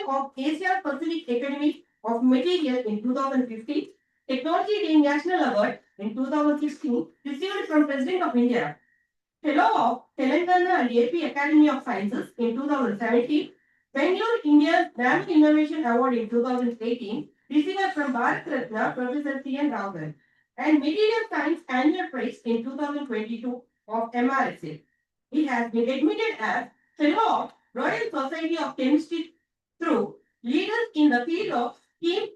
of Asia Pacific Academy of Materials in 2015, Technology Day National Award in 2016, received from President of India, Fellow of Telangana and AP Academy of Sciences in 2017, Bangalore India Nano Innovation Award in 2018, received from Bharat Ratna Professor C.N. Rao, and Material Science Annual Prize in 2022 of MRSA. He has been admitted as Fellow of Royal Society of Chemistry through Leaders in the Field scheme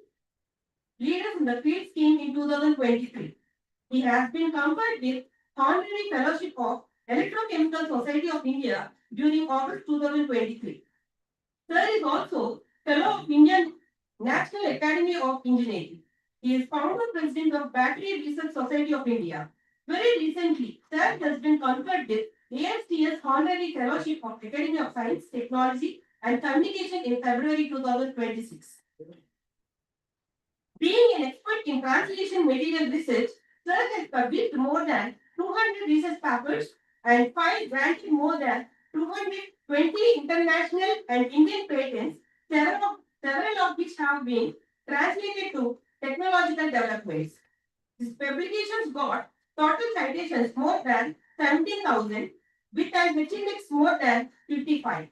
in 2023. He has been conferred with Honorary Fellowship of Electrochemical Society of India during August 2023. Sir is also Fellow of Indian National Academy of Engineering. He is founder president of Battery Research Society of India. Very recently, Sir has been conferred with ASTS Honorary Fellowship of Academy of Science, Technology and Communication in February 2026. Being an expert in translation material research, Sir has published more than 200 research papers and granted more than 220 international and Indian patents, several of which have been translated to technological developments. His publications got total citations more than 17,000, with an index more than 55.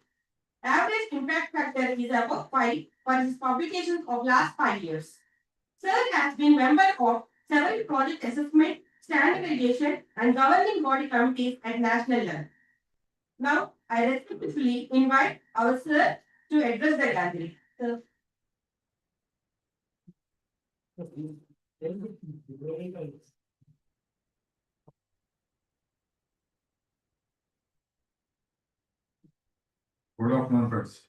Average impact factor is above 5 for his publications of last 5 years. Sir has been member of several project assessment, standardization, and governing body committees at national level. Now, I respectfully invite our sir to address the gathering. Sir. Good afternoon, friends.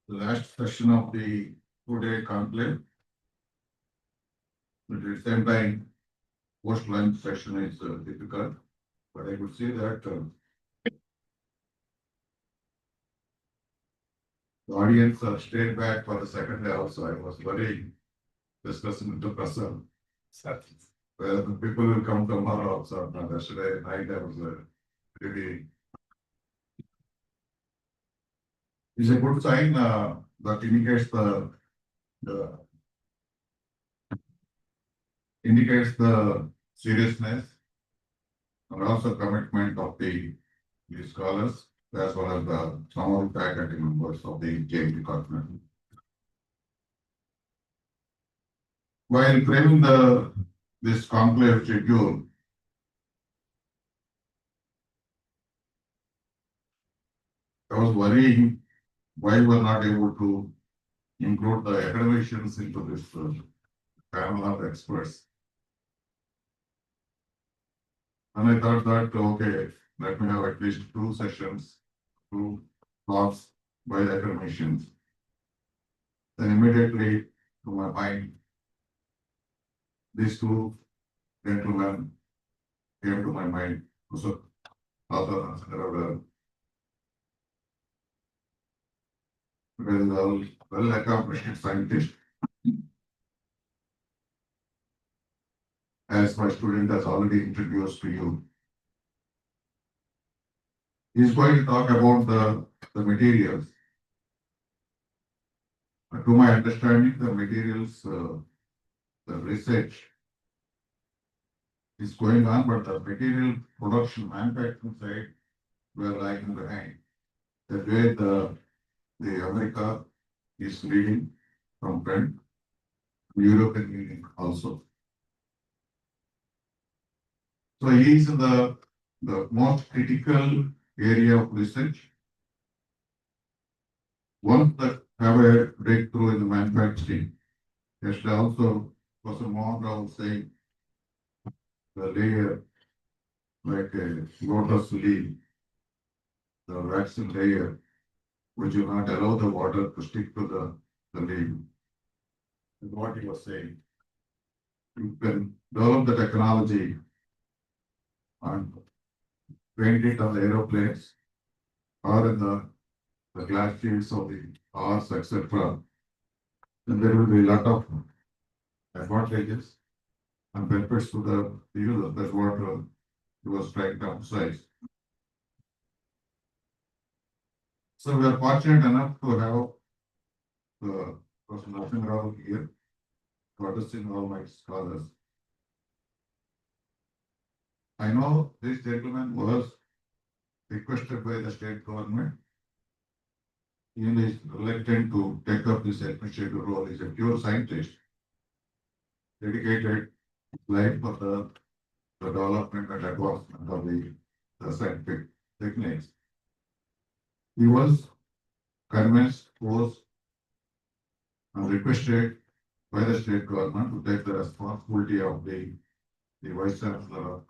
The last session of the two-day conclave. At the same time, post-lunch session is difficult, but I could see that the audience stayed back for the second day also. I was very discussing with the person. Well, the people will come tomorrow also. Yesterday night I was really. It's a good sign that indicates the seriousness and also commitment of the scholars as well as some of the faculty members of the JNTUK department. While framing this conclave schedule, I was worrying why we're not able to include the academicians into this panel of experts. And I thought that, okay, let me have at least 2 sessions, 2 talks by the academicians. Then immediately to my mind, these 2 gentlemen came to my mind. Also, well accomplished scientist. As my student has already introduced to you. He is going to talk about the materials. To my understanding, the materials, the research is going on, but the material production manufacturing side, we are lagging behind. The way the America is leading from front, European Union also. So he is the most critical area of research. Once that have a breakthrough in the manufacturing, yesterday also Professor Mohan saying the layer like a lotus leaf, the vaccine layer, which will not allow the water to stick to the leaf. And what he was saying, you can develop the technology and paint it on the aeroplanes or in the glass sheets of the cars, etc. Then there will be a lot of advantages and benefits to the user. That's what he was trying to emphasize. So we are fortunate enough to have Professor Nathan Rao here, to addressing all my scholars. I know this gentleman was requested by the state government. He is reluctant to take up this administrative role. He is a pure scientist, dedicated life for the development and advancement of the scientific techniques. He was convinced, forced, and requested by the state government to take the responsibility of the vice chancellor of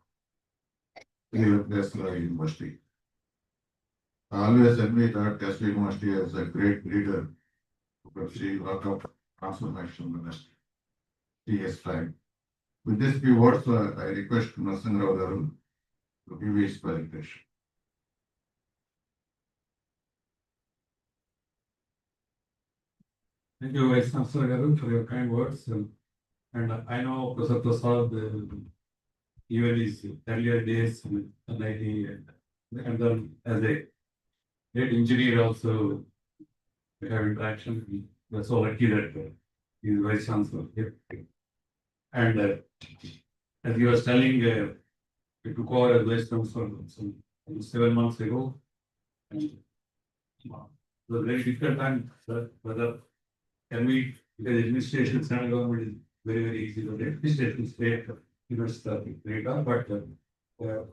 the University. I always envy that Tesla University as a great leader who can see a lot of transformation in the next 3 years' time. With these few words, I request Narasimha Rao to give his presentation. Thank you, Vice Chancellor Garu, for your kind words. And I know Professor Prasad, even his earlier days in NIT, and then as a great engineer also, we have interaction. We're so lucky that he is Vice Chancellor here. And as he was telling, we took over as Vice Chancellor some 7 months ago. And, it was a very difficult time, sir, whether can we, because administration, central government is very, very easy, but the administration state, radar, but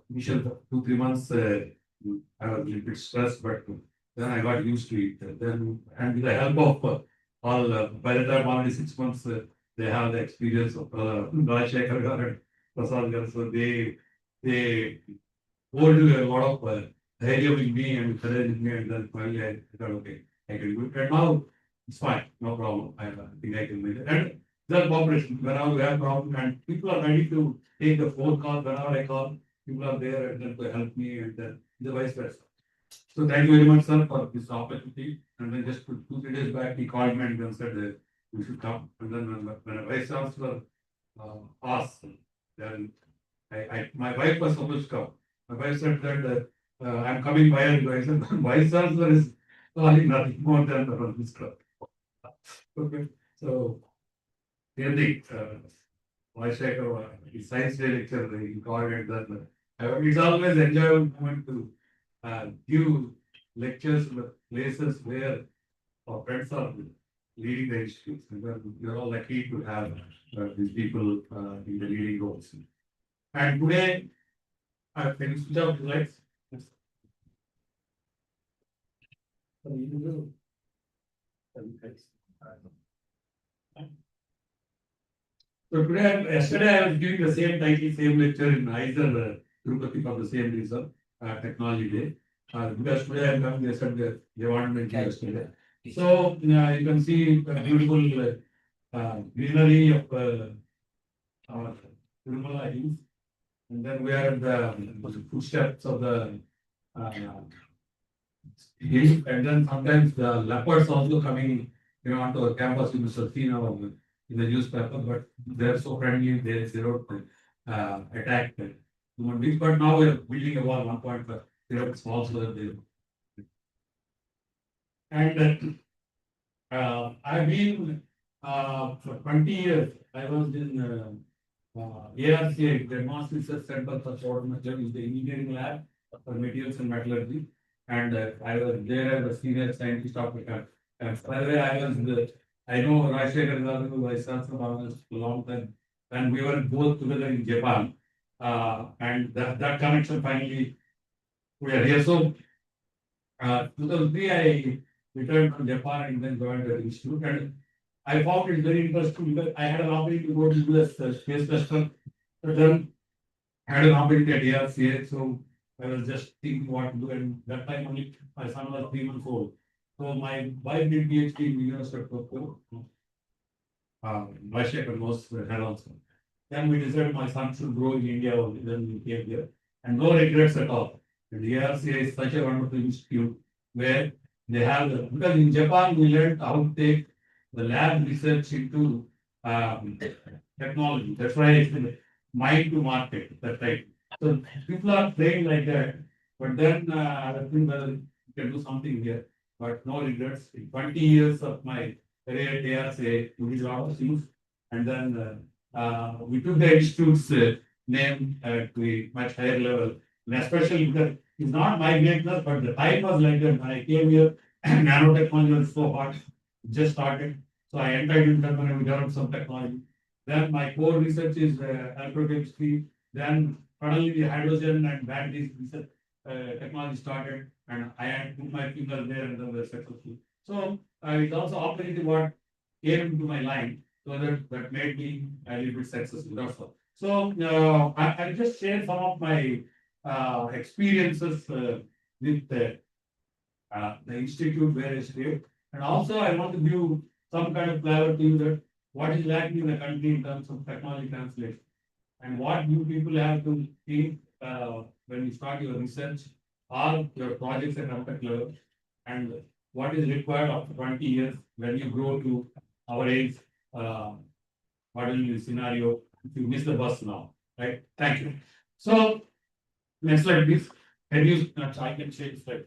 initial 2-3 months, I was a little bit stressed, but then I got used to it. Then, and with the help of all, by the time already 6 months, they have the experience of Rajshekar Garu and Prasad Garu, so they hold a lot of dhairya in me and courage in me, and then finally I thought, okay, I can do it. And now it's fine, no problem. I think I can make it. And the cooperation, whenever we have problem, and people are ready to take the phone call, whenever I call, people are there and then to help me, and then the vice versa. So thank you very much, sir, for this opportunity. And then just 2-3 days back, he called me and then said that we should come. And then when a vice chancellor asked, then my wife was supposed to come. My wife said that I'm coming by and I said, vice chancellor is calling nothing more than the club. Okay, so really, Vishekar, science day lecture, he called it that. It's always enjoyable moment to give lectures in the places where our friends are leading the institutes. You're all lucky to have these people in the leading roles. And today, can you switch off the lights? Yes. So today, yesterday I was giving the same title, same lecture in either Tirupati for the same reason, technology day. Because today I'm coming, they said that they wanted to give yesterday. So you can see the beautiful greenery of our Tirumala hills. And then we are at the footsteps of the hill, and then sometimes the leopards also coming, onto our campus. You must have seen in the newspaper, but they're so friendly, they don't attack human beings. But now we're building a wall 1.5, it's small so that they. And I've been for 20 years, I was in ARCA, the Advanced Research Center for Swarnandhra, is the engineering lab for materials and metallurgy. And I was there as a senior scientist of the and by the way, I know Rajshekar Garu, Vice Chancellor, a long time, and we were both together in Japan. And that connection finally, we are here. So, 2003, I returned from Japan and then joined the institute. And I found it very interesting because I had an opportunity to go to US Space Festival, but then I had an opportunity at ARCA. So I was just thinking what to do. And that time only my son was 3 months old. So my wife did PhD in the University of Tokyo. Vishekar knows her also. Then we decided my son should grow in India only. Then we came here. And no regrets at all. And the ARCA is such a wonderful institute where they have, because in Japan we learned how to take the lab research into technology. That's why it's mind to market, that type. So people are trained like that, but then I think whether you can do something here. but no regrets. In 20 years of my career, they are say, we did a lot of things. And then we took the institute's name to a much higher level. And especially because it's not my greatness, but the time was like that when I came here, nanotechnology was so hot, it just started. So I entered into that and we developed some technology. Then my core research is electrochemistry. Then suddenly the hydrogen and batteries research technology started, and I had put my finger there and then were successful. So it's also opportunity what came into my line, so that made me a little bit successful. That's all. So I'll just share some of my experiences with the institute where I stayed, and also I want to give some kind of clarity that what is lacking in the country in terms of technology translation, and what you people have to think when you start your research or your projects at Amtech level, and what is required after 20 years when you grow to our age. Uh, what will be the scenario if you miss the bus now, right? Thank you. So next slide, please. Can you? I can change slide.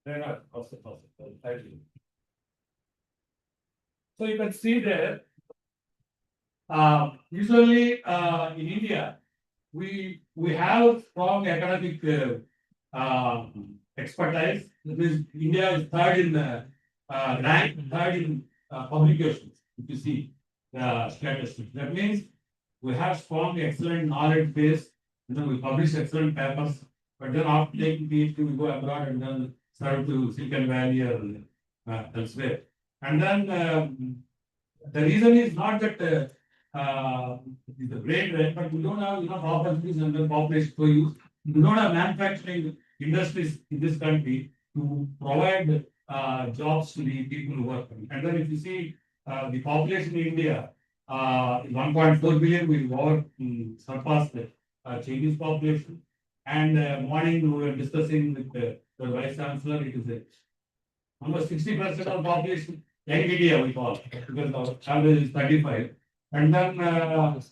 There are also possible. Thank you. So you can see there. Usually in India, we have strong academic expertise. That means India is third in rank, third in publications. If you see the statistics, that means we have strong, excellent knowledge base. We publish excellent papers. But then after taking PhD, we go abroad and then start to Silicon Valley or elsewhere. And then the reason is not that the brain drain, but we don't have enough opportunities and the population to use. We don't have manufacturing industries in this country to provide jobs to the people who work. And then if you see the population in India, 1.4 billion, we over surpassed the Chinese population. And morning we were discussing with the vice chancellor, it is almost 60% of the population, young India we call, because our average is 35. And then out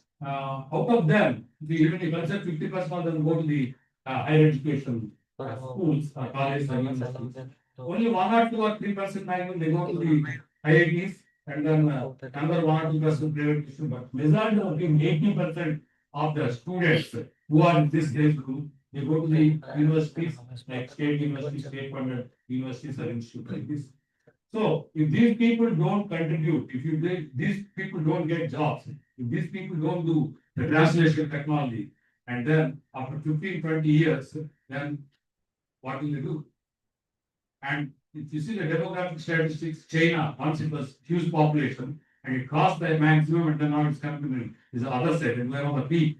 of them, even if you consider 50% of them go to the higher education schools or colleges or universities. Only 1 or 2 or 3% maximum they go to the IITs, and then another 1 or 2% private institution. But majority of them, 80% of the students who are in this age group, they go to the universities like state universities, state funded universities or institutes like this. So if these people don't contribute, these people don't get jobs, if these people don't do the translation technology, and then after 15, 20 years, then what will they do? And if you see the demographic statistics, China, once it was huge population, and it crossed the maximum, and then now it's coming is the other side, and we're on the peak.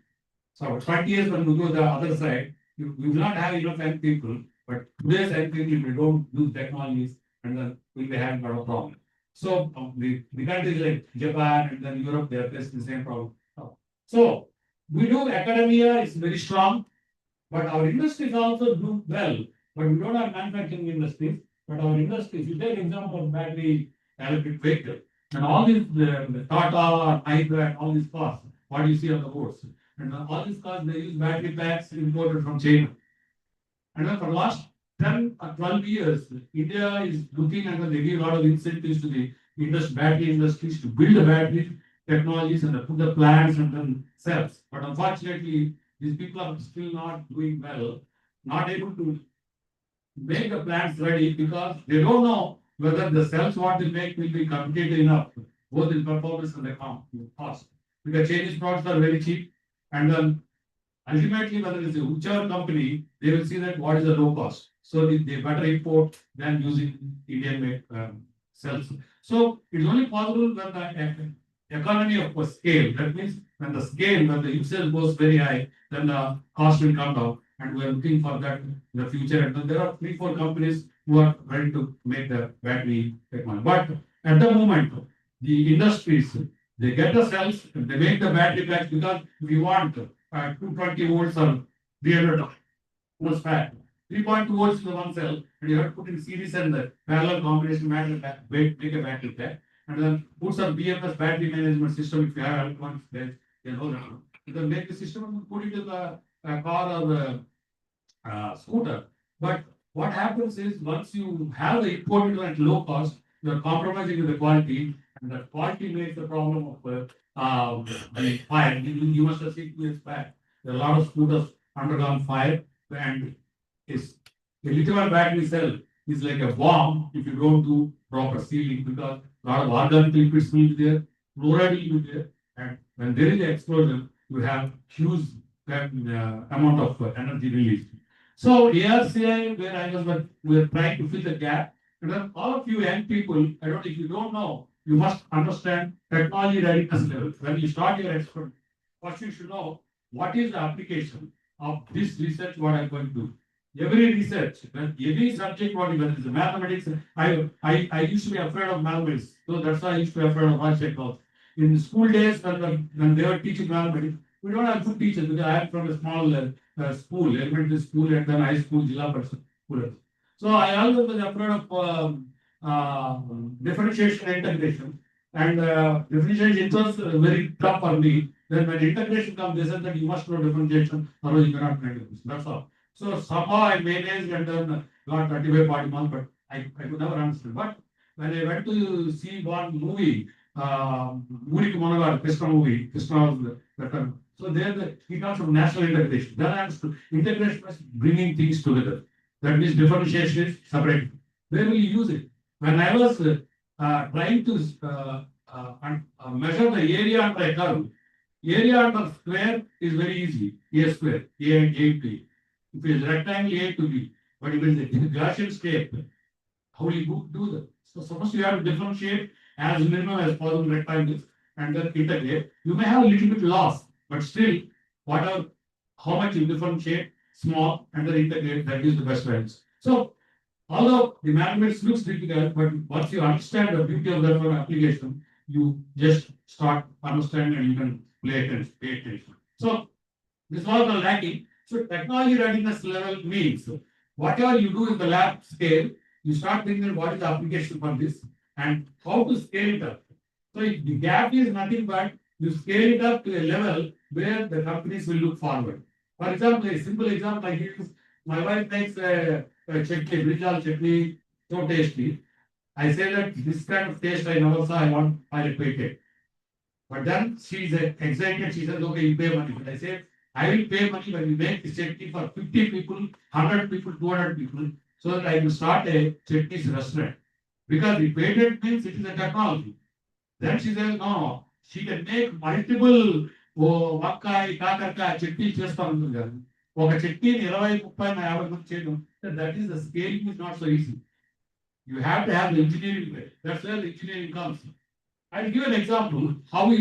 So 20 years when we go the other side, we will not have enough young people, but today's young people, if we don't use technologies, and then we'll be having a lot of problem. So the countries like Japan and then Europe, they are facing the same problem. So we do academia is very strong, but our industries also do well. But we don't have manufacturing industries. But our industries, you take example of battery electric vehicle, and all these Tata, Hydra, and all these cars, what do you see on the roads? And all these cars, they use battery packs imported from China. And then for the last 10 or 12 years, India is looking at they give a lot of incentives to the battery industries to build the battery technologies and put the plants and then cells. But unfortunately, these people are still not doing well, not able to make the plants ready because they don't know whether the cells what they make will be competitive enough, both in performance and the cost. Because Chinese products are very cheap, and then ultimately, whether it's a whichever company, they will see that what is the low cost. So they better import than using Indian made cells. So it's only possible when the economy of scale. That means when the usage goes very high, then the cost will come down. And we are looking for that in the future. And then there are 3-4 companies who are ready to make the battery technology. But at the moment, the industries, they get the cells, they make the battery packs because we want 220 volts or 300 volts pack. 3.2 volts is the one cell, and you have to put in series and the parallel combination make a battery pack. And then put some BMS battery management system if you have electronics, then you know that. You can make the system and put it in the car or the scooter. But what happens is once you have the imported at low cost, you are compromising with the quality, and the quality makes the problem of the fire. You must have seen 2 years back. There are a lot of scooters undergone fire, and is a lithium battery cell is like a bomb if you don't do proper sealing, because a lot of organic liquids will be there, fluoride will be there, and when there is an explosion, you have huge amount of energy released. So ARCI, where I was, we are trying to fill the gap. And then all of you young people, I don't, if you don't know, you must understand technology readiness level. When you start your expert, first you should know what is the application of this research, what I'm going to do. Every research, every subject, whether it's mathematics, I used to be afraid of mathematics. So that's why I used to be afraid of algebra also. In school days, when they were teaching mathematics, we don't have good teachers because I am from a small school, elementary school, and then high school, Jilla Parishad school. So I always was afraid of differentiation and integration. And differentiation was very tough for me. Then when integration comes, they said that you must know differentiation, otherwise you cannot make it. That's all. So somehow I managed and then got 35, 40 months, but I could never understand. But when I went to see one movie, Muri Kumanagar, Krishna movie, Krishna was the term. So there he comes from national integration. Then I understood integration is bringing things together. That means differentiation is separate. Where will you use it? When I was trying to measure the area under a curve, area under square is very easy. A square, A and A to A. If it is rectangle, A to B. But if it is a Gaussian shape, how will you do that? So suppose you have to differentiate as minimum as possible rectangles and then integrate. You may have a little bit loss, but still, whatever, how much you differentiate, small, and then integrate, that is the best values. So, although the mathematics looks difficult, but once you understand the beauty of that application, you just start understanding and you can pay attention. So, this was the lacking. So, technology readiness level means whatever you do in the lab scale, you start thinking what is the application for this and how to scale it up. So, the gap is nothing but you scale it up to a level where the companies will look forward. For example, a simple example I give is my wife makes a chutney, brinjal chutney, so tasty. I say that this kind of taste I never saw, I want pilot patent. But then she's excited, she says, okay, you pay money. But I said, I will pay money when you make this chutney for 50 people, 100 people, 200 people, so that I will start a chutney's restaurant. Because the patent means it is a technology. Then she says, no, she can make multiple వంకాయ కాకరకాయ చట్నీ చేస్తా ఉంటుంది కదా ఒక చట్నీని 20, 30, 50 మంది చేయడం that is the scaling is not so easy you have to have the engineering that's where the engineering comes I give an example how we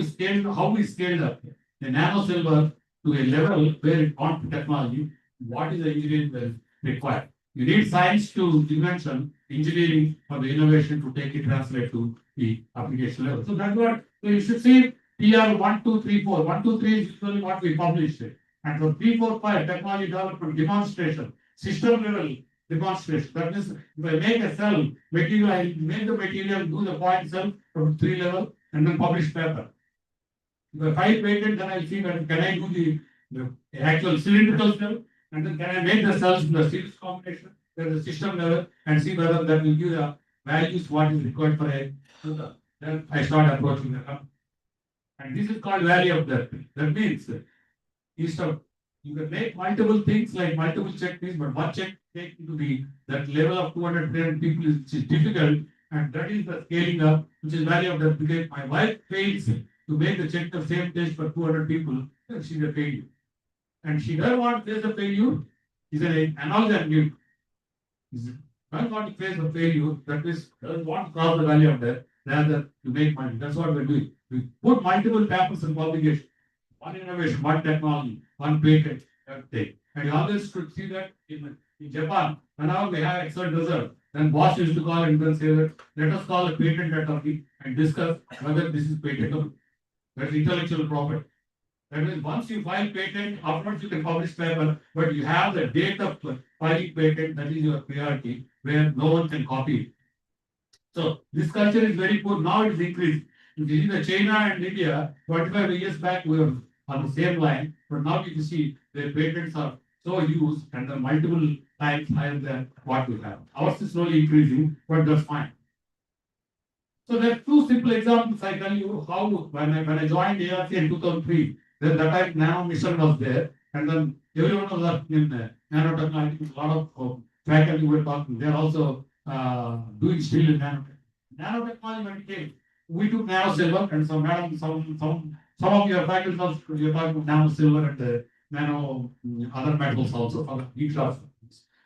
scaled up the nano silver to a level where it wants technology. What is the engineering that is required? You need science to invention, engineering for the innovation to take it translate to the application level. So that's what so you should see TR 1, 2, 3, 4. 1, 2, 3 is usually what we published. And for 3, 4, 5, technology development demonstration, system level demonstration. That means if I make a cell material, I make the material, do the point cell from 3 level, and then publish paper. If I file patent, then I see that can I do the actual cylindrical cell, and then can I make the cells in the series combination, then the system level, and see whether that will give the values what is required for a. Then I start approaching the company. And this is called value of that. That means instead of you can make multiple things like multiple chutneys, but one check take to be that level of 200, 300 people is difficult, and that is the scaling up, which is value of that. Because my wife fails to make the check of same taste for 200 people, then she's a failure. And she doesn't want to face the failure. She's an analogy and mute. Doesn't want to face the failure. That is doesn't want to cross the value of that. Rather to make money. That's what we're doing. We put multiple papers in publication. One innovation, one technology, one patent, everything. And you always should see that in Japan, whenever we have excellent result, then boss used to call and then say that let us call a patent attorney and discuss whether this is patentable. That's intellectual property. That means once you file patent, afterwards you can publish paper, but you have the date of filing patent, that is your priority, where no one can copy it. So this culture is very poor. Now it is increased. If you see the China and India, 25 years back we were on the same line, but now you see their patents are so used and the multiple times higher than what we have. Ours is slowly increasing, but that's fine. So there are two simple examples I tell you how when I joined ARC in 2003, then that time nano mission was there, and then everyone was in nanotechnology. A lot of faculty were talking. They are also doing still in nanotechnology when it came. We took nano silver, and so madam, some of your faculty also you're talking about nano silver and nano other metals also for the heat transfer.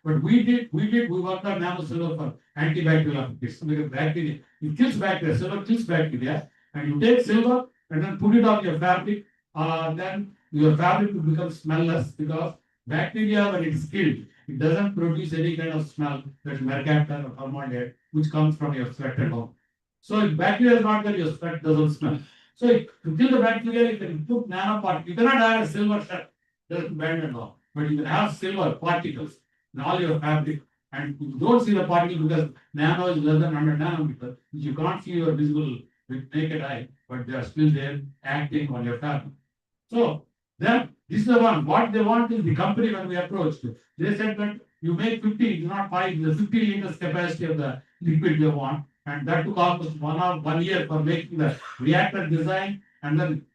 But we worked on nano silver for antibacterial applications because bacteria, it kills bacteria, silver kills bacteria, and you take silver and then put it on your fabric, then your fabric will become smellless because bacteria, when it's killed, it doesn't produce any kind of smell, that's mercaptan or formaldehyde, which comes from your sweat and all. So if bacteria is not there, your sweat doesn't smell. So to kill the bacteria, you can put nanoparticles. You cannot have a silver shirt, doesn't bend and all, but you can have silver particles in all your fabric, and you don't see the particle because nano is less than 100 nanometer, which you can't see or visible with naked eye, but they are still there acting on your fabric. So then this is the one. What they want is the company when we approached. They said that you make 50, not 5, the 50 liters capacity of the liquid they want. And that took almost 1 year for making the reactor design and then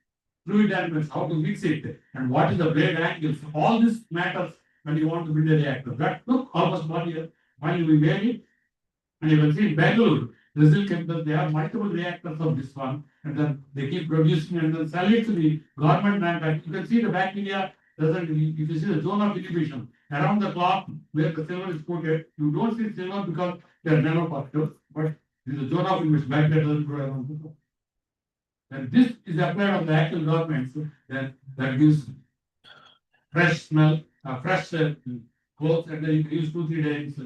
fluid dynamics, how to mix it, and what is the blade angle. So all this matters when you want to build a reactor. That took almost 1 year. Finally, we made it. And you can see in Bangalore, Brazil chemicals, they have multiple reactors of this one, and then they keep producing and then sell it to the government manufacturer. You can see the bacteria doesn't, if you see the zone of inhibition around the clock where the silver is coated, you don't see silver because they are nanoparticles, but in the zone of inhibition, bacteria doesn't grow around the clock. And this is applied on the actual governments, that gives fresh smell, fresh clothes, and then you can use 2-3 days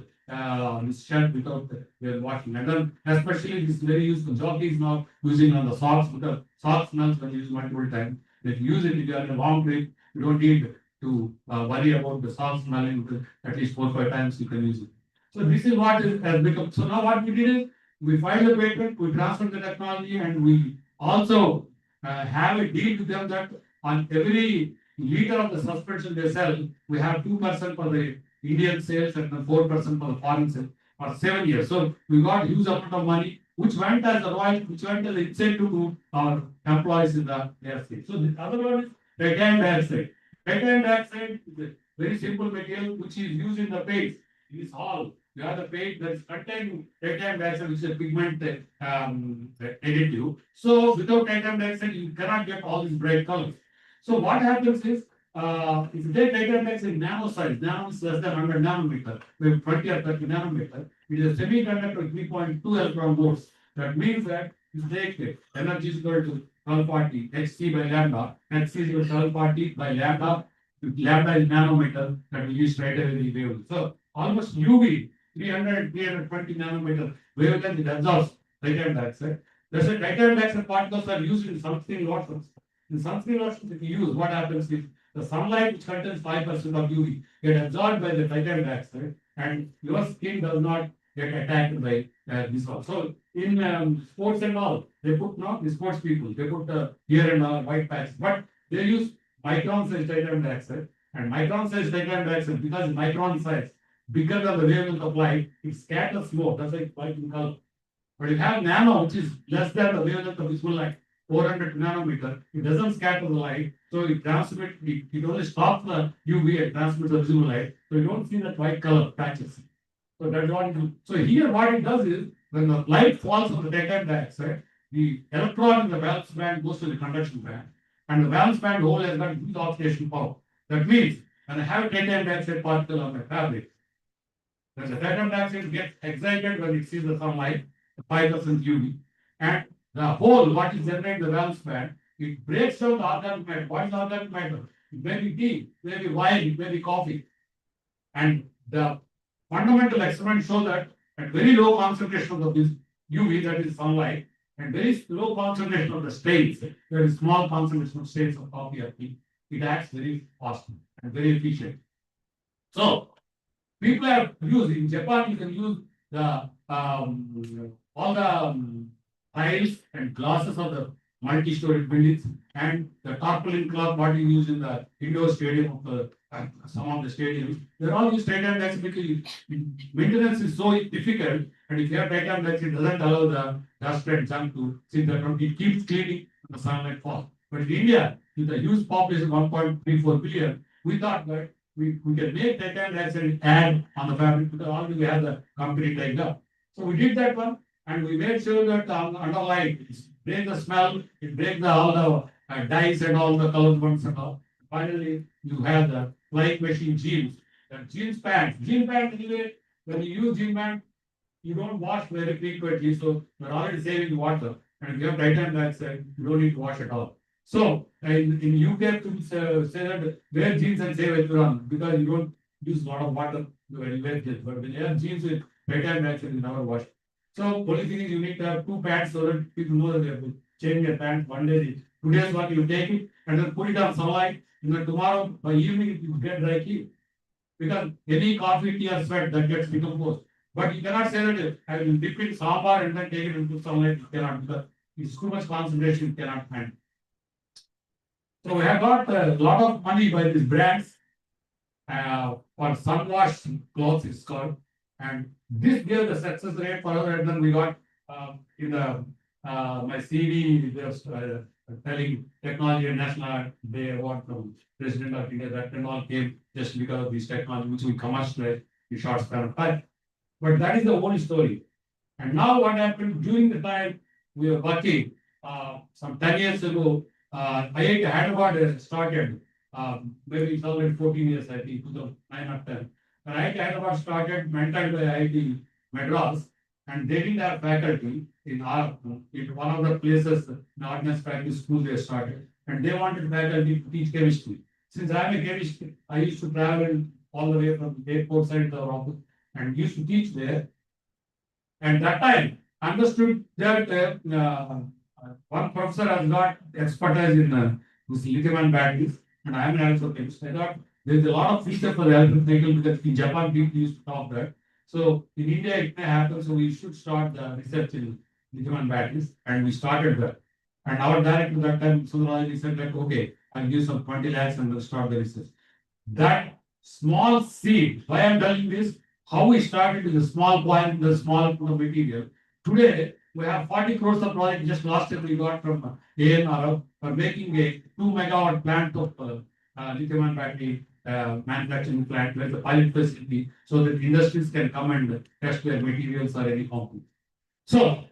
this shirt without washing. And then especially this is very useful. Jockeys now using on the socks because socks smells when you use multiple times. If you use it, if you are in a long trip, you don't need to worry about the socks smelling at least 4-5 times you can use it. So this is what has become. So now what we did is we filed the patent, we transferred the technology, and we also have a deal with them that on every liter of the suspension they sell, we have 2% for the Indian sales and then 4% for the foreign sales for 7 years. So we got huge amount of money, which went as a royalty, which went as an incentive to our employees in the ARC. So the other one is titanium dioxide. Titanium dioxide is a very simple material which is used in the paints. It is all. You have the paint that is contained titanium dioxide, which is a pigment additive. So without titanium dioxide, you cannot get all these bright colors. So what happens is, if you take titanium dioxide in nano size, nano is less than 100 nanometer, we have 20 or 30 nanometer, it is a semiconductor with 3.2 electron volts. That means that you take energy is equal to 1240 hc by lambda, hc is equal to 1240 by lambda. Lambda is nanometer, that we use straight away the wave. So almost UV 320 nanometer wavelength, it absorbs titanium dioxide. That's why titanium dioxide particles are used in sunscreen lotions. In sunscreen lotions, if you use, what happens is the sunlight which contains 5% of UV get absorbed by the titanium dioxide, and your skin does not get attacked by this one. So in sports and all, they put now the sports people, they put here and white patches, but they use micron size titanium dioxide, and micron size titanium dioxide because micron size bigger than the wavelength of light, it scatters more. That's why it's white in color. But you have nano, which is less than the wavelength of visible light, 400 nanometer. It doesn't scatter the light, so it transmits. It only stops the UV and transmits the visible light. So you don't see that white color patches. So that's what it do. So here, what it does is when the light falls on the titanium dioxide, the electron in the valence band goes to the conduction band, and the valence band hole has got huge oxidation power. That means when I have a titanium dioxide particle on my fabric, when the titanium dioxide gets excited when it sees the sunlight, 5% UV, and the hole, what is generated the valence band, it breaks down the organic matter. What is organic matter? It may be tea, it may be wine, it may be coffee. And the fundamental experiments show that at very low concentration of this UV, that is sunlight, and very low concentration of the stains, there is small concentration of stains of coffee or tea, it acts very fast and very efficient. So people have used in Japan, you can use the all the tiles and glasses of the multi-story buildings, and the tarpaulin cloth what you use in the indoor stadium of some of the stadiums. They're all used titanium dioxide because maintenance is so difficult, and if you have titanium dioxide, it doesn't allow the dust and junk to sit there. It keeps cleaning when the sunlight falls. But in India, with the huge population 1.34 billion, we thought that we can make titanium dioxide add on the fabric because already we have the company tied up. So we did that one, and we made sure that the underlying break the smell, it breaks the all the dyes and all the color ones and all. Finally, you have the flying machine jeans. The jeans pants. Jean pants anyway, when you use jean pants, you don't wash very frequently, so you're already saving water. And if you have titanium dioxide, you don't need to wash at all. So in UK, to say that wear jeans and save environment because you don't use a lot of water when you wear jeans. But when you have jeans with titanium dioxide, you never wash. So only thing is you need to have two pants so that people know that they have to change their pants one day. Today's one you take it and then put it on sunlight. And then tomorrow by evening you get dry clean. Because any coffee, tea or sweat that gets decomposed. But you cannot say that I will dip in sambar and then take it into sunlight. You cannot because it's too much concentration, you cannot handle. So we have got a lot of money by these brands for sun-washed clothes it's called. And this gave the success rate for us. And then we got in the my CV, just telling technology and national day award from President of India. That and all came just because of this technology, which we commercialized in short span of time. But that is the whole story. And now what happened during the time we were working some 10 years ago, IIT Hyderabad started, maybe it's already 14 years, I think, 2009 or 10. And IIT Hyderabad started mentored by IIT Madras, and they didn't have faculty in one of the places, in ordnance faculty school they started, and they wanted faculty to teach chemistry. Since I am a chemist, I used to travel all the way from airport side to our office and used to teach there. And that time, understood that one professor has got expertise in this lithium batteries, and I am an electrochemist. I thought there is a lot of future for the electric vehicle because in Japan people used to talk that. So in India it may happen, so we should start the research in lithium batteries, and we started that. And our director that time, Sundaraj, said that okay, I'll give some 20 lakhs and we'll start the research. That small seed, why I'm telling this, how we started with a small point, the small material. Today, we have 40 crores of project just last year we got from ANRF for making a 2 megawatt plant of lithium battery manufacturing plant where the pilot facility so that industries can come and test their materials or any component. So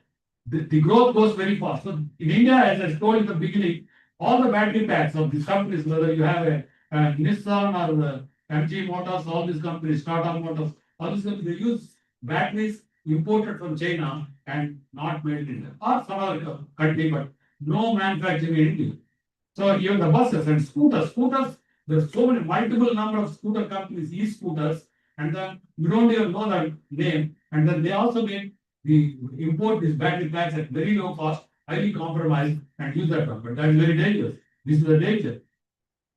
the growth goes very fast. So in India, as I told in the beginning, all the battery packs of these companies, whether you have a Nissan or MG Motors, all these companies, Tata Motors, all these companies, they use batteries imported from China and not made in India or some other country, but no manufacturing in India. So even the buses and scooters, there's so many multiple number of scooter companies, e-scooters, and then you don't even know the name, and then they also make the import these battery packs at very low cost, highly compromised, and use that one. But that is very dangerous. This is the danger.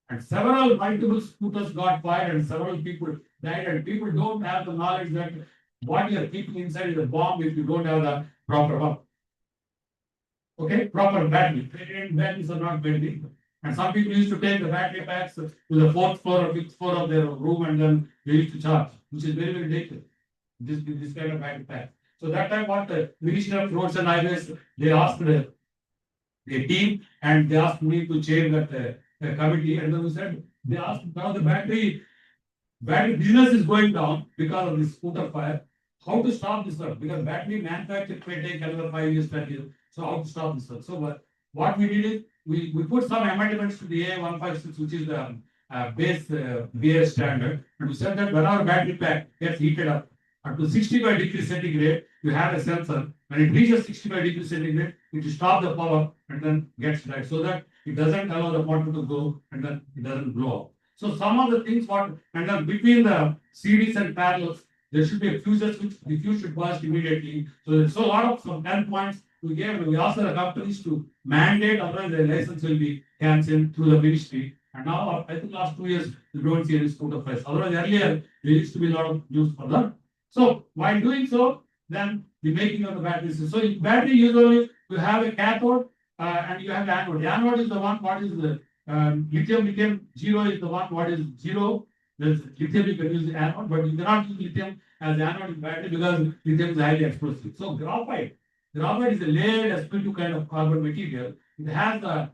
And several multiple scooters got fired, and several people died, and people don't have the knowledge that what you are keeping inside is a bomb if you don't have the proper one. Okay, proper battery. Batteries are not very big. And some people used to take the battery packs to the fourth floor or fifth floor of their room and then they used to charge, which is very, very dangerous. This kind of battery pack. So that time what the Ministry of Roads and Highways, they asked the team and they asked me to chair that committee, and then we said, they asked now the battery business is going down because of this scooter fire. How to stop this one? Because battery manufacturing may take another 5 years, 10 years. So how to stop this one? So what we did is we put some amendments to the A156, which is the base BS standard, and we said that when our battery pack gets heated up to 65 degrees centigrade, you have a sensor. When it reaches 65 degrees centigrade, it will stop the power and then gets right, so that it doesn't allow the motor to go and then it doesn't blow up. So some of the things and then between the series and parallels, there should be a fuse switch. The fuse should burst immediately. So there's a lot of some 10 points we asked the companies to mandate, otherwise the license will be cancelled through the ministry. And now, I think last 2 years, we don't see any scooter price. Otherwise, earlier, there used to be a lot of use for that. So, while doing so, then the making of the batteries. So, in battery, usually you have a cathode and you have the anode. The anode is the one what is the lithium zero is the one what is zero. There's lithium you can use the anode, but you cannot use lithium as the anode in battery because lithium is highly explosive. So graphite is a layered sp2 kind of carbon material. It has the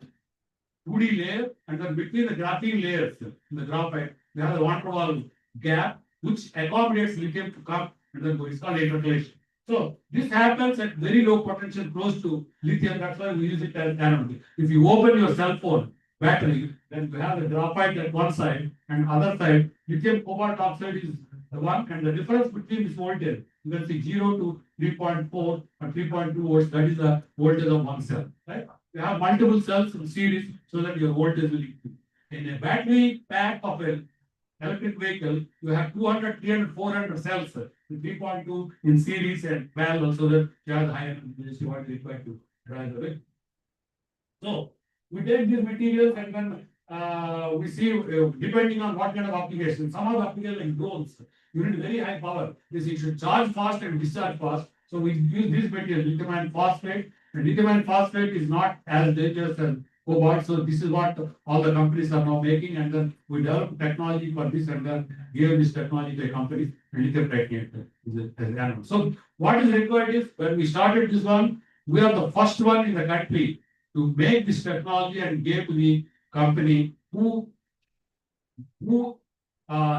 2D layer, and then between the graphene layers in the graphite, we have the van der Waals gap, which accommodates lithium to come and then go. It's called intercalation. So this happens at very low potential close to lithium. That's why we use it as anode. If you open your cell phone battery, then you have the graphite at one side and other side, lithium cobalt oxide is the one, and the difference between this voltage, you can see 0 to 3.4 or 3.2 volts, that is the voltage of one cell, right? You have multiple cells in series so that your voltage will increase. In a battery pack of an electric vehicle, you have 200, 300, 400 cells, 3.2 in series and parallel so that you have the higher energy what is required to drive the vehicle. So we take these materials and then we see depending on what kind of application. Some of the applications like drones, you need very high power. This you should charge fast and discharge fast. So we use this material, lithium iron phosphate. And lithium iron phosphate is not as dangerous as cobalt. So this is what all the companies are now making, and then we develop technology for this and then give this technology to a company and lithium technique. So what is required is when we started this one, we are the first one in the country to make this technology and gave to the company who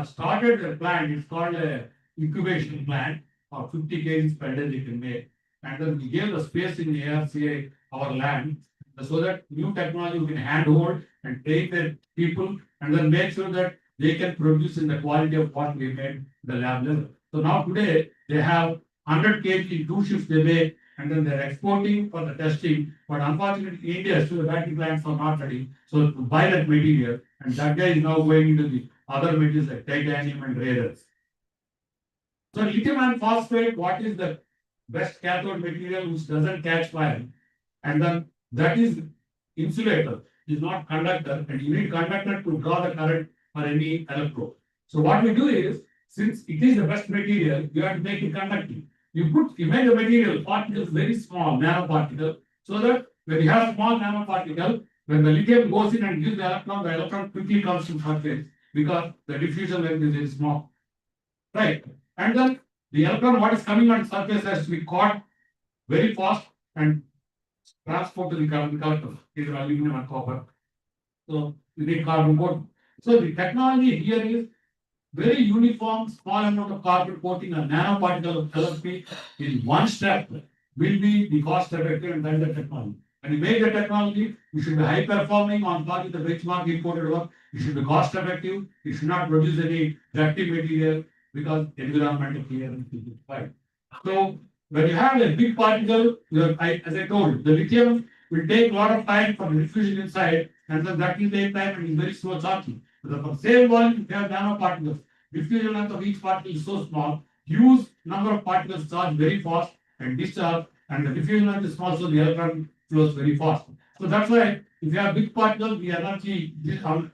started the plant. It's called a incubation plant of 50 kg per day they can make. And then we gave the space in ARCA, our land, so that new technology we can handhold and train the people and then make sure that they can produce in the quality of what we made the lab level. So now today they have 100 kg in 2 shifts they make, and then they're exporting for the testing. But unfortunately, in India, still the battery plants are not ready. So to buy that material, and that guy is now going into the other materials like titanium and rare earths. So lithium iron phosphate, what is the best cathode material which doesn't catch fire? And then that is insulator, is not conductor, and you need conductor to draw the current for any electrode. So what we do is, since it is the best material, you have to make it conducting. You make the material particles very small, nanoparticle, so that when you have small nanoparticle, when the lithium goes in and gives the electron quickly comes to surface because the diffusion length is very small. Right? And then the electron, what is coming on surface has to be caught very fast and transport to the conductor, either aluminum or copper. So you need carbon coating. So the technology here is very uniform, small amount of carbon coating and nanoparticle of LFP in one step will be the cost effective and then the technology. When you make the technology, you should be high performing on par with the benchmark imported work. You should be cost effective. You should not produce any dirty material because environmental clearance is required. So when you have a big particle, as I told, the lithium will take a lot of time for the diffusion inside, and then that will take time and is very slow charging. But for the same volume, you have nanoparticles. Diffusion length of each particle is so small, huge number of particles charge very fast and discharge, and the diffusion length is small, so the electron flows very fast. So that's why if you have big particles, the energy is on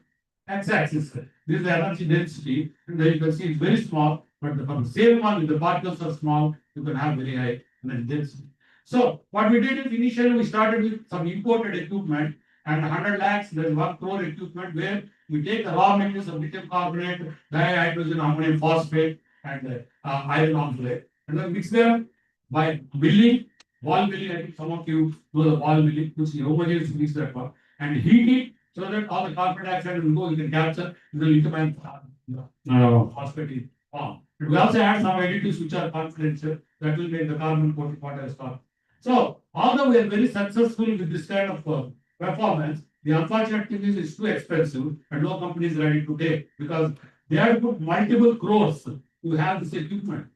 x-axis. This is the energy density, and then you can see it's very small, but from the same one, if the particles are small, you can have very high energy density. So what we did is initially we started with some imported equipment and 100 lakhs, there's 1 crore equipment where we take the raw materials of lithium carbonate, dihydrogen ammonium phosphate, and iron oxide, and then mix them by milling, ball milling. I think some of you know the ball milling, which is homogeneous mix that one, and heat it so that all the carbon dioxide will go, you can capture the lithium iron phosphate is formed. We also add some additives which are confidential that will make the carbon coating what I start. So although we are very successful with this kind of performance, the unfortunate thing is it's too expensive and no company is ready to take because they have to put multiple crores to have this equipment.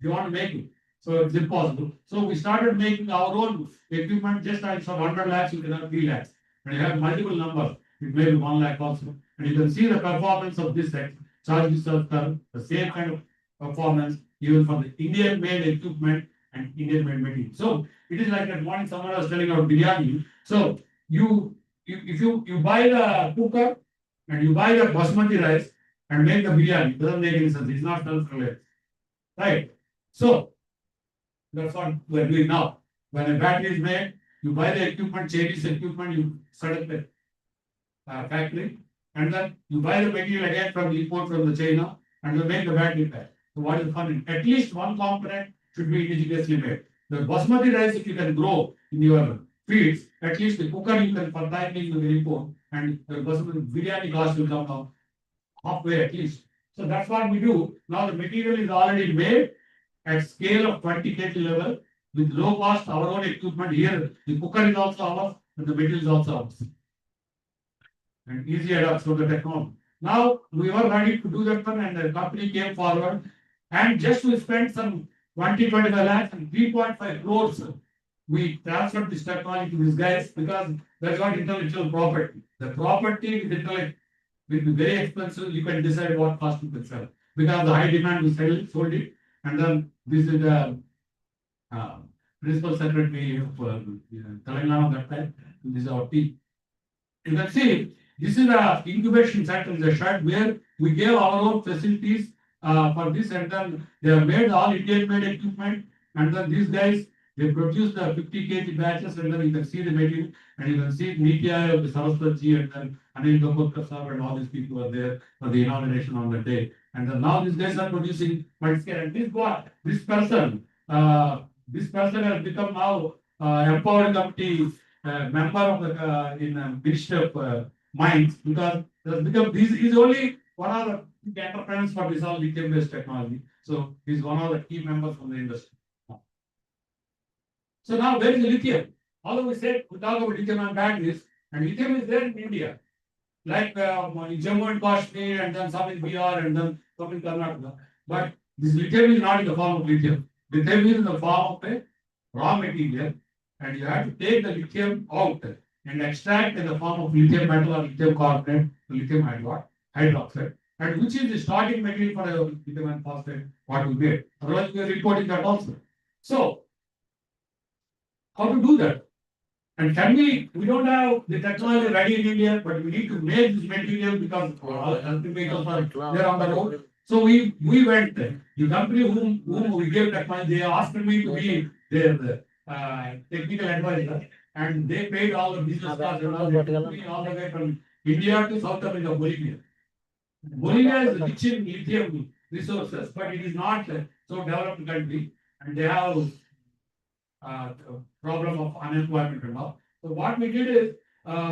They want to make it. So it's impossible. So we started making our own equipment just like from 100 lakhs, you can have 3 lakhs. And you have multiple numbers. It may be 1 lakh also. And you can see the performance of this charge discharge curve, the same kind of performance even for the Indian made equipment and Indian made material. So it is like that morning someone was telling about biryani. So if you buy the cooker and you buy the basmati rice and make the biryani, it doesn't make any sense. It's not self-reliant. Right? So that's what we're doing now. When a battery is made, You buy the equipment, Chinese equipment, you set up the factory, and then you buy the material again from the import from the China, and you make the battery pack. So what is the fun? At least one component should be indigenously made. The basmati rice, if you can grow in your fields, at least the cooker you can for time being you can import, and the basmati biryani cost will come down halfway at least. So that's what we do. Now the material is already made at scale of 20 kg level with low cost, our own equipment here. The cooker is also ours, and the material is also ours. And easy adoption of the technology. Now we were ready to do that one, and the company came forward, and just to spend some 25 lakhs and 3.5 crores, we transferred this technology to these guys because that's what intellectual property. The property with intellect will be very expensive. You can decide what cost you can sell. Because the high demand, we sold it, and then this is the principal secretary of Telangana that time. This is our team. You can see this is the incubation center in the shed where we gave our own facilities for this, and then they have made all Indian made equipment, and then these guys they produce the 50 kg batches, and then you can see the material, and you can see Nitya of the Saraswati, and then Anil Kapoor sir and all these people were there for the inauguration on the day. And then now these guys are producing multi-scale, and this person has become now empowered committee member of the in Ministry of Mines, because has become this is only one of the entrepreneurs for this all lithium based technology. So he's one of the key members from the industry. So now where is the lithium? Although we said we talk about lithium and batteries, and lithium is there in India, like in Jammu and Kashmir, and then some in Bihar, and then some in Karnataka. But this lithium is not in the form of lithium. Lithium is in the form of a raw material, and you have to take the lithium out and extract in the form of lithium metal or lithium carbonate, lithium hydroxide, and which is the starting material for a lithium and phosphate, what we made. Otherwise, we are reporting that also. So, how to do that? And can we don't have the technology ready in India, but we need to make this material because electric vehicles are there on the road. So we went there. The company whom we gave technology, they asked me to be their technical advisor, and they paid all the business costs and all. They took me all the way from India to South Africa, Bolivia. Bolivia is rich in lithium resources, but it is not so developed country, and they have problem of unemployment and all. So what we did is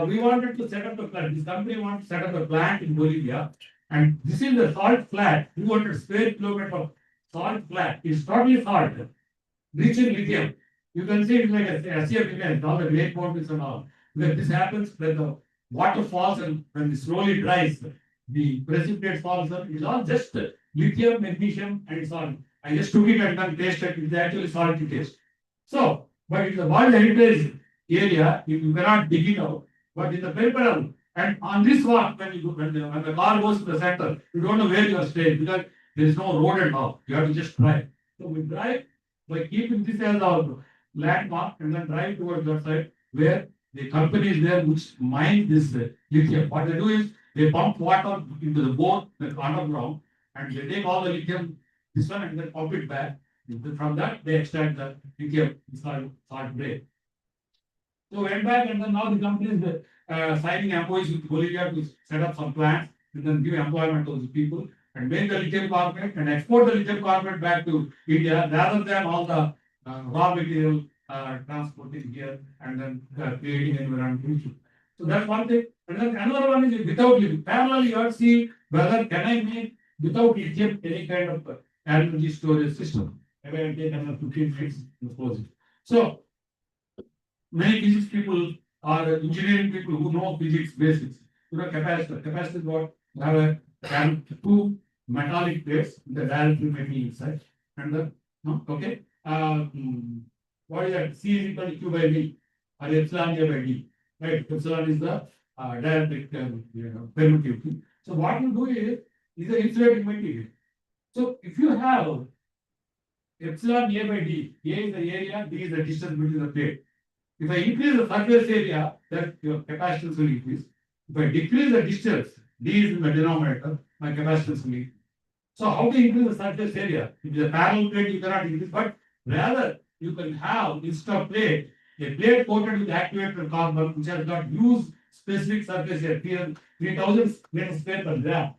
we wanted to set up a plant. This company wanted to set up a plant in Bolivia, and this is the salt flat, 200 square kilometer of salt flat. It's totally salt, rich in lithium. You can see it's like a sea of image, all the great mountains and all. Because this happens when the water falls and when it slowly dries, the precipitate falls up. It's all just lithium, magnesium, and salt. I just took it and then tasted. It's actually salty taste. So, but in the World Heritage area, you cannot dig it out. But in the peripheral, and on this walk, when the car goes to the center, you don't know where you are staying because there is no road and all. You have to just drive. So we drive by keeping this as our landmark and then drive towards that side where the company is there which mine this lithium. What they do is they pump water into the bore underground, and they take all the lithium, this one, and then pump it back. From that, they extract the lithium, salt grade. So went back, and then now the company is signing MOUs with Bolivia to set up some plants and then give employment to those people and make the lithium carbonate and export the lithium carbonate back to India rather than all the raw material transporting here and then creating environmental issue. So that's one thing. And then another one is without lithium. Parallel, you have to see whether can I make without lithium any kind of energy storage system. Maybe I'll take another 15 minutes to close it. So many physics people or engineering people who know physics basics. You know, capacitor. Capacitor is what? You have two metallic plates with the direct metal inside. And the no, okay. What is that? C is equal to Q by V or epsilon A by D. Right? Epsilon is the dielectric permittivity. So what you do is an insulating material. So if you have epsilon A by D, A is the area, D is the distance between the plate. If I increase the surface area, then your capacitance will increase. If I decrease the distance, D is in the denominator, my capacitance will increase. So how to increase the surface area? If it is a parallel plate, you cannot increase, but rather you can have instead of plate, a plate coated with activated carbon which has got use specific surface area 3000 meters square per gram.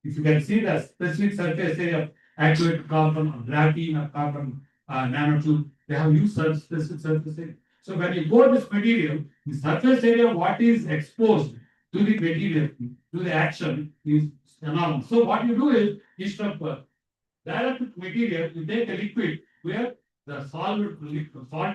If you can see the specific surface area of activated carbon or graphene or carbon nanotube, they have used such specific surface area. So when you go this material, the surface area what is exposed to the material, to the action is enormous. So what you do is instead of dielectric material, you take a liquid where the salt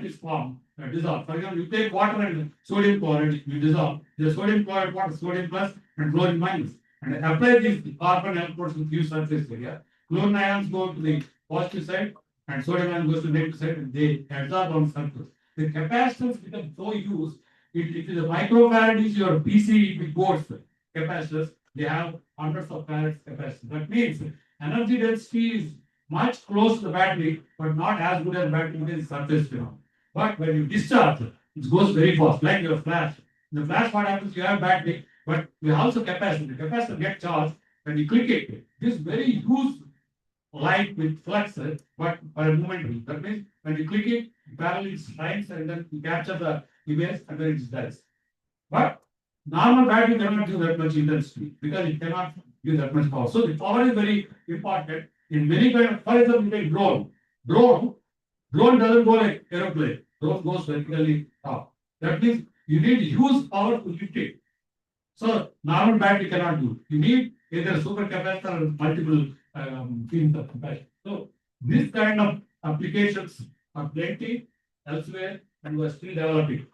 is formed, dissolved. For example, you take water and sodium chloride, you dissolve. The sodium chloride water, sodium plus and chlorine minus. And apply these carbon electrodes with few surface area. Chlorine ions go to the positive side and sodium ion goes to the negative side and they absorb on surface. The capacitance become so used, if the microfarad is your PCB boards capacitors, they have hundreds of farads capacitance. That means energy density is much close to the battery, but not as good as battery because it's surface phenomena. But when you discharge, it goes very fast, like your flash. In the flash, what happens? You have battery, but you have also capacitor. The capacitor gets charged when you click it. This very huge light with flux, but per moment. That means when you click it, parallel it shines and then you capture the image and then it dies. But normal battery cannot give that much intensity because it cannot give that much power. So the power is very important in many kind of, for example, you take drone. Drone doesn't go like aeroplane. Drone goes vertically up. That means you need huge power to lift it. So normal battery cannot do. You need either super capacitor or multiple pins of capacity. So this kind of applications are plenty elsewhere and we are still developing.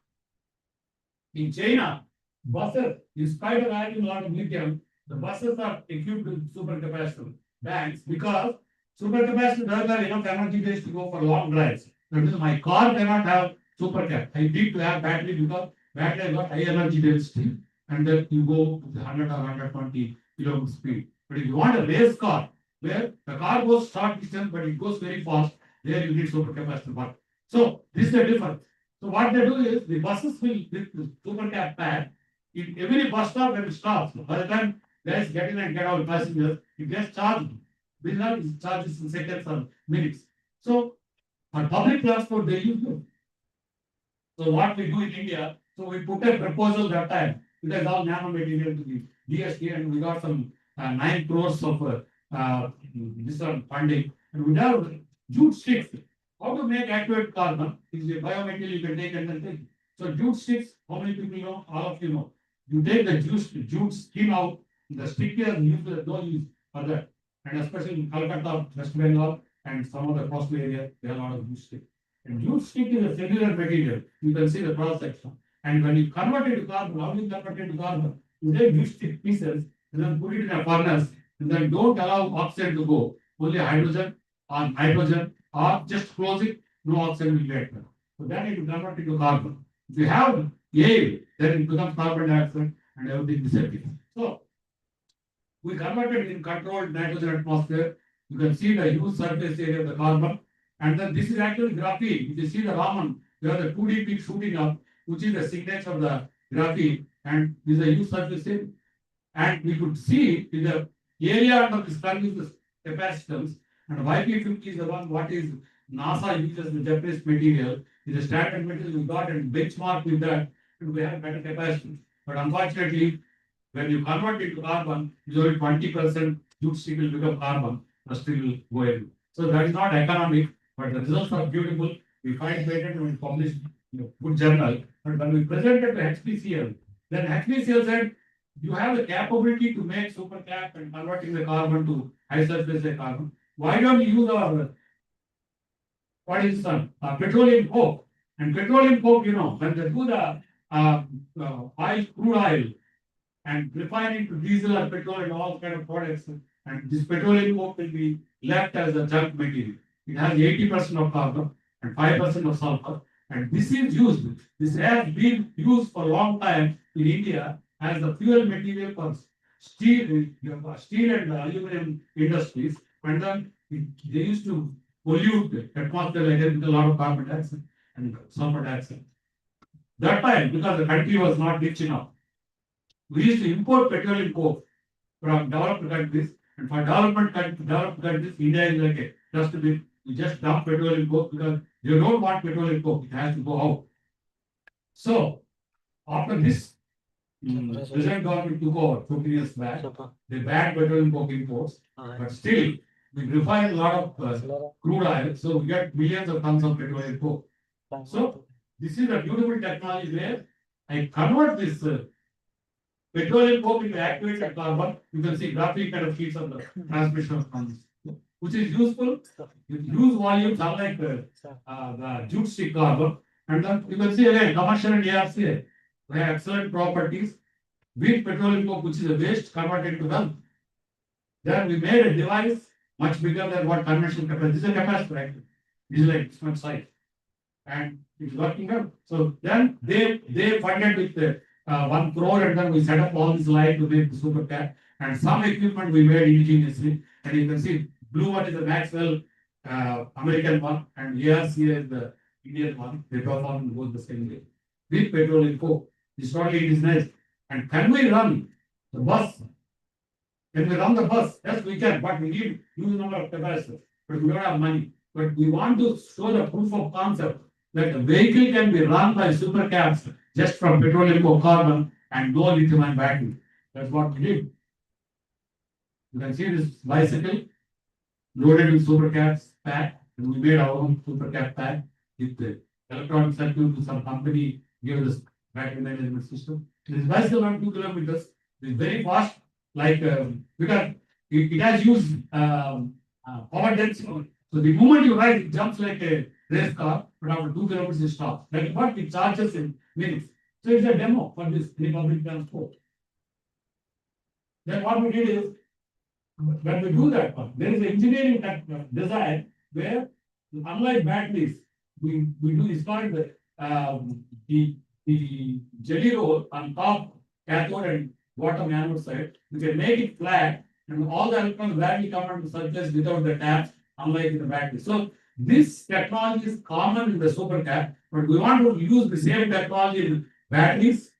In China, buses, in spite of having a lot of lithium, the buses are equipped with supercapacitor banks because supercapacitor does have enough energy base to go for long drives. That means my car cannot have supercap. I need to have battery because battery has got high energy density and then you go to 100 or 120 kilometer speed. But if you want a race car where the car goes short distance but it goes very fast, there you need supercapacitor part. So this is the difference. So what they do is the buses will with the supercap pad in every bus stop when it stops. By the time guys get in and get out passengers, it gets charged. Will not charges in seconds or minutes. So for public transport they use it. So what we do in India, so we put a proposal that time. It is all nanomaterial to the DST and we got some 9 crores of this funding and we have jute sticks. How to make activated carbon is a biomaterial you can take and then take. So jute sticks, how many people know? All of you know. You take the jute skin out, the stick is used, no use for that. And especially in Calcutta, West Bengal, and some other coastal areas, there are a lot of jute stick. And jute stick is a cellular material. You can see the cross section. And when you convert it to carbon, how do you convert it to carbon? You take jute stick pieces and then put it in a furnace and then don't allow oxygen to go. Only hydrogen or nitrogen or just close it, no oxygen will get there. So then it will convert it to carbon. If you have air, then it becomes carbon dioxide and everything disappears. So we converted in controlled nitrogen atmosphere. You can see the huge surface area of the carbon. And then this is actually graphene. If you see the Raman, you have the 2D peak shooting up, which is the signature of the graphene. And this is a huge surface area. And we could see in the area under this curve is the capacitance. And YP50 is the one what is NASA uses the Japanese material. Is a standard material we got and benchmark with that. And we have better capacity. But unfortunately, when you convert it to carbon, usually 20% jute stick will become carbon, the still will go away. So that is not economic, but the results are beautiful. We find patent and we publish in a good journal. But when we presented to HPCL, then HPCL said, you have the capability to make supercap and converting the carbon to high surface carbon. Why don't you use our, what is this, petroleum coke? And petroleum coke, when they do the crude oil, and refine it to diesel or petrol and all kind of products. And this petroleum coke will be left as a junk material. It has 80% of carbon and 5% of sulfur. And this is used. This has been used for a long time in India as the fuel material for steel and aluminum industries. And then they used to pollute the atmosphere with a lot of carbon dioxide and sulfur dioxide. That time, because the country was not rich enough, we used to import petroleum coke from developed countries, and for developed countries, India is like a dustbin. You just dump petroleum coke because you don't want petroleum coke, it has to go out. So after this, present government took over 15 years back. They banned petroleum coke imports, but still we refine a lot of crude oil, so we get millions of tons of petroleum coke. So this is a beautiful technology where I convert this petroleum coke into activated carbon. You can see graphic kind of sheets of the transmission of funds, which is useful with huge volumes, unlike the jute stick carbon. And then you can see again commercial and ARCA. They have excellent properties. With petroleum coke, which is a waste, converted to wealth. Then we made a device much bigger than what conventional capacity. This is a capacitor, right? This is like this much size, and it's working well. So then they funded with 1 crore, and then we set up all this line to make the super cat, and some equipment we made ingeniously. And you can see blue one is the Maxwell American one, and ARCA is the Indian one. They perform both the same way. With petroleum coke, this totally is nice. And can we run the bus? Can we run the bus? Yes, we can, but we need huge number of capacitors. But we don't have money. But we want to show the proof of concept that the vehicle can be run by supercabs just from petroleum or carbon and no lithium-ion battery. That's what we did. You can see this bicycle loaded with supercabs pack, and we made our own supercab pack with the electronic circuit to some company gave us battery management system. This bicycle around 2 kilometers. It's very fast, like because it has used power density. So the moment you ride, it jumps like a race car, but after 2 kilometers it stops. Like what it charges in minutes. So it's a demo for this public transport. Then what we did is, when we do that one, there is an engineering design where, unlike batteries, we do is called the jelly roll on top cathode and bottom anode side. We can make it flat, and all the electrons directly come into surface without the taps, unlike in the battery. So this technology is common in the supercap, but we want to use the same technology in batteries.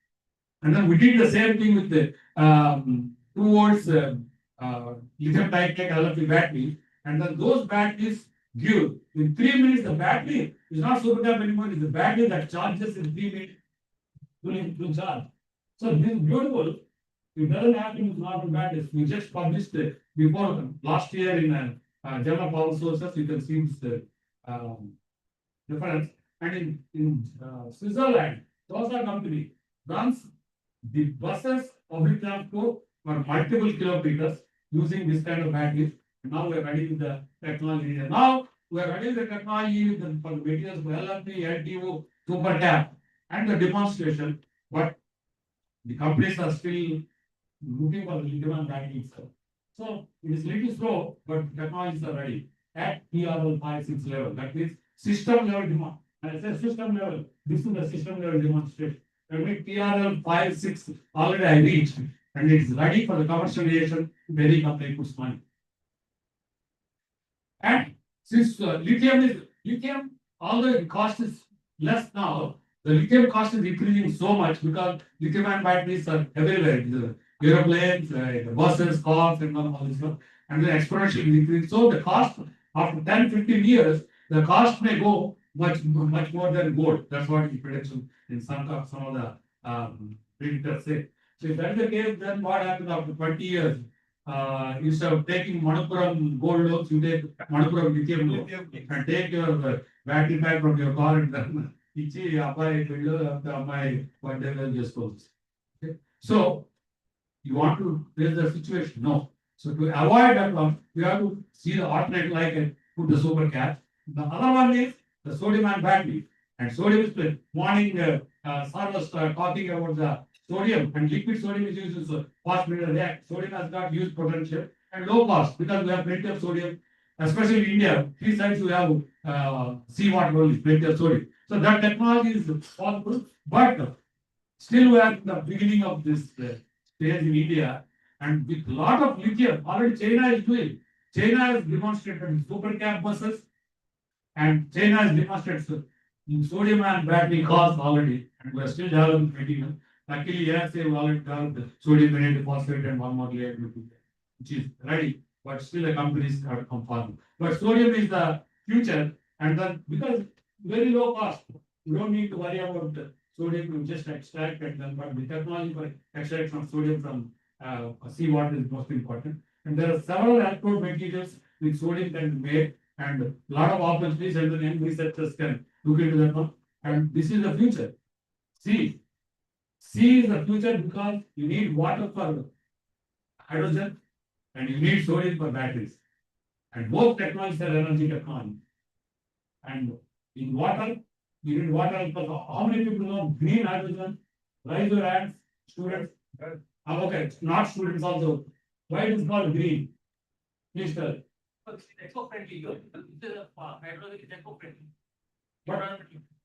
And then we did the same thing with the 2 volts lithium titanate LFP battery. And then those batteries give in 3 minutes. The battery is not supercap anymore. It's the battery that charges in 3 minutes to charge. So this is beautiful. It doesn't happen with normal batteries. We just published it before last year in Journal of Power Sources. You can see this difference. And in Switzerland, Tosa company runs the buses, public transport for multiple kilometers using this kind of batteries. And now we are ready with the technology. And now we are ready with the technology for the materials for LFP, LTO, supercap, and the demonstration. But the companies are still looking for the lithium battery itself. So it is little slow, but technologies are ready at TRL 5-6 level. That means system level demand. And I say system level, this is the system level demonstration. I mean TRL 5-6 already I reached, and it is ready for the commercialization if any company puts money. And since lithium, although the cost is less now, the lithium cost is increasing so much because lithium-ion batteries are everywhere. The aeroplanes, the buses, cars, and all this stuff, and the exponentially increase. So the cost after 10-15 years, the cost may go much more than gold. That's what the prediction in some of the predictors say. So if that is the case, then what happens after 20 years? Instead of taking Manappuram gold loans, you take Manappuram lithium loan and take your battery pack from your car and then whatever just goes. Okay. So you want to face the situation? No. So to avoid that one, we have to see the alternate like put the super cap. The other one is the sodium-ion battery. And sodium is the morning Sir was talking about the sodium, and liquid sodium is used as fast breeder react. Sodium has got huge potential and low cost because we have plenty of sodium, especially in India. 3 sides we have seawater only, plenty of sodium. So that technology is possible, but still we are at the beginning of this stage in India, and with a lot of lithium, already China is doing. China has demonstrated supercab buses, and China has demonstrated sodium-ion battery cars already, and we are still developing material. Luckily, yes, they have already developed sodium vanadium phosphate and one more layer, which is ready, but still the companies have to come forward. But sodium is the future, and then because very low cost, you don't need to worry about sodium you just extract and then, but the technology for extraction of sodium from seawater is most important. And there are several electrode materials with sodium can be made, and a lot of opportunities and the young researchers can look into that one. And this is the future. See, C is the future because you need water for hydrogen and you need sodium for batteries. And both technologies are energy technology. And in water, you need water because how many people know green hydrogen? Raise your hands, students. Okay, not students also. Why it is called green? Please tell. Eco-friendly. Hydrogen is eco-friendly.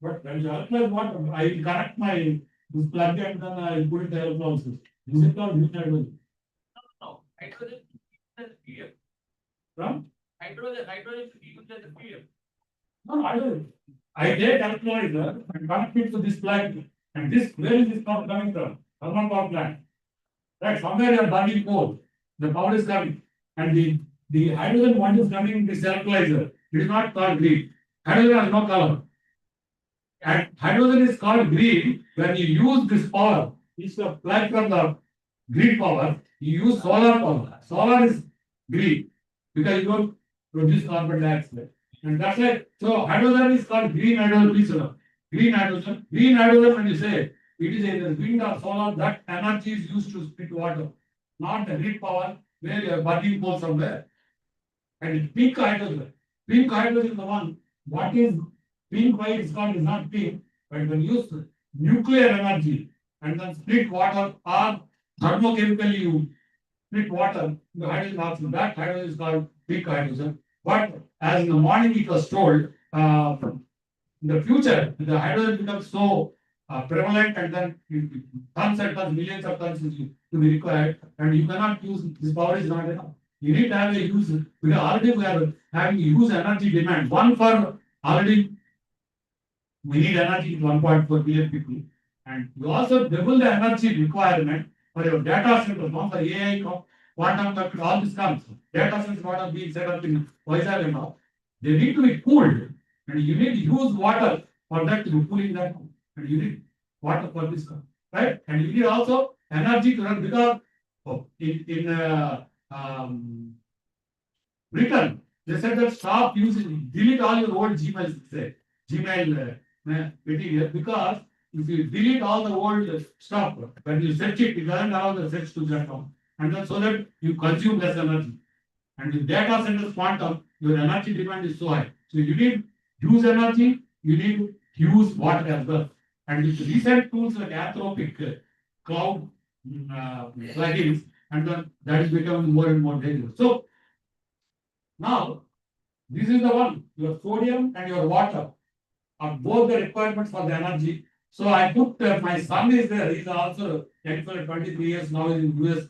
But when you apply water, I will connect my this plug and then I will put it there also. Is it called green hydrogen? No, hydrogen is medium. From? Hydrogen should be used as a medium. No, I don't. I take electrolyzer and connect it to this plug. And this, where is this power coming from? Thermal power plant. Right, somewhere you are burning coal. The power is coming. And the hydrogen one is coming in this electrolyzer. It is not called green. Hydrogen has no color. And hydrogen is called green when you use this power. Instead of plug from the green power, you use solar power. Solar is green because you don't produce carbon dioxide. And that's it. So hydrogen is called green hydrogen. Please know. Green hydrogen. Green hydrogen, when you say it is either wind or solar, that energy is used to split water, not the grid power where you are burning coal somewhere. And pink hydrogen. Pink hydrogen is the one. What is pink? Why it's called is not pink, but when you use nuclear energy and then split water or thermochemically you split water, the hydrogen oxygen, that hydrogen is called pink hydrogen. But as in the morning it was told, in the future, the hydrogen becomes so prevalent and then tons and tons, millions of tons is to be required, and you cannot use this power is not enough. You need to have a use because already we are having huge energy demand. One for already we need energy to 1.4 billion people, and you also double the energy requirement for your data centers, not for AI, quantum computing, all this comes. Data centers what are being set up in Vizag and all. They need to be cooled, and you need to use water for that to be cooling that, and you need water for this, right? And you need also energy to run because in Britain, they said that stop using, delete all your old Gmail, say, Gmail material because if you delete all the old stuff, when you search it, it doesn't allow the search to get on. And then so that you consume less energy. And in data centers quantum, your energy demand is so high. So you need use energy, you need use water as well. And with recent tools like Anthropic cloud plugins, and then that is becoming more and more dangerous. So now this is the one, your sodium and your water are both the requirements for the energy. So I put my son is there. He's also young for 23 years now in US.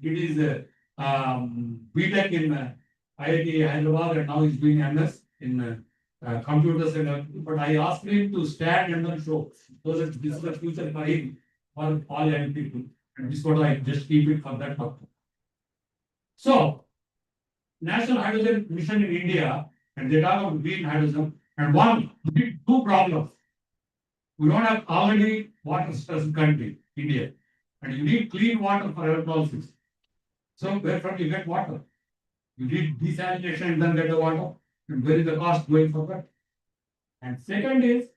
It is BTech in IIT Hyderabad, and now he's doing MS in computers and everything. But I asked him to stand and then show. So that this is the future for him, for all young people. And this is what I just keep it for that purpose. So, National Hydrogen Mission in India, and they talk about green hydrogen, and two problems. We don't have already water stressed country, India, and you need clean water for electrolysis. So where from you get water? You need desalination and then get the water. And where is the cost going for that? And second is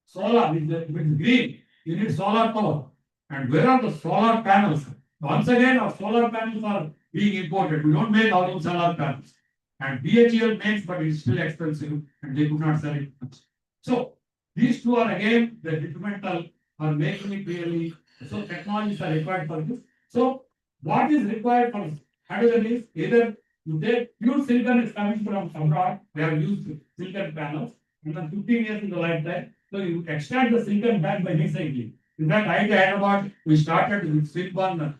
solar. If it's green, you need solar power. And where are the solar panels? Once again, our solar panels are being imported. We don't make our own solar panels. And BHEL makes, but it's still expensive and they could not sell it. So these two are again the detrimental are making it really. So technologies are required for this. So what is required for hydrogen is either you take pure silicon is coming from abroad. They have used silicon panels, and then 15 years in the lifetime. So you extract the silicon back by recycling. In fact, IIT Hyderabad, we started with Silicon,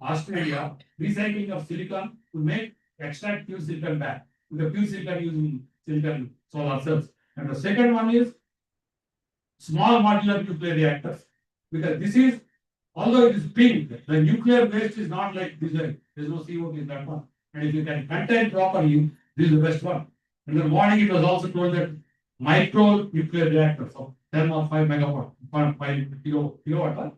Australia, recycling of silicon to make extract pure silicon back. The pure silicon using silicon solar cells. And the second one is small modular nuclear reactors, because this is, although it is pink, the nuclear waste is not like this. There's no CO2 in that one. And if you can contain properly, this is the best one. In the morning, it was also told that micro nuclear reactors of 10 or 5 megawatt, 5 kilowatt,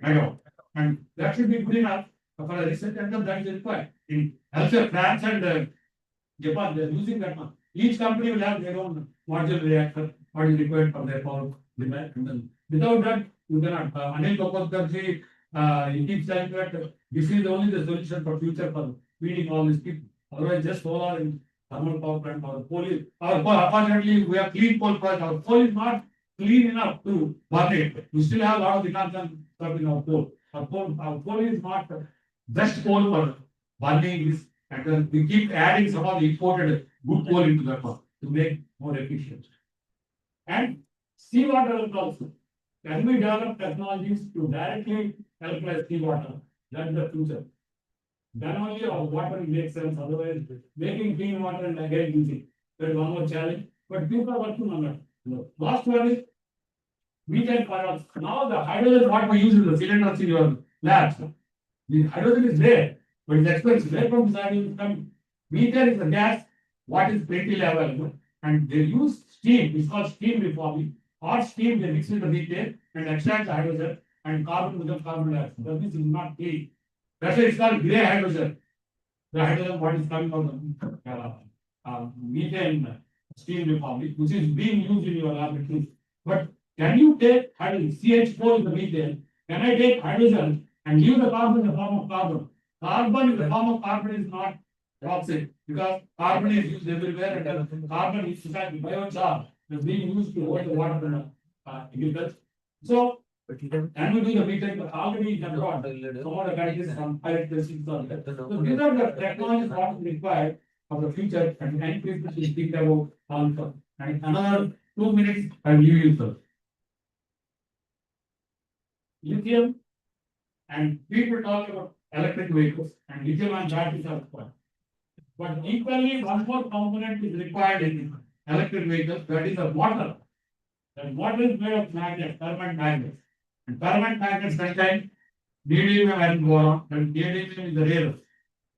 megawatt. And that should be good enough for a research center that is required. In elsewhere, France and Japan, they are using that one. Each company will have their own modular reactor, what is required for their power demand. And then without that, you cannot. Anil Kapoor, he keeps saying that this is only the solution for future for feeding all these people. Otherwise, just solar and thermal power plant or coal is, unfortunately, we have clean coal project. Our coal is not clean enough to burn it. We still have a lot of Vikasit stuff in our coal. Our coal is not best coal for burning this. And then we keep adding some of the imported good coal into that one to make more efficient. And seawater also. Can we develop technologies to directly alkalize seawater? That's the future. Then only our water will make sense. Otherwise, making clean water and again using. There is one more challenge, but people are working on that. The last one is we can perhaps now the hydrogen what we use in the cylinders in your labs. The hydrogen is there, but it's expensive. Where from this hydrogen is coming? Methane is the gas, what is readily available, and they use steam, it's called steam reforming. Hot steam, they mix with the methane and extract the hydrogen, and carbon becomes carbon dioxide. That means it's not clean. That's why it's called grey hydrogen. The hydrogen what is coming out of methane steam reforming, which is being used in your laboratories. But can you take hydrogen, CH4 is the methane, can I take hydrogen and use the carbon in the form of carbon? Carbon in the form of carbon is not toxic because carbon is used everywhere and carbon is biochar is being used to hold the water in agriculture. So, can we do the methane? Already in abroad, some of the countries some pilot testing on that. So these are the technologies what is required for the future and people should think about also. And another 2 minutes I will leave you, sir. Lithium and people talk about electric vehicles and lithium and batteries are required. But equally, one more component is required in electric vehicles, that is the water. And water is made of magnets, permanent magnets. And permanent magnets contain neodymium and boron, and neodymium is the rarest.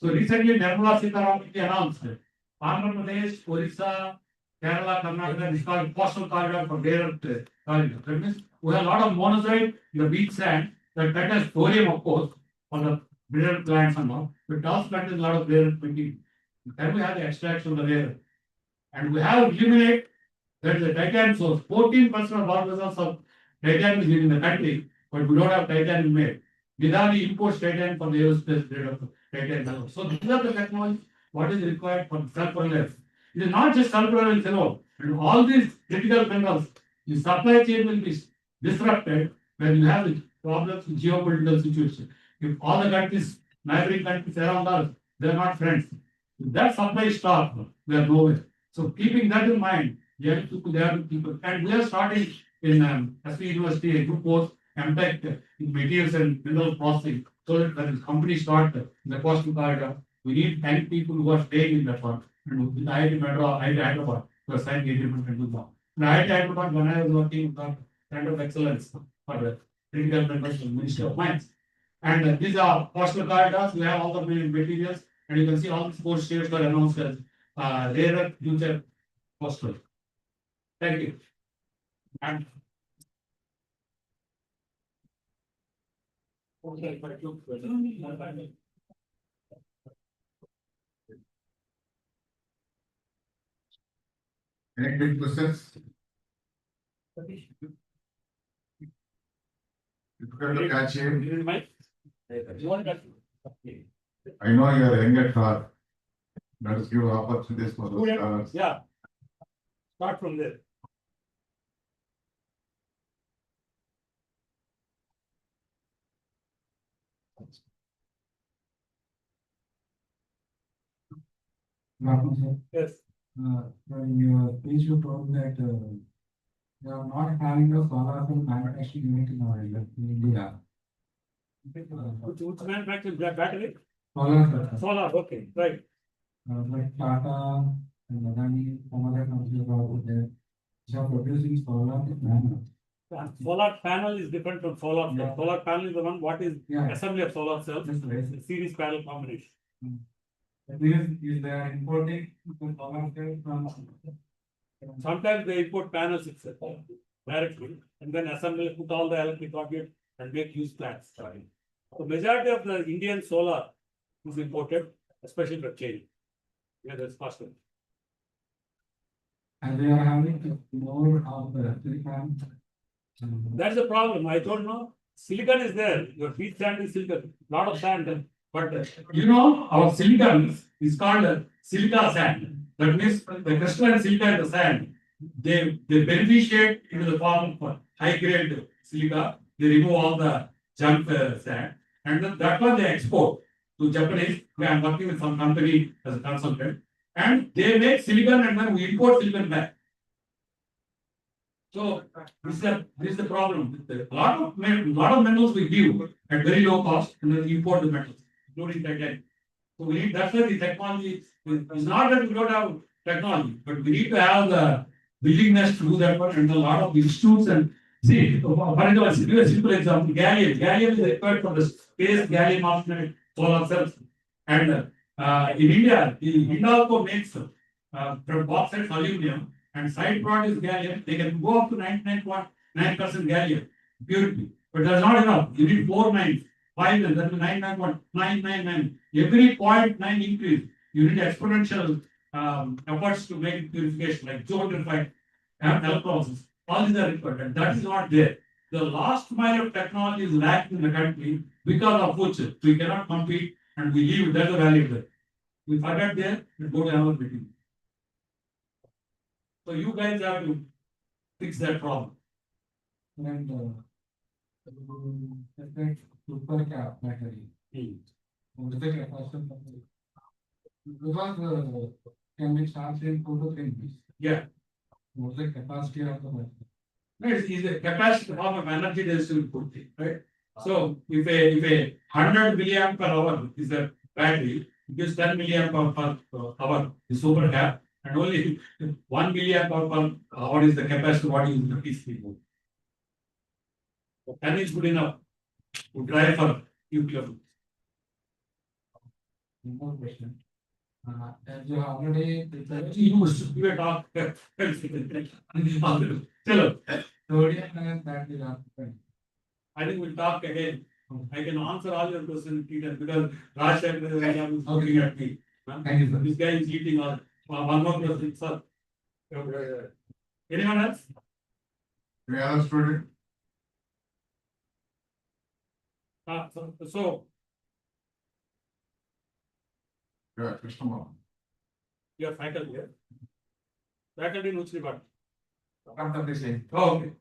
So recently, Nirmala Sitharaman announced Andhra Pradesh, Orissa, Kerala, Karnataka is called coastal corridor for rare earth corridor. That means we have a lot of monazite in the beach sand that contains thorium, of course, for the mineral plants and all, but also contains a lot of rare earth material. Then we have the extraction of the rare earth. And we have illuminate that is a titanium source. 14% of all results of titanium is in the country, but we don't have titanium made. Vidani imports titanium from the aerospace grade of titanium. So these are the technologies what is required for self-reliance. It is not just self-reliance alone. And all these critical minerals, the supply chain will be disrupted when you have the problems with geopolitical situation. If all the countries, neighboring countries around us, they are not friends. If that supply stops, we are nowhere. So keeping that in mind, JNTUK, and we are starting in SP University a good course, MTech in materials and mineral processing, so that when companies start in the coastal corridor, we need 10 people who are staying in that one. And with IIT Madras, IIT Hyderabad, we are signing agreement and do that. In IIT Hyderabad, when I was working with the Center of Excellence for the critical minerals and Ministry of Mines. And these are coastal corridors, we have all the materials, and you can see all these 4 states were announced as rare earth future coastal. Thank you. And Any quick questions? Difficult to catch you. I know you are young at heart. Let us give opportunities for those scholars. Yeah. Start from there. Yes. In your speech, you told that you are not having a solar cell manufacturing unit in our in India. Which manufacturing battery? Solar cell. Solar, okay, right. Like Tata and Adani, some other companies are out there, which are producing solar panels. Solar panel is different from solar cell. Yeah. Solar panel is the one what is Yeah. assembly of solar cells, That's right. series panel combination. Is they are importing the solar cell from Sometimes they import panels itself directly and then assemble, put all the electric output and make use plants. The majority of the Indian solar is imported, especially for China. Yeah, that's possible. And they are having more of the silicon. That's the problem. I don't know. Silicon is there. Your beach sand is silicon, lot of sand. But our silicon is called silica sand. That means the crystalline silica and the sand, they beneficiate into the form of high grade silica. They remove all the junk sand, and then that one they export to Japanese. I am working with some company as a consultant, and they make silicon and then we import silicon back. So this is the problem. A lot of metals we give at very low cost and then import the metals, including titanium. So we need, that's why the technology is not that we don't have technology, but we need to have the willingness to do that one and a lot of institutes and see, for example, I'll give you a simple example, gallium. Gallium is required for the space gallium arsenide solar cells. And in India, the Hindalco makes from bauxite aluminum and side product is gallium. They can go up to 99.9% gallium purity, but that's not enough. You need 4 nines, 5 and that is 99.999. Every 0.9 increase, you need exponential efforts to make purification, like zone electrolysis. All these are required, and that is not there. The last mile of technology is lacking in the country because of which we cannot compete and we leave. That's the value there. We forget there, we go to another meeting. So you guys have to fix that problem. And effect super cap battery. What is the capacity? Because can be charged in 2 to 3 weeks. Yeah. What's the capacity of the battery? No, it's the capacity form of energy density put it, right? So if a 100 milliamp per hour is a battery, it gives 10 milliamp per hour is super cap, and only 1 milliamp per hour is the capacity what is in the PC. 10 is good enough to try for nuclear. One more question. As you already You were talk. Hello. sodium ion battery are I think we'll talk again. I can answer all your questions because last time is looking at me. Thank you, sir. This guy is eating all. One more question, sir. Anyone else? Any other student? So Yeah, Krishna. your faculty here. Faculty in which department? Come to this end. Oh, okay.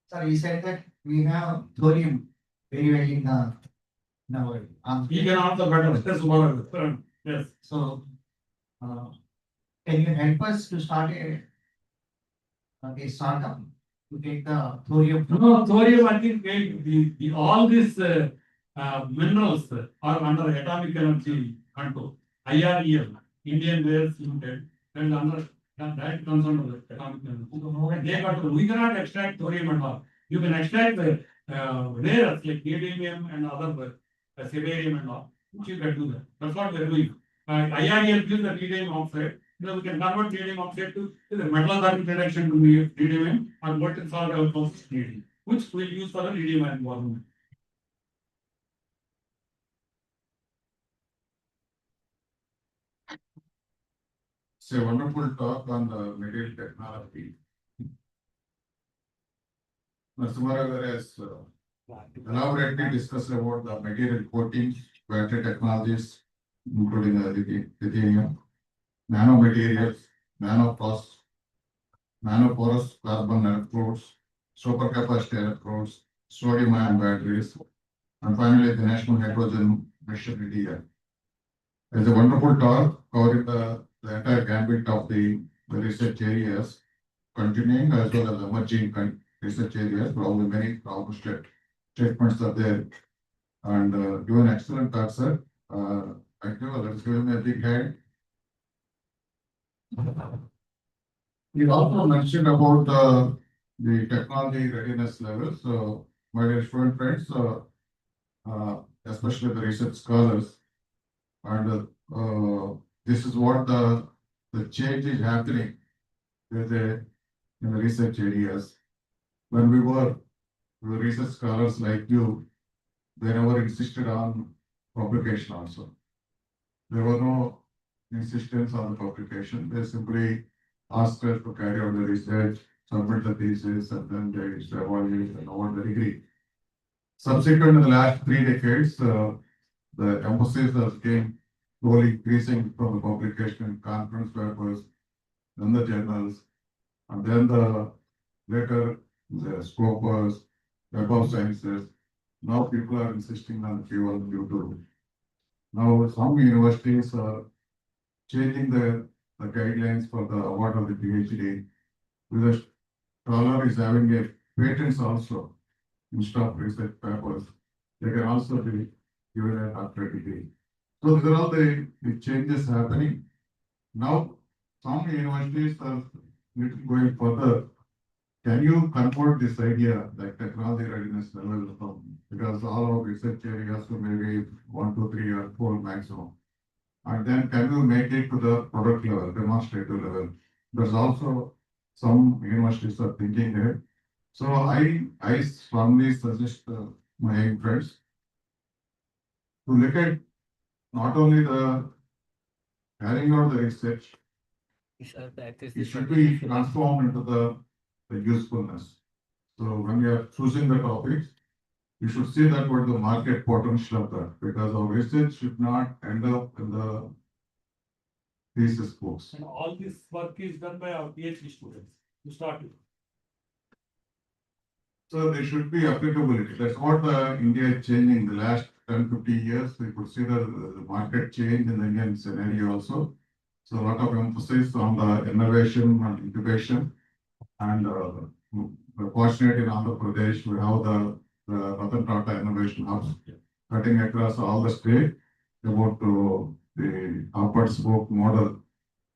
Sir, he said that we have thorium very well in our He can answer better. That's what. Yes. So, can you help us to start a startup to take the thorium? No, thorium, I think all these minerals are under atomic energy control. IREL, Indian Rails Limited, and under that comes under the atomic energy. They got to, we cannot extract thorium at all. You can extract the rare earths like gadolinium and other samarium and all, which you can do that. That's what we are doing. IREL gives the radium oxide. We can convert radium oxide to the metal organic reduction to radium or molten salt electrolysis radium, which we'll use for the radium environment. It's a wonderful talk on the material technology. Narasimha has elaborately discussed about the material coating, battery technologies, including lithium, nanomaterials, nanoporous carbon electrodes, supercapacitor electrodes, sodium ion batteries, and finally the National Hydrogen Mission India. It's a wonderful talk covering the entire gambit of the research areas, continuing as well as emerging research areas. Probably many statements are there, and you an excellent talk, sir. Thank you. Let's give him a big hand. You also mentioned about the technology readiness level. So, my dear student friends, especially the research scholars, and this is what the change is happening there's a, in the research areas. When we were research scholars like you, they never insisted on publication also. There was no insistence on the publication. They simply asked us to carry out the research, submit the thesis, and then they used to evaluate and award the degree. Subsequent in the last 3 decades, the emphasis has been slowly increasing from the publication in conference papers, then the journals, and then the later the scopers, web of sciences. Now people are insisting on Q1, Q2. Now some universities are changing the guidelines for the award of the PhD. With the scholar is having a patents also instead of research papers. They can also be given a doctorate degree. So these are all the changes happening. Now some universities are little going further. Can you convert this idea like technology readiness level from, because all our research areas to maybe 1, 2, 3 or 4 maximum. And then can you make it to the product level, demonstrative level? There's also some universities are thinking there. So I strongly suggest my young friends to look at not only the carrying out the research, it should be transformed into the usefulness. So when we are choosing the topics, you should see that what the market potential of that, because our research should not end up in the thesis books. And all this work is done by our PhD students to start with. So there should be applicability. That's what India is changing the last 10, 50 years. We could see the market change in the Indian scenario also. So a lot of emphasis on the innovation and incubation. And we're fortunate in Andhra Pradesh, we have the Ratan Tata Innovation Hubs cutting across all the state about the upward spoke model.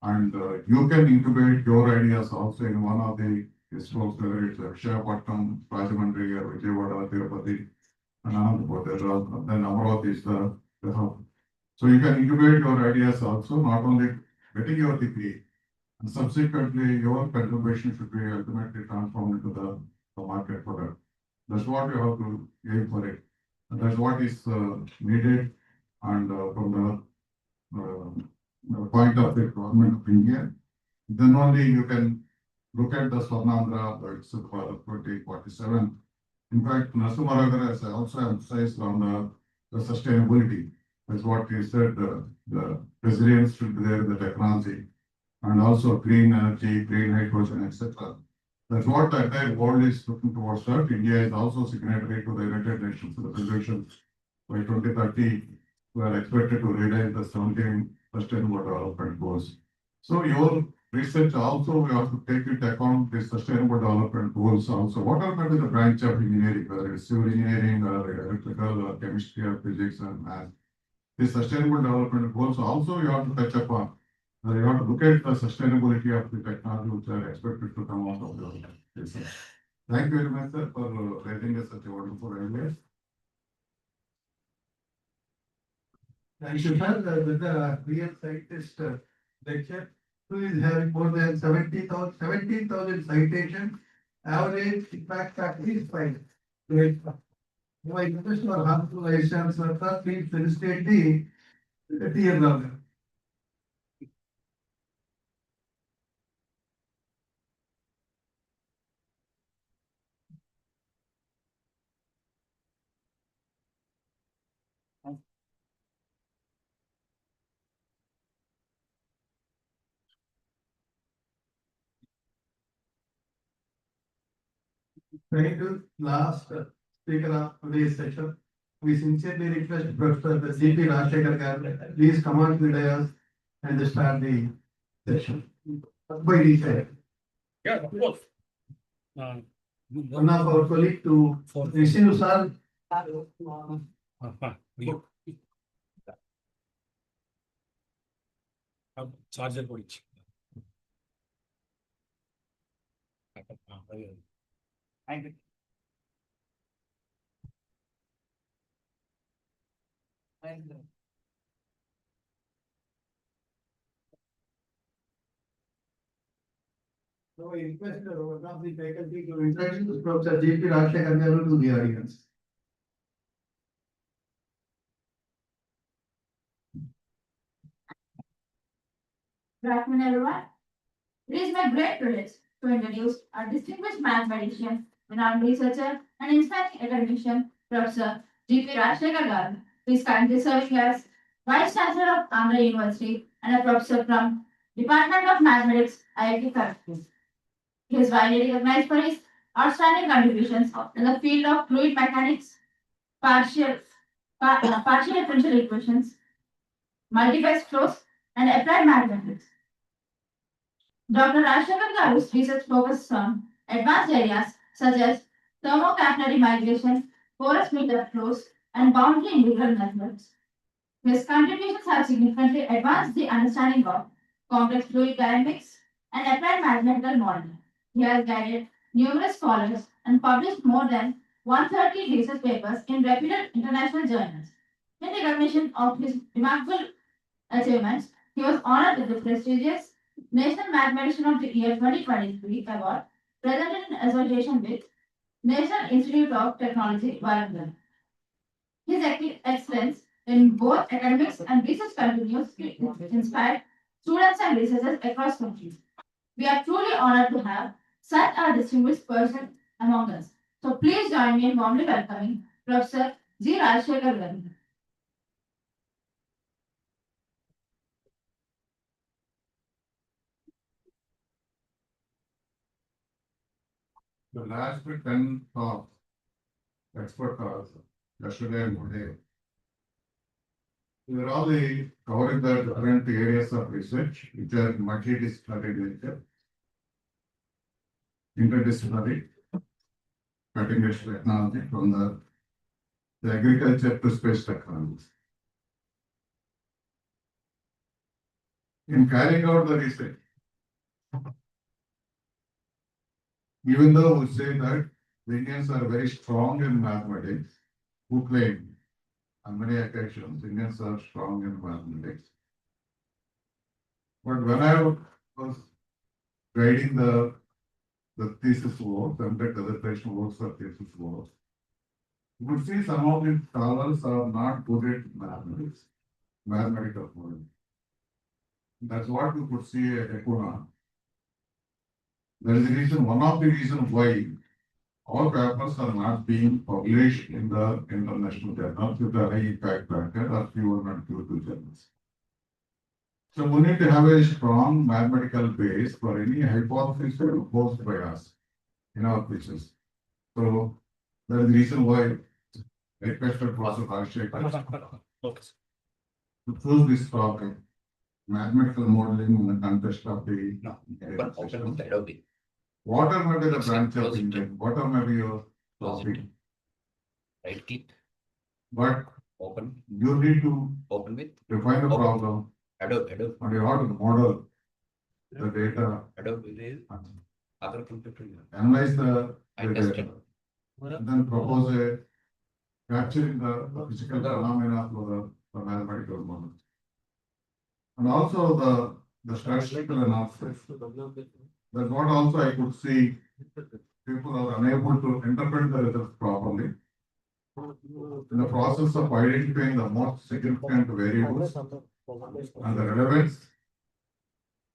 And you can incubate your ideas also in one of the schools, whether it's Visakhapatnam, Rajahmundry, or Vijayawada, Tirupati, and Anandapur. Then Amaravati is the hub. So you can incubate your ideas also, not only getting your degree, and subsequently your contribution should be ultimately transformed into the market product. That's what you have to aim for it. And that's what is needed, and from the point of the government of India, then only you can look at the Swarnandhra, it's for 2047. In fact, Narasimha has also emphasized on the sustainability. That's what he said, the resilience should be there in the technology, and also green energy, green hydrogen, etc. That's what the entire world is looking towards that. India is also signatory to the United Nations resolution. By 2030, we are expected to realize the 17 sustainable development goals. So your research also, we have to take into account the sustainable development goals also. What are maybe the branch of engineering, whether it's civil engineering or electrical or chemistry or physics and math. The sustainable development goals also you have to touch upon. You have to look at the sustainability of the technology which are expected to come out of the research. Thank you very much, sir, for raising such a wonderful idea. Thank you, sir. With the real scientist lecture, who is having more than 17,000 citations, average impact factor is 5. Great. My request for harmful license, sir, please illustrate the tier level. Thank you, last speaker of today's session. We sincerely request Professor G.P. Rajshekhar Garu, please come on to the dais and start the session. By the Yeah, of course. one of our colleague to receive, sir. Charger করেছি Thank you. Thank you. So I request one of the faculty to introduce Professor J.P. Rajshekar Garu to the audience. Good afternoon, everyone. It is my great privilege to introduce our distinguished mathematician, renowned researcher, and inspiring academician, Professor G.P. Rajshekar Garu, who is currently serving as Vice Chancellor of Andhra University and a professor from Department of Mathematics, IIT Kharagpur. He is widely recognized for his outstanding contributions in the field of fluid mechanics, partial differential equations, multi-phase flows, and applied mathematics. Dr. Rajshekar Garu's research focuses on advanced areas such as thermocapillary migration, porous meter flows, and boundary integral methods. His contributions have significantly advanced the understanding of complex fluid dynamics and applied mathematical modeling. He has guided numerous scholars and published more than 130 research papers in reputed international journals. In recognition of his remarkable achievements, he was honored with the prestigious National Mathematician of the Year 2023 award presented in association with National Institute of Technology, Warangal. His excellence in both academics and research continues to inspire students and researchers across countries. We are truly honored to have such a distinguished person among us. So please join me in warmly welcoming Professor G. Rajshekar Garu. The last 10 talks, expert talks, yesterday and today, we are all covering the different areas of research, which are multidisciplinary nature, interdisciplinary, cutting edge technology from the agriculture to space technologies. In carrying out the research, even though we say that the Indians are very strong in mathematics, who claim on many occasions Indians are strong in mathematics. But when I was guiding the thesis work, conduct dissertation works or thesis work, you would see some of the scholars are not good at mathematics, mathematical modeling. That's what we could see at Ekuna. There is a reason, one of the reasons why our papers are not being published in the international journals with a high impact factor or Q1 and Q2 journals. So we need to have a strong mathematical base for any hypothesis proposed by us in our thesis. So that is the reason why I requested Professor Rajshekar to choose this topic, mathematical modeling in the context of the system. Water may be the branch of England, water may be your topic, Right click, but open, you need to open with define the problem Adobe, and you have to model the data, Adobe is other computer. analyze the I data, tested. and then propose a capturing the physical phenomena for the mathematical model. And also the statistical analysis. That's what also I could see people are unable to interpret the results properly. In the process of identifying the most significant variables and the relevance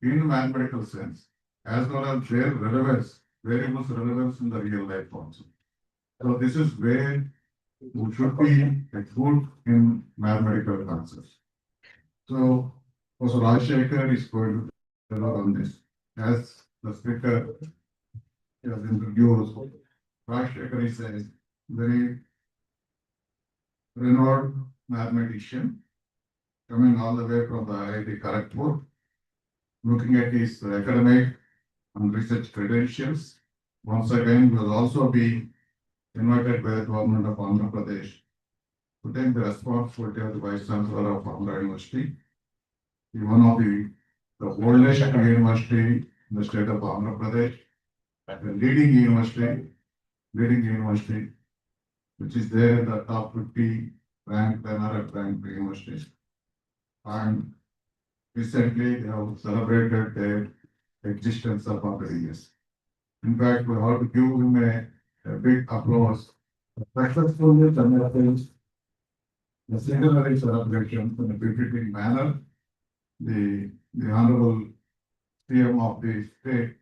in mathematical sense, as well as their relevance, variables relevance in the real life also. So this is where we should be good in mathematical concepts. So Professor Rajshekar is going to tell on this. As the speaker has introduced, Rajshekar is a very renowned mathematician coming all the way from the IIT Kharagpur. Looking at his academic and research credentials, once again he will also be invited by the government of Andhra Pradesh to take the responsibility of the Vice Chancellor of Andhra University, one of the oldest university in the state of Andhra Pradesh, the leading university, which is there in the top 50 ranked NRF ranked universities. And recently they have celebrated their existence of RDS. In fact, we have to give him a big applause. Successfully conducted the centenary celebration in a befitting manner. The Honorable CM of the state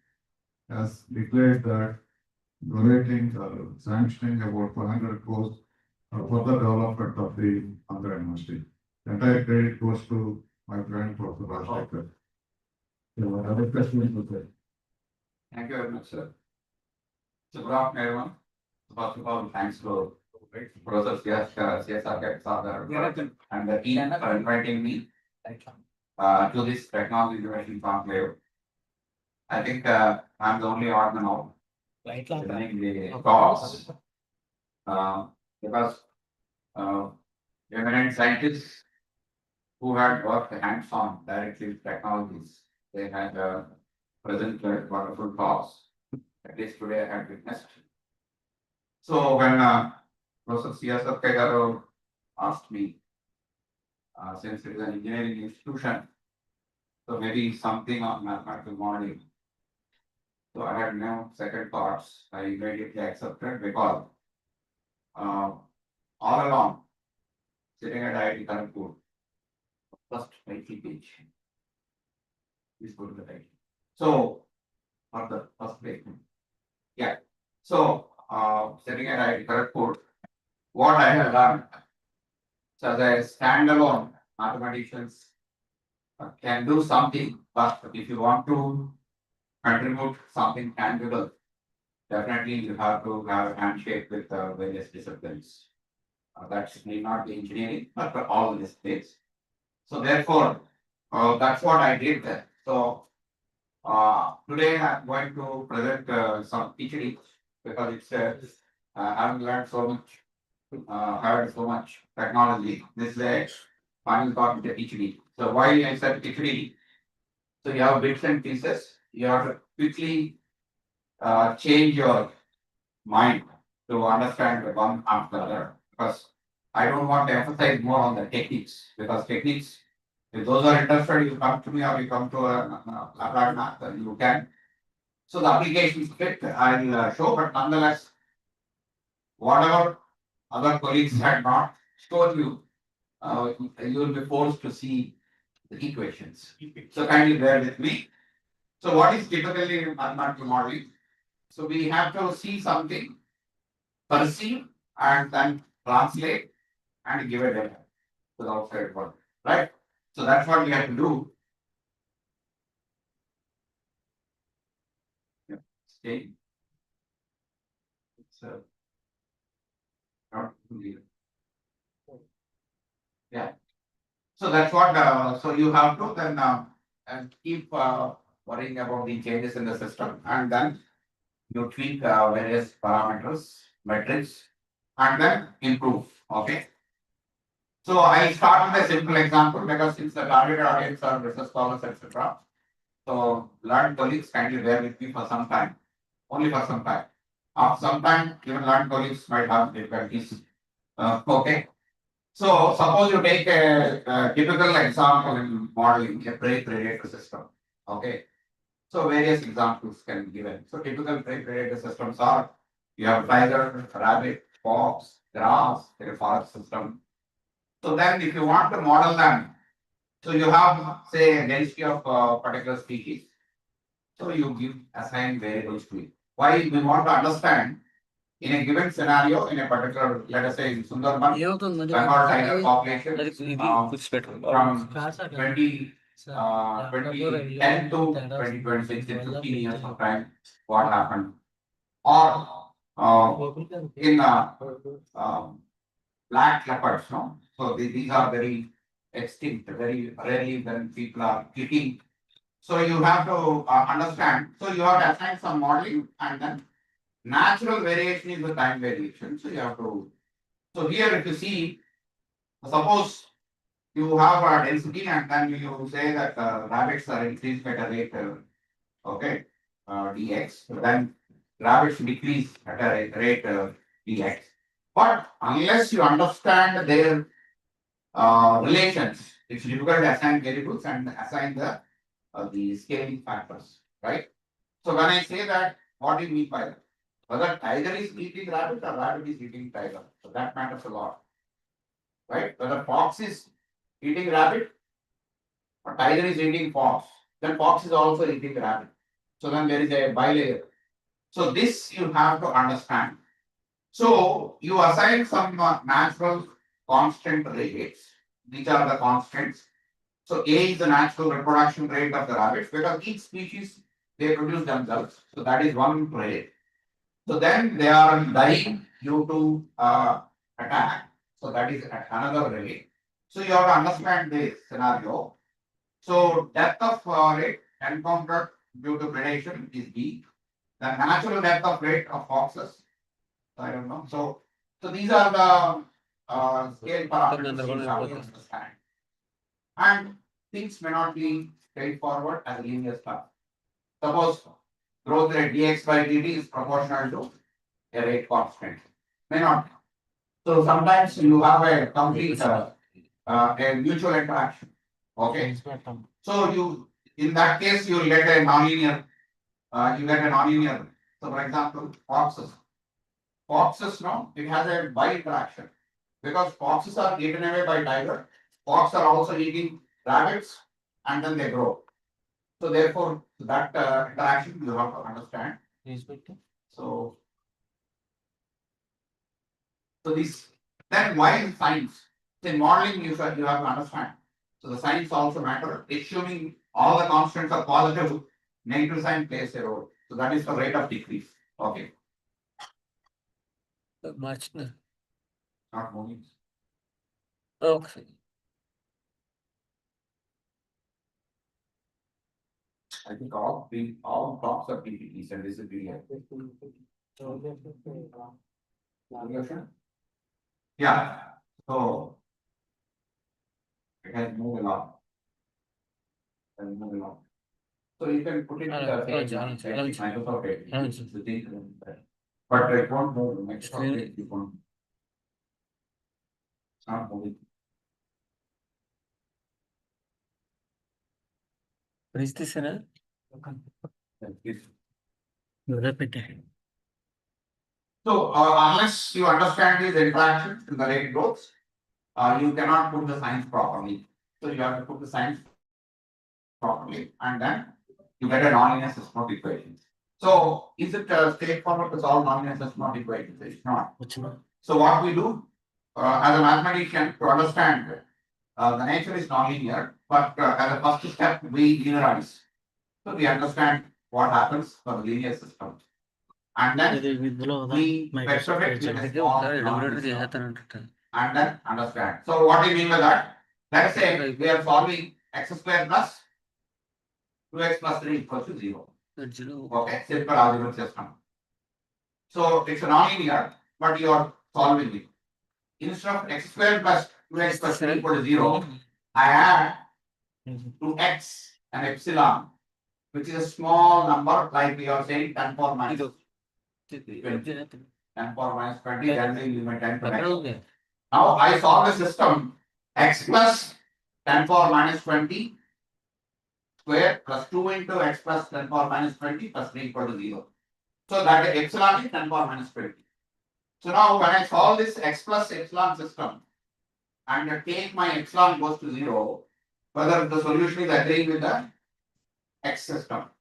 has declared that donating or sanctioning about 400 crores for the development of the Andhra University. The entire credit goes to my friend Professor Rajshekar. So, other questions would be. Thank you very much, sir. So good afternoon, everyone. First of all, thanks to Professor CSR and the team for inviting me to this technology innovation conclave. I think I'm the only organ now running the talks because eminent scientists who had worked hands-on directly with technologies, they had presented wonderful talks. At least today I had witnessed. So when Professor CSR Garu asked me, since it is an engineering institution, so maybe something on mathematical modeling. So I had no second thoughts. I immediately accepted because all along, sitting at IIT Kanpur, first title page. Please go to the title. So, or the first page. Yeah. So, sitting at IIT Kanpur, what I have learned, so as a standalone mathematicians can do something, but if you want to contribute something tangible, definitely you have to have a handshake with various disciplines. That may not be engineering, but for all disciplines. So therefore, that's what I did there. So today I'm going to present some PhD because it's having learned so much, heard so much technology. This is a final thought with the PhD. So why I said PhD? So you have bits and pieces. You have to quickly change your mind to understand the one after the other. Because I don't want to emphasize more on the techniques because techniques, if those are interested, you come to me or you come to a applied math, then you can. So the applications fit, I'll show, but nonetheless, whatever other colleagues had not shown you, you will be forced to see the equations. So kindly bear with me. So what is typically mathematical modeling? So we have to see something, perceive, and then translate and give a data to the outside world, right? So that's what we have to do. Yeah, stay. It's not clear. Yeah. So that's what. So you have to then and keep worrying about the changes in the system, and then you tweak various parameters, metrics, and then improve. Okay. So I start with a simple example because since the target audience are research scholars, etc. So learned colleagues kindly bear with me for some time, only for some time. After some time, even learned colleagues might have difficulties. Okay. So suppose you take a typical example in modeling, a predator system. Okay. So various examples can be given. So typical predator systems are you have tiger, rabbit, fox, grass, a forest system. So then if you want to model them, so you have say a density of particular species. So you give assign variables to it. Why we want to understand in a given scenario in a particular, let us say in Sundarban, Bengal tiger population from 2010 to 2026 in 15 years of time, what happened? Or in black leopards, no? So these are very extinct, very rarely when people are kicking. So you have to understand. So you have to assign some modeling and then natural variation is the time variation. So you have to. So here if you see, suppose you have a density and then you say that rabbits are increased at a rate, okay, dx. Then rabbits decrease at a rate dx. But unless you understand their relations, it's difficult to assign variables and assign the scaling factors. right? So when I say that, what do you mean by that? Whether tiger is eating rabbit or rabbit is eating tiger, so that matters a lot, right? Whether fox is eating rabbit or tiger is eating fox, then fox is also eating rabbit. So then there is a bilayer. So this you have to understand. So you assign some natural constant rates. These are the constants. So A is the natural reproduction rate of the rabbits because each species they produce themselves. So that is one rate. So then they are dying due to attack. So that is another rate. So you have to understand this scenario. So death of rate encountered due to predation is B. The natural death of rate of foxes, I don't know. So these are the scale parameters you have to understand. And things may not be straightforward as linear stuff. Suppose growth rate dx by dt is proportional to a rate constant. May not. So sometimes you have a complete a mutual interaction. Okay. So in that case you will get a nonlinear. You get a nonlinear. So for example, foxes. Foxes, no, it has a by interaction because foxes are eaten away by tiger. Fox are also eating rabbits and then they grow. So therefore, that interaction you have to understand. So, so this then why in science? In modeling you have to understand. So the science also matter. Assuming all the constants are positive, negative sign plays a role. So that is the rate of decrease. Okay, Much. not moving. Okay. I think all talks are PPTs and this is PDF. Yeah, so it has moved a lot. It has moved a lot. So you can put it in the Microsoft Edge. But it won't move. Microsoft Edge, it won't. It's not moving. What is this? It's- Repeat. So unless you understand these interactions in the rate growths, you cannot put the science properly. So you have to put the science properly and then you get a nonlinear system of equations. So is it straightforward to solve nonlinear system of equations? It's not. So what we do as a mathematician to understand the nature is nonlinear, but as a first step we linearize. So we understand what happens for the linear system. And then we vector it with a small nonlinear system. And then understand. So what do you mean by that? Let's say we are solving x square plus 2x plus 3 equals to 0. Okay, simple algebra system. So it's a nonlinear, but you are solving it. Instead of x square plus 2x plus 3 equal to 0, I add to x and epsilon, which is a small number, like we are saying 10 power minus 20. 10 power minus 20, then we limit 10 to next. Now I solve the system x plus 10 power minus 20 square plus 2 into x plus 10 power minus 20 plus 3 equal to 0. So that epsilon is 10 power minus 20. So now when I solve this x plus epsilon system and I take my epsilon goes to 0, whether the solution is agreeing with the x system.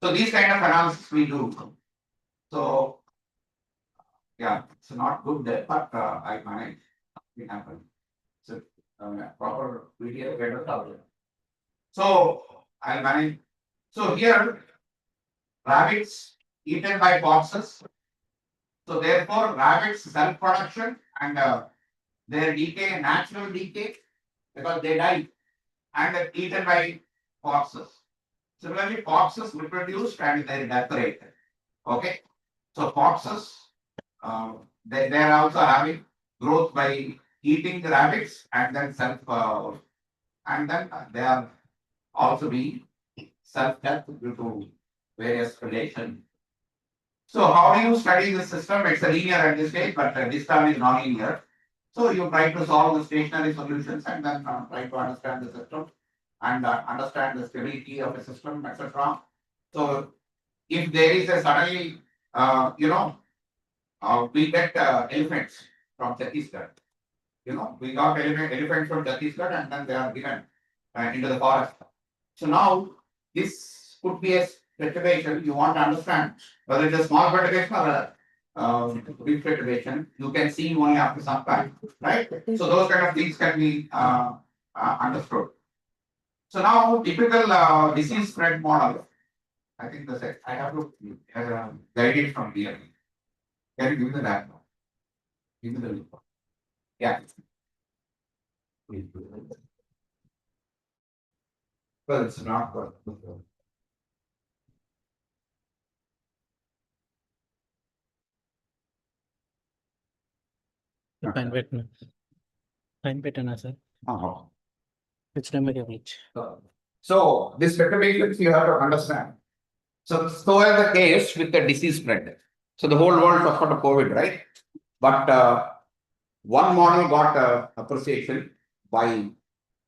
So these kind of analysis we do. So yeah, it's not good there, but I manage. It happens. So proper video get it. So I manage. So here rabbits eaten by foxes. So therefore rabbits self-production and their decay, natural decay, because they die and are eaten by foxes. Similarly, foxes reproduced and their death rate. Okay. So foxes, they are also having growth by eating the rabbits and then and then they are also being self-death due to various predation. So how do you study the system? It's a linear at this stage, but this time is non-linear. So you try to solve the stationary solutions and then try to understand the system and understand the stability of a system, etc. So if there is a suddenly, we get elephants from Chhattisgarh. We got elephants from Chhattisgarh and then they are given into the forest. So now this could be a perturbation. You want to understand whether it's a small perturbation or a big perturbation. You can see only after some time, right? So those kind of things can be understood. So now typical disease spread model. I think I have to guide it from here. Can you give me the diagram? Give me the link. Yeah. Well, it's not good. Fine, wait. Fine, పెట్టనా sir which number you reach? So this perturbations you have to understand. So is the case with the disease spread. So the whole world suffered of COVID, right? But one model got appreciation by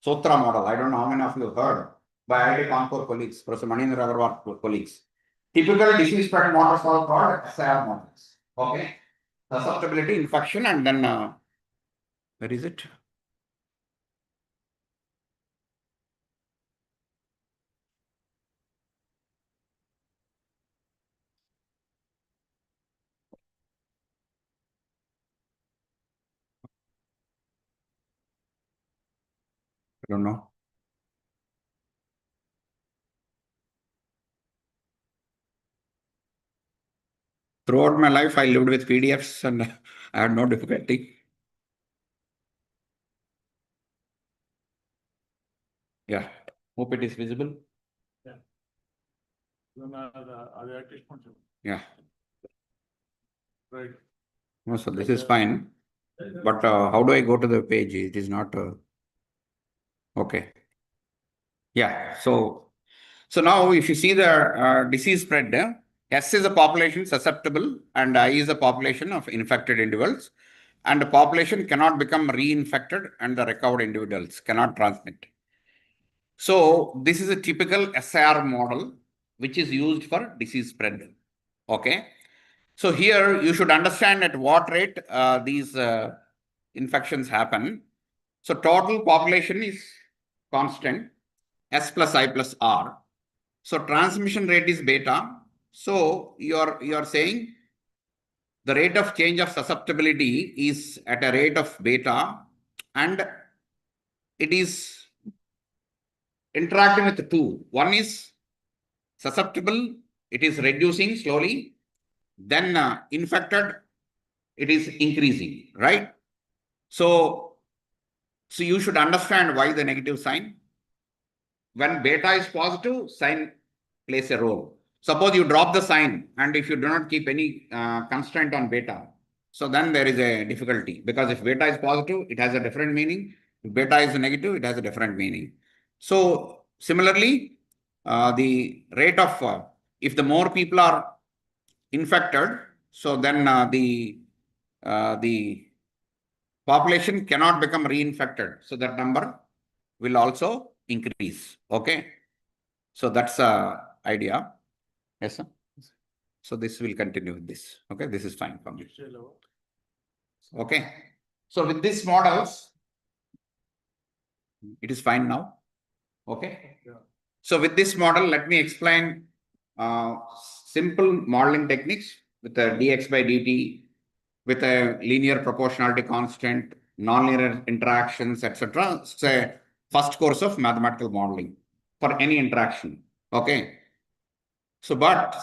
Sotra model. I don't know how many of you heard by IIT Kanpur colleagues, Professor Manindra Agarwal colleagues. Typical disease spread models are called SIR models. Okay, susceptibility, infection, and then where is it? I don't know. Throughout my life, I lived with PDFs and I had no difficulty. Yeah, hope it is visible. Yeah. Right. No, so this is fine. But how do I go to the page? It is not. Okay. Yeah. So now if you see the disease spread, S is a population susceptible and I is a population of infected individuals. And the population cannot become reinfected and the recovered individuals cannot transmit. So this is a typical SIR model which is used for disease spread. Okay. So here you should understand at what rate these infections happen. So total population is constant, S plus I plus R. So transmission rate is beta. So you are saying the rate of change of susceptibility is at a rate of beta and it is interacting with two. One is susceptible, it is reducing slowly. Then infected, it is increasing, right? So you should understand why the negative sign. When beta is positive, sign plays a role. Suppose you drop the sign and if you do not keep any constraint on beta, so then there is a difficulty because if beta is positive, it has a different meaning. If beta is negative, it has a different meaning. So similarly, the rate of, if the more people are infected, so then the population cannot become reinfected. So that number will also increase. Okay. So that's the idea. Yes, sir. So this will continue with this. Okay. This is fine for me. Okay. So with these models, it is fine now. Okay. So with this model, let me explain simple modeling techniques with a dx by dt, with a linear proportionality constant, nonlinear interactions, etc. It's a first course of mathematical modeling for any interaction. Okay. So, but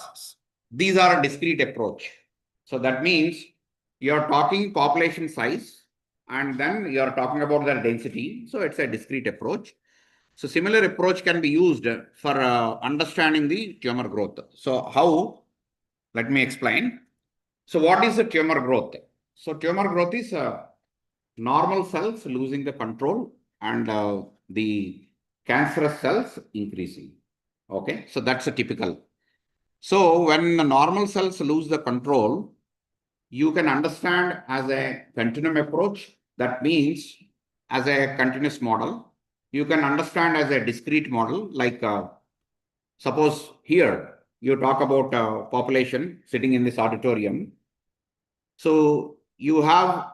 these are a discrete approach. So that means you're talking population size and then you're talking about their density. So it's a discrete approach. So similar approach can be used for understanding the tumor growth. So how? Let me explain. So what is the tumor growth? So tumor growth is normal cells losing the control and the cancerous cells increasing. Okay, so that's a typical. So when the normal cells lose the control, you can understand as a continuum approach. That means as a continuous model. You can understand as a discrete model, like suppose here you talk about population sitting in this auditorium. So you have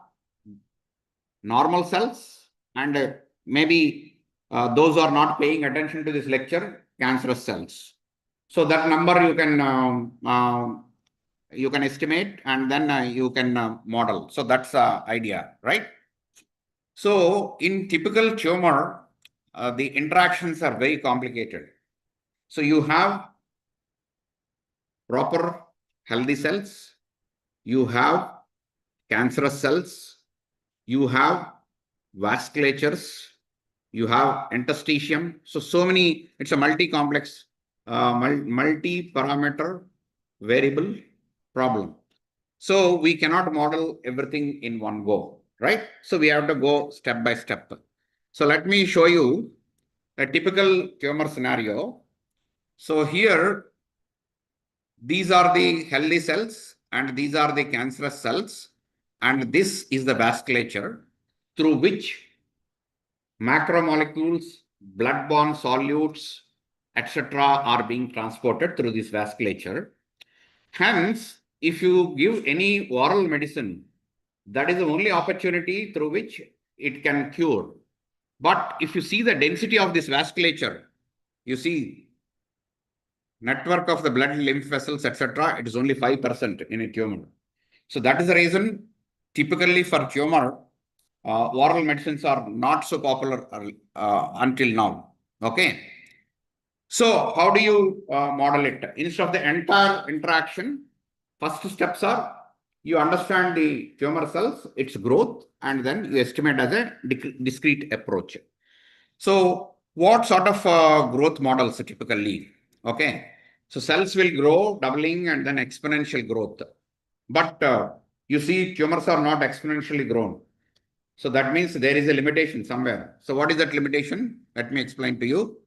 normal cells and maybe those who are not paying attention to this lecture, cancerous cells. So that number you can estimate and then you can model. So that's the idea, right? So in typical tumor, the interactions are very complicated. So you have proper healthy cells, you have cancerous cells, you have vasculatures, you have interstitium. So many, it's a multi-complex, multi-parameter variable problem. So we cannot model everything in one go, right? So we have to go step by step. So let me show you a typical tumor scenario. So here, these are the healthy cells and these are the cancerous cells. And this is the vasculature through which macromolecules, blood-borne solutes, etc. are being transported through this vasculature. Hence, if you give any oral medicine, that is the only opportunity through which it can cure. But if you see the density of this vasculature, you see network of the blood, lymph vessels, etc., it is only 5% in a tumor. So that is the reason typically for tumor, oral medicines are not so popular until now. Okay. So how do you model it? Instead of the entire interaction, first steps are you understand the tumor cells, its growth, and then you estimate as a discrete approach. So what sort of growth models typically? Okay. So cells will grow, doubling, and then exponential growth. But you see tumors are not exponentially grown. So that means there is a limitation somewhere. So what is that limitation? Let me explain to you.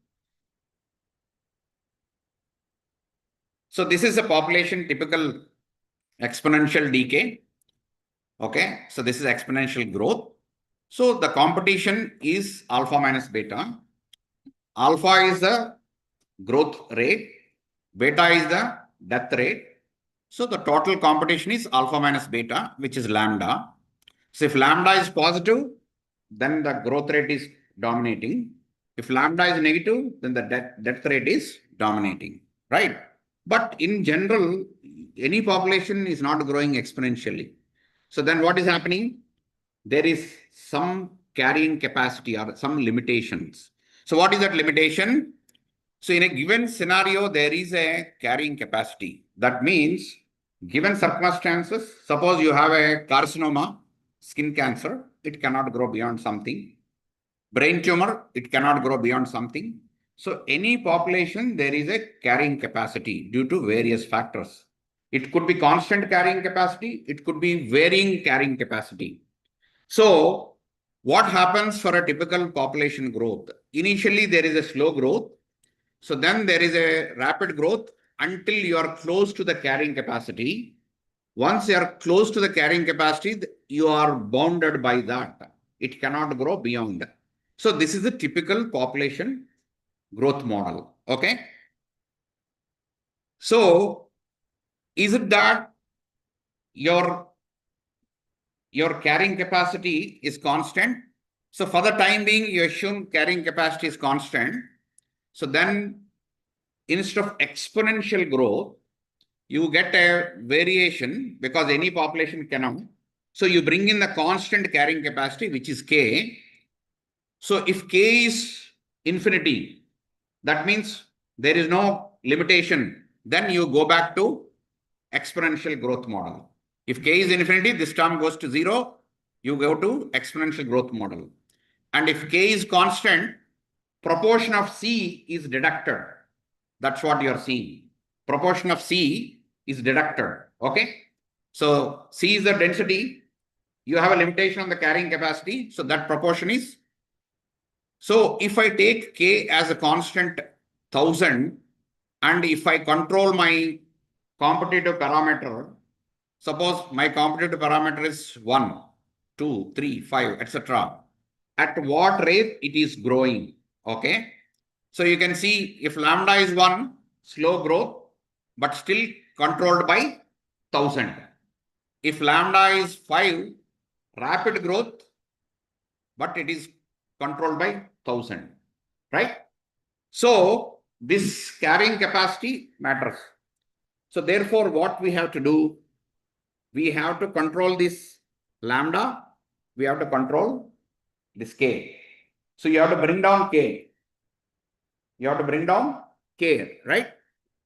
So this is a population typical exponential decay. Okay. So this is exponential growth. So the competition is alpha minus beta. Alpha is the growth rate. Beta is the death rate. So the total competition is alpha minus beta, which is lambda. So if lambda is positive, then the growth rate is dominating. If lambda is negative, then the death rate is dominating, right? But in general, any population is not growing exponentially. So then what is happening? There is some carrying capacity or some limitations. So what is that limitation? So in a given scenario, there is a carrying capacity. That means given circumstances, suppose you have a carcinoma, skin cancer, it cannot grow beyond something. Brain tumor, it cannot grow beyond something. So any population, there is a carrying capacity due to various factors. It could be constant carrying capacity. It could be varying carrying capacity. So what happens for a typical population growth? Initially, there is a slow growth. So then there is a rapid growth until you are close to the carrying capacity. Once you are close to the carrying capacity, you are bounded by that. It cannot grow beyond. So this is the typical population growth model. Okay. So is it that your carrying capacity is constant? So for the time being, you assume carrying capacity is constant. So then instead of exponential growth, you get a variation because any population cannot. So you bring in the constant carrying capacity, which is K. So if K is infinity, that means there is no limitation. Then you go back to exponential growth model. If K is infinity, this term goes to 0, you go to exponential growth model. And if K is constant, proportion of C is deducted. That's what you are seeing. Proportion of C is deducted. Okay. So C is the density. You have a limitation on the carrying capacity. So that proportion is. So if I take K as a constant 1000 and if I control my competitive parameter, suppose my competitive parameter is 1, 2, 3, 5, etc. At what rate it is growing? Okay. So you can see if lambda is 1, slow growth, but still controlled by 1000. If lambda is 5, rapid growth, but it is controlled by 1000, right? So this carrying capacity matters. So therefore, what we have to do, we have to control this lambda, we have to control this K. So you have to bring down K. You have to bring down K, right?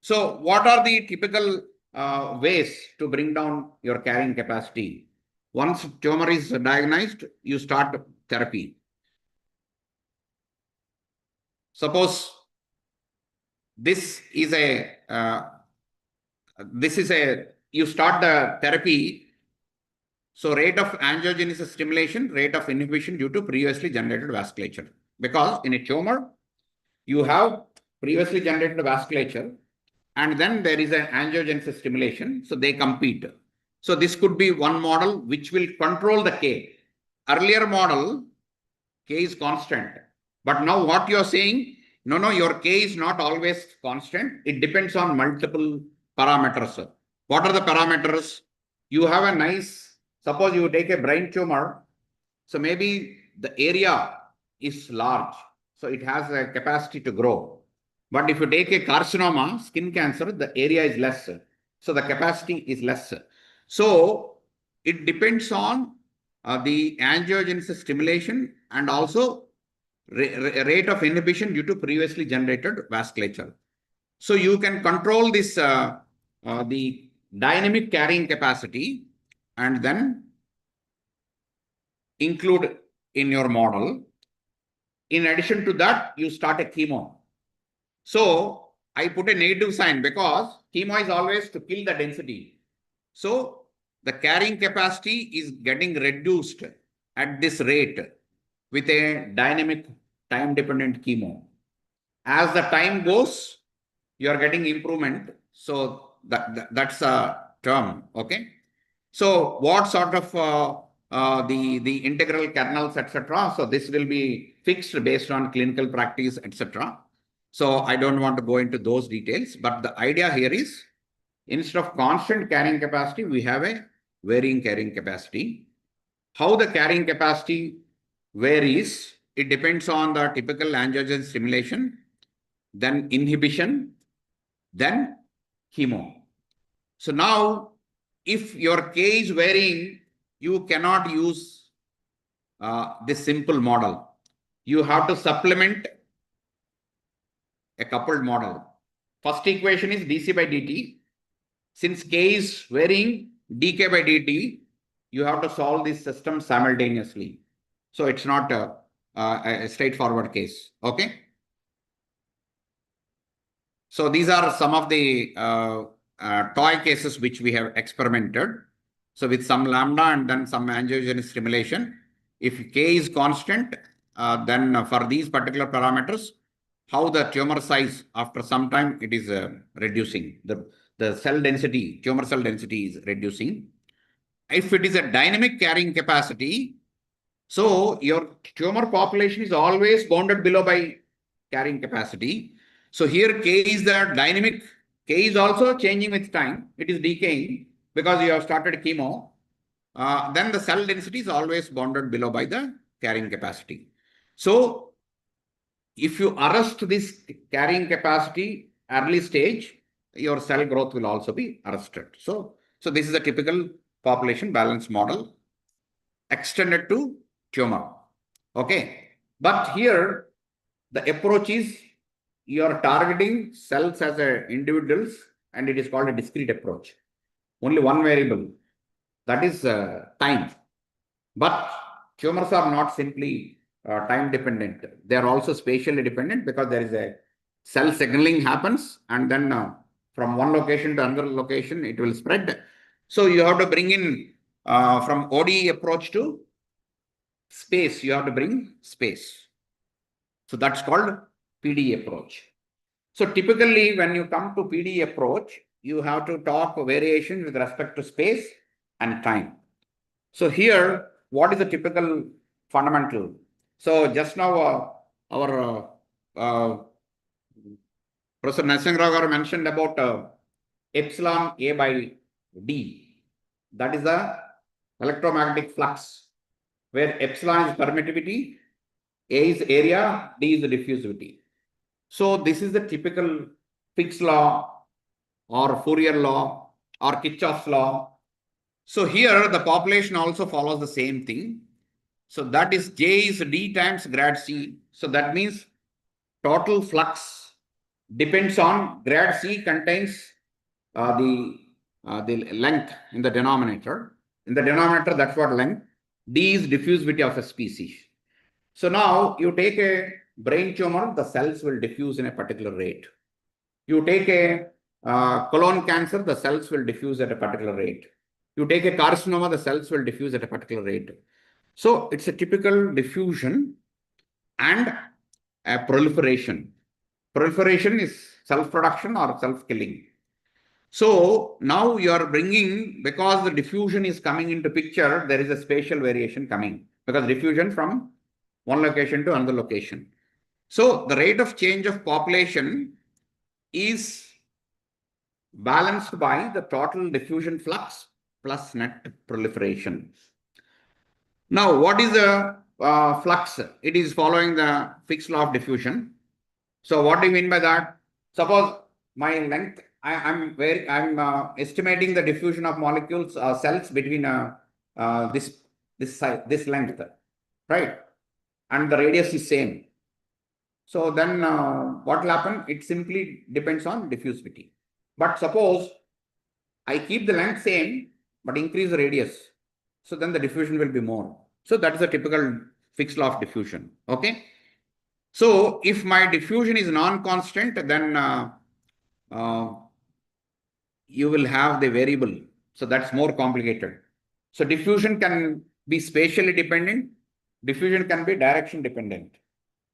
So what are the typical ways to bring down your carrying capacity? Once tumor is diagnosed, you start therapy. Suppose this is a you start the therapy. So rate of angiogenesis stimulation, rate of inhibition due to previously generated vasculature. Because in a tumor, you have previously generated vasculature, and then there is an angiogenesis stimulation. So they compete. So this could be one model which will control the K. Earlier model, K is constant. But now what you are saying, no, your K is not always constant. It depends on multiple parameters. What are the parameters? You have a nice, suppose you take a brain tumor. So maybe the area is large. So it has a capacity to grow. But if you take a carcinoma, skin cancer, the area is less. So the capacity is less. So it depends on the angiogenesis stimulation and also rate of inhibition due to previously generated vasculature. So you can control this, the dynamic carrying capacity, and then include in your model. In addition to that, you start a chemo. So I put a negative sign because chemo is always to kill the density. So the carrying capacity is getting reduced at this rate with a dynamic time-dependent chemo. As the time goes, you are getting improvement. So that's a term, okay? So what sort of the integral kernels, etc. So this will be fixed based on clinical practice, etc. So I don't want to go into those details, but the idea here is instead of constant carrying capacity, we have a varying carrying capacity. How the carrying capacity varies, it depends on the typical angiogen stimulation, then inhibition, then chemo. So now, if your K is varying, you cannot use this simple model. You have to supplement a coupled model. First equation is dC by dt. Since K is varying, dK by dt, you have to solve this system simultaneously. So it's not a straightforward case. Okay. So these are some of the toy cases which we have experimented. So with some lambda and then some angiogenesis stimulation. If K is constant, then for these particular parameters, how the tumor size after some time it is reducing. The cell density, tumor cell density is reducing. If it is a dynamic carrying capacity, so your tumor population is always bounded below by carrying capacity. So here K is the dynamic, K is also changing with time. It is decaying because you have started chemo. Then the cell density is always bounded below by the carrying capacity. So if you arrest this carrying capacity early stage, your cell growth will also be arrested. So this is a typical population balance model extended to tumor. Okay. But here the approach is you are targeting cells as individuals, and it is called a discrete approach. Only one variable, that is time. But tumors are not simply time dependent. They are also spatially dependent because there is a cell signaling happens, and then from one location to another location, it will spread. So you have to bring in from ODE approach to space, you have to bring space. So that's called PD approach. So typically when you come to PD approach, you have to talk variation with respect to space and time. So here, what is the typical fundamental? So just now our Professor Nasangrao mentioned about epsilon A by D. That is the electromagnetic flux, where epsilon is permittivity, A is area, D is the diffusivity. So this is the typical Fick's law or Fourier law or Kirchhoff's law. So here the population also follows the same thing. So that is J is D times grad C. So that means total flux depends on grad C contains the length in the denominator. In the denominator, that's what length. D is diffusivity of a species. So now you take a brain tumor, the cells will diffuse in a particular rate. You take a colon cancer, the cells will diffuse at a particular rate. You take a carcinoma, the cells will diffuse at a particular rate. So it's a typical diffusion and a proliferation. Proliferation is self-production or self-killing. So now you are bringing, because the diffusion is coming into picture, there is a spatial variation coming, because diffusion from one location to another location. So the rate of change of population is balanced by the total diffusion flux plus net proliferation. Now, what is the flux? It is following the Fick's law of diffusion. So what do you mean by that? Suppose my length, I'm estimating the diffusion of molecules, cells between this length, right? And the radius is same. So then what will happen? It simply depends on diffusivity. But suppose I keep the length same, but increase the radius. So then the diffusion will be more. So that is a typical Fick's law of diffusion. Okay. So if my diffusion is non-constant, then you will have the variable. So that's more complicated. So diffusion can be spatially dependent. Diffusion can be direction dependent.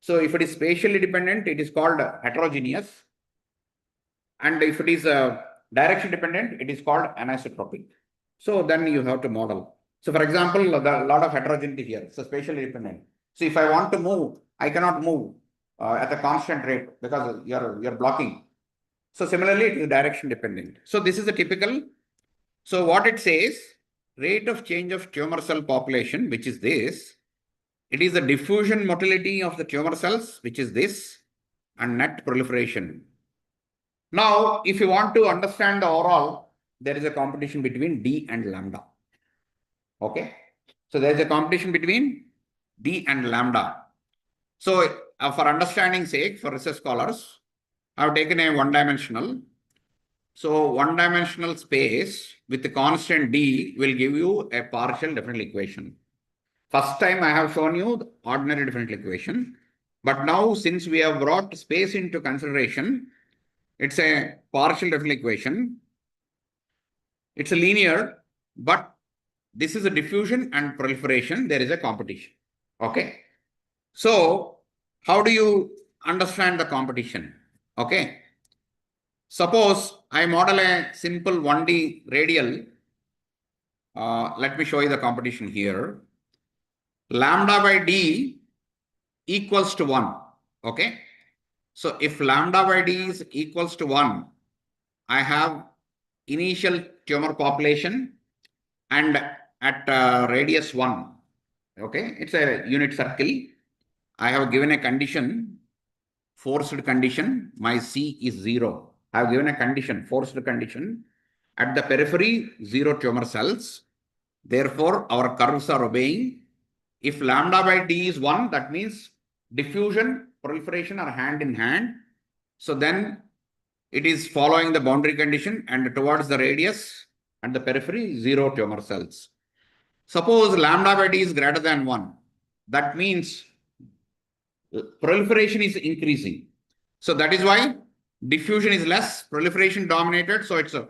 So if it is spatially dependent, it is called heterogeneous. And if it is direction dependent, it is called anisotropic. So then you have to model. So for example, there are a lot of heterogeneity here. So spatially dependent. So if I want to move, I cannot move at a constant rate because you're blocking. So similarly, it is direction dependent. So this is a typical. So what it says, rate of change of tumor cell population, which is this. It is the diffusion motility of the tumor cells, which is this, and net proliferation. Now, if you want to understand the overall, there is a competition between D and lambda. Okay. So there is a competition between D and lambda. So for understanding sake, for research scholars, I have taken a one-dimensional. So one-dimensional space with the constant D will give you a partial differential equation. First time I have shown you the ordinary differential equation. But now since we have brought space into consideration, it's a partial differential equation. It's a linear, but this is a diffusion and proliferation. There is a competition. Okay. So how do you understand the competition? Okay. Suppose I model a simple 1D radial. Let me show you the competition here. Lambda by D equals to 1. Okay. So if lambda by D is equals to 1, I have initial tumor population and at radius 1. Okay. It's a unit circle. I have given a condition, forced condition. My C is 0. I have given a condition, forced condition. At the periphery, 0 tumor cells. Therefore, our curves are obeying. If lambda by D is 1, that means diffusion, proliferation are hand in hand. So then it is following the boundary condition and towards the radius and the periphery, 0 tumor cells. Suppose lambda by D is greater than 1. That means proliferation is increasing. So that is why diffusion is less, proliferation dominated. So it's a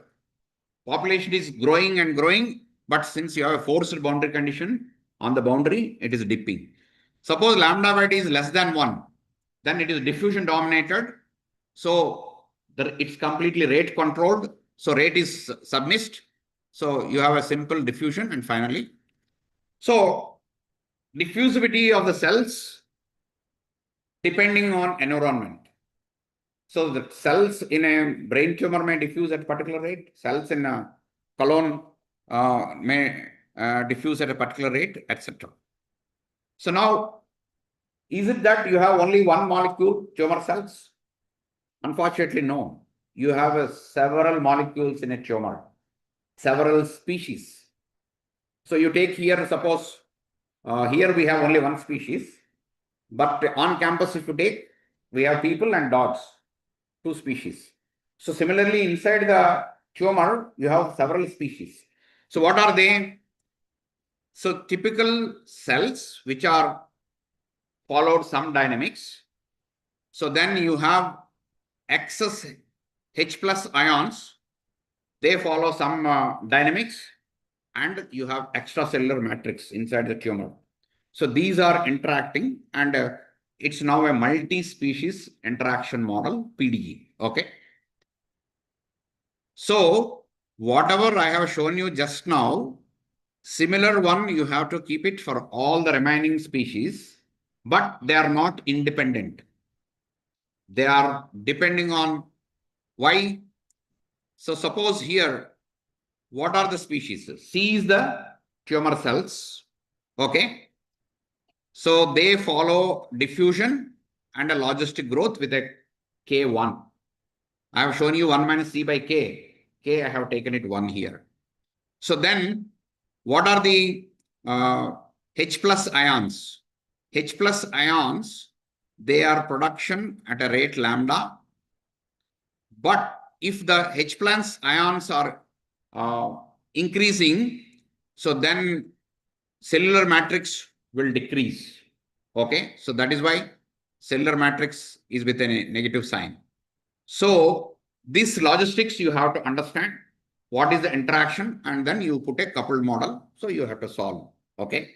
population is growing and growing. But since you have a forced boundary condition on the boundary, it is dipping. Suppose lambda by D is less than 1, then it is diffusion dominated. So it's completely rate controlled. So rate is submissed. So you have a simple diffusion. And finally, so diffusivity of the cells depending on environment. So the cells in a brain tumor may diffuse at a particular rate. Cells in a colon may diffuse at a particular rate, etc. So now, is it that you have only one molecule, tumor cells? Unfortunately, no. You have several molecules in a tumor, several species. So you take here, suppose here we have only one species, but on campus, if you take, we have people and dogs, two species. So similarly, inside the tumor, you have several species. So what are they? So typical cells which are followed some dynamics. So then you have excess H plus ions, they follow some dynamics, and you have extracellular matrix inside the tumor. So these are interacting, and it's now a multi-species interaction model, PDE. Okay. So whatever I have shown you just now, similar one, you have to keep it for all the remaining species, but they are not independent. They are depending on why. So suppose here, what are the species? C is the tumor cells. Okay. So they follow diffusion and a logistic growth with a K1. I have shown you 1 minus C by K. K, I have taken it 1 here. So then, what are the H plus ions? H plus ions, they are production at a rate lambda. But if the H plus ions are increasing, so then cellular matrix will decrease. Okay, so that is why cellular matrix is with a negative sign. So this logistics you have to understand what is the interaction, and then you put a coupled model. So you have to solve. Okay.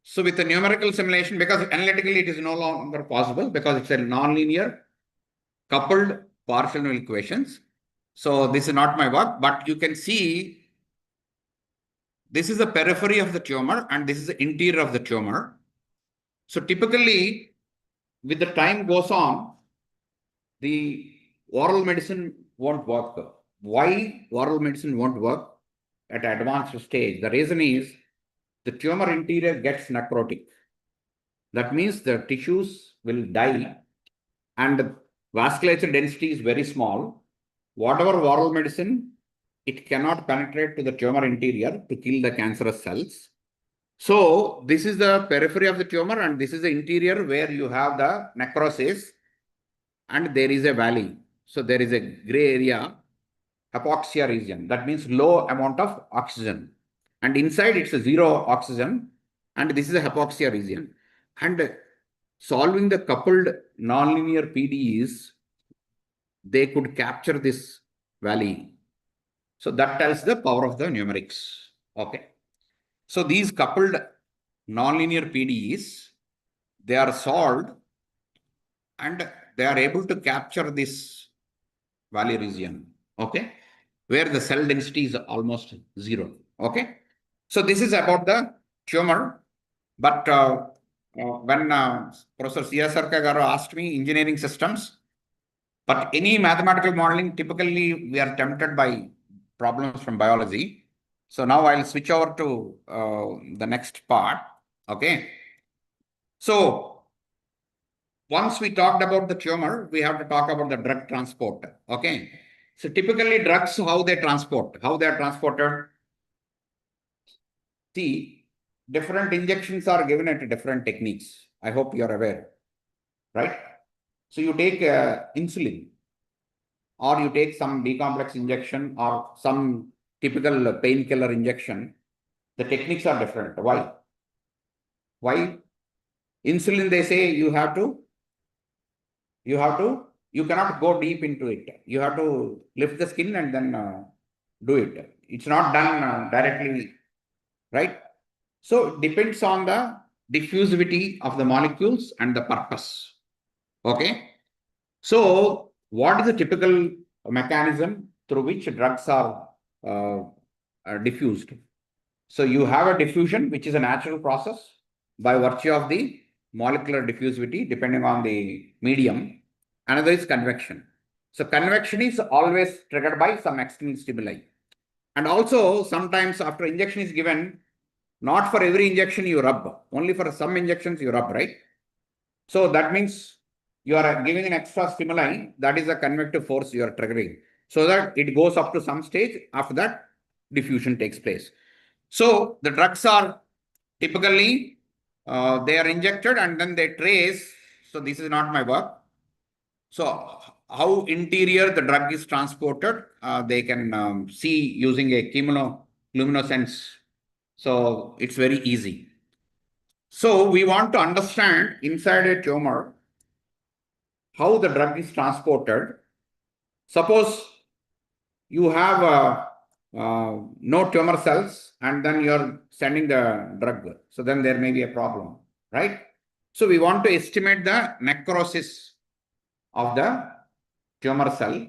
So with the numerical simulation, because analytically it is no longer possible because it's a nonlinear coupled partial equations. So this is not my work, but you can see this is the periphery of the tumor and this is the interior of the tumor. So typically, with the time goes on, the oral medicine won't work. Why oral medicine won't work at advanced stage? The reason is the tumor interior gets necrotic. That means the tissues will die and vasculature density is very small. Whatever oral medicine, it cannot penetrate to the tumor interior to kill the cancerous cells. So this is the periphery of the tumor and this is the interior where you have the necrosis and there is a valley. So there is a gray area, hypoxia region. That means low amount of oxygen. And inside it's a zero oxygen and this is a hypoxia region. And solving the coupled nonlinear PDEs, they could capture this valley. So that tells the power of the numerics. Okay. So these coupled nonlinear PDEs, they are solved and they are able to capture this valley region. Okay. Where the cell density is almost zero. Okay. So this is about the tumor. But when Professor C.S. Sarkagaru asked me engineering systems, but any mathematical modeling, typically we are tempted by problems from biology. So now I'll switch over to the next part. Okay. So once we talked about the tumor, we have to talk about the drug transport. Okay. So typically drugs, how they transport, how they are transported. See, different injections are given at different techniques. I hope you are aware, right? So you take insulin or you take some decomplex injection or some typical painkiller injection. The techniques are different. Why? Why? Insulin, they say you cannot go deep into it. You have to lift the skin and then do it. It's not done directly, right? So it depends on the diffusivity of the molecules and the purpose. Okay. So what is the typical mechanism through which drugs are diffused? So you have a diffusion, which is a natural process by virtue of the molecular diffusivity depending on the medium. Another is convection. So convection is always triggered by some external stimuli. And also sometimes after injection is given, not for every injection you rub, only for some injections you rub, right? So that means you are giving an extra stimuli, that is a convective force you are triggering. So that it goes up to some stage, after that diffusion takes place. So the drugs are typically, they are injected and then they trace. So this is not my work. So how interior the drug is transported, they can see using a chemoluminescence. So it's very easy. So we want to understand inside a tumor how the drug is transported. Suppose you have no tumor cells and then you're sending the drug. So then there may be a problem, right? So we want to estimate the necrosis of the tumor cell.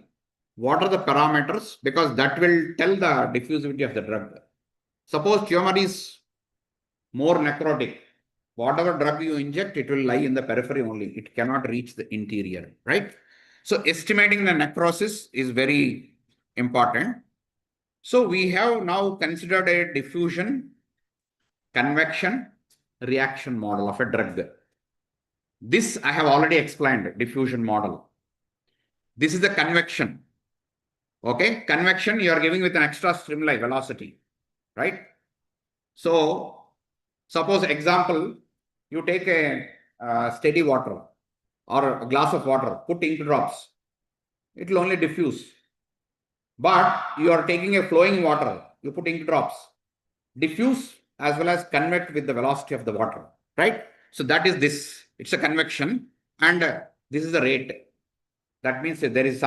What are the parameters? Because that will tell the diffusivity of the drug. Suppose tumor is more necrotic. Whatever drug you inject, it will lie in the periphery only. It cannot reach the interior, right? So estimating the necrosis is very important. So we have now considered a diffusion, convection, reaction model of a drug. This I have already explained, diffusion model. This is the convection. Okay, convection you are giving with an extra stimuli velocity, right? So suppose example, you take a steady water or a glass of water, put ink drops, it will only diffuse. But you are taking a flowing water, you put ink drops, diffuse as well as convect with the velocity of the water, right? So that is this, it's a convection, and this is the rate. That means there is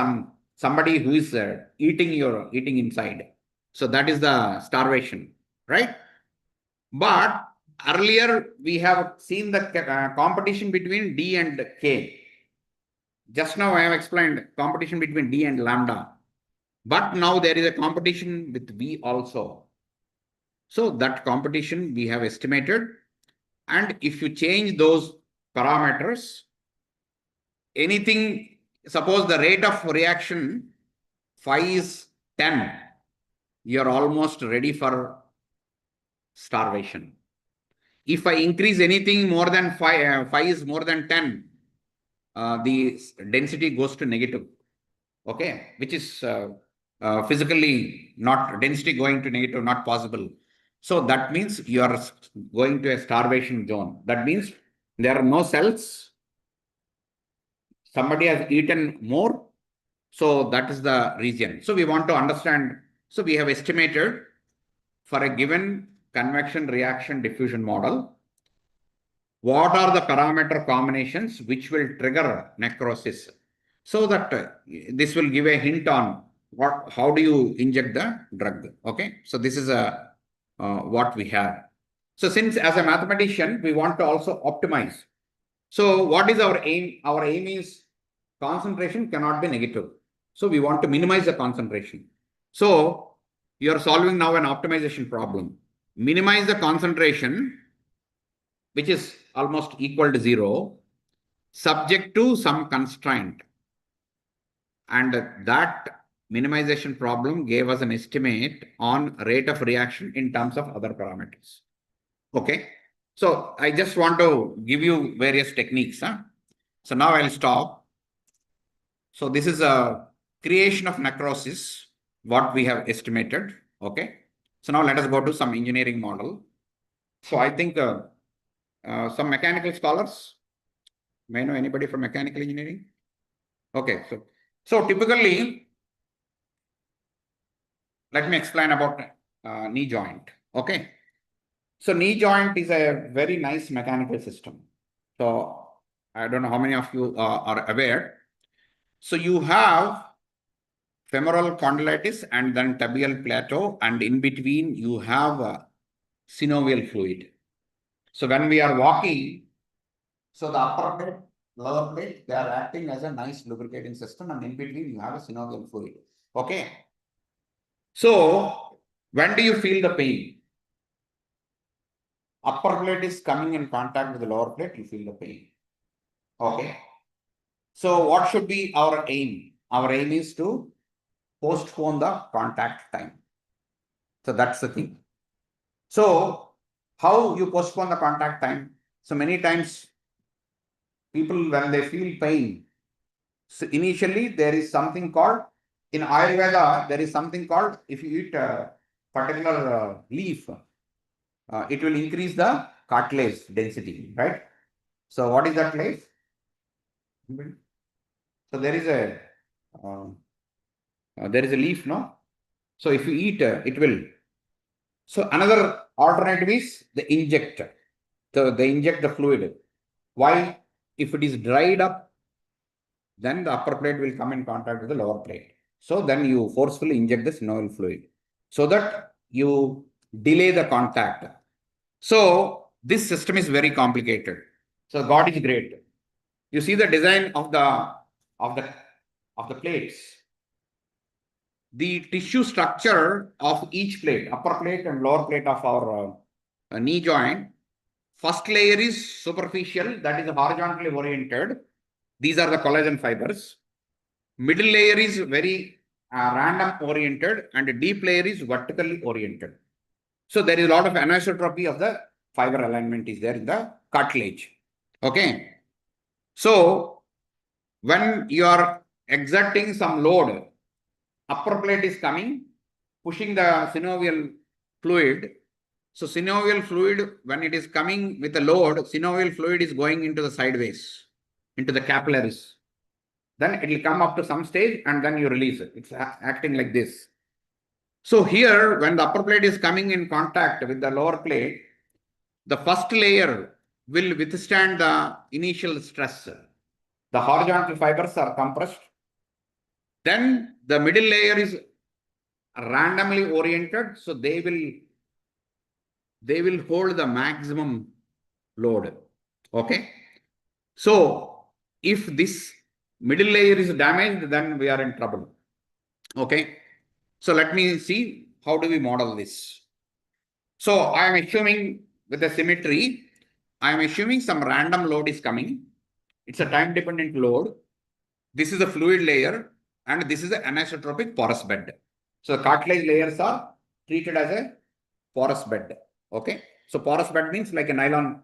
somebody who is eating inside. So that is the starvation, right? But earlier we have seen the competition between D and K. Just now I have explained competition between D and lambda. But now there is a competition with V also. So that competition we have estimated. And if you change those parameters, anything, suppose the rate of reaction phi is 10, you are almost ready for starvation. If I increase anything more than phi is more than 10, the density goes to negative. Okay, which is physically not, density going to negative, not possible. So that means you are going to a starvation zone. That means there are no cells. Somebody has eaten more. So that is the region. So we want to understand. So we have estimated for a given convection reaction diffusion model, what are the parameter combinations which will trigger necrosis? So that this will give a hint on how do you inject the drug. Okay, so this is what we have. So since as a mathematician, we want to also optimize. So what is our aim? Our aim is concentration cannot be negative. So we want to minimize the concentration. So you are solving now an optimization problem. Minimize the concentration, which is almost equal to 0, subject to some constraint. And that minimization problem gave us an estimate on rate of reaction in terms of other parameters. Okay. So I just want to give you various techniques. So now I'll stop. So this is a creation of necrosis, what we have estimated. Okay. So now let us go to some engineering model. So I think some mechanical scholars, may I know anybody from mechanical engineering? Okay. So typically, let me explain about knee joint. Okay. So knee joint is a very nice mechanical system. So I don't know how many of you are aware. So you have femoral condylitis and then tibial plateau, and in between you have synovial fluid. So when we are walking, so the upper plate, lower plate, they are acting as a nice lubricating system, and in between you have a synovial fluid. Okay. So when do you feel the pain? upper plate is coming in contact with the lower plate, you feel the pain. Okay. So what should be our aim? Our aim is to postpone the contact time. So that's the thing. So how you postpone the contact time? So many times people, when they feel pain, so initially there is something called, in Ayurveda, there is something called, if you eat a particular leaf, it will increase the cartilage density, right? So what is that leaf? So there is a leaf, no? So if you eat, it will. So another alternative is the inject. So they inject the fluid. Why? If it is dried up, then the upper plate will come in contact with the lower plate. So then you forcefully inject the synovial fluid so that you delay the contact. So this system is very complicated. So God is great. You see the design of the plates. The tissue structure of each plate, upper plate and lower plate of our knee joint. First layer is superficial, that is horizontally oriented. These are the collagen fibers. Middle layer is very random oriented, and deep layer is vertically oriented. So there is a lot of anisotropy of the fiber alignment is there in the cartilage. Okay. So when you are exerting some load, upper plate is coming, pushing the synovial fluid. So synovial fluid, when it is coming with a load, synovial fluid is going into the sideways, into the capillaries. Then it will come up to some stage and then you release it. It's acting like this. So here, when the upper plate is coming in contact with the lower plate, the first layer will withstand the initial stress. The horizontal fibers are compressed. Then the middle layer is randomly oriented, so they will hold the maximum load. Okay. So if this middle layer is damaged, then we are in trouble. Okay. So let me see how do we model this. So I am assuming with a symmetry, I am assuming some random load is coming. It's a time dependent load. This is a fluid layer and this is an anisotropic porous bed. So the cartilage layers are treated as a porous bed. Okay. So porous bed means like a nylon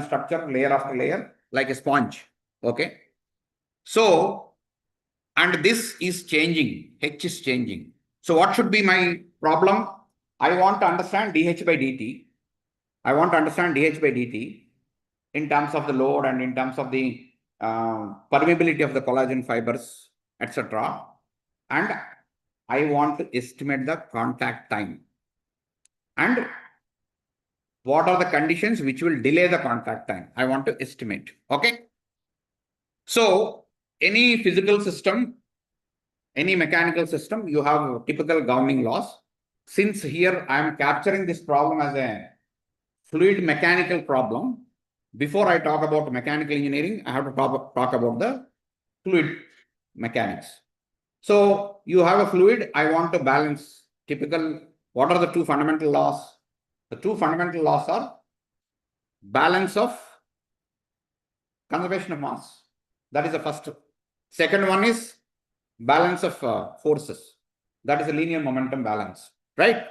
structure, layer after layer, like a sponge. Okay. So, and this is changing, H is changing. So what should be my problem? I want to understand dH by dt. I want to understand dH by dt in terms of the load and in terms of the permeability of the collagen fibers, etc. And I want to estimate the contact time. And what are the conditions which will delay the contact time? I want to estimate. Okay. So any physical system, any mechanical system, you have typical governing laws. Since here I am capturing this problem as a fluid mechanical problem, before I talk about mechanical engineering, I have to talk about the fluid mechanics. So you have a fluid, I want to balance typical, what are the two fundamental laws? The two fundamental laws are balance of conservation of mass. That is the first. Second one is balance of forces. That is a linear momentum balance, right?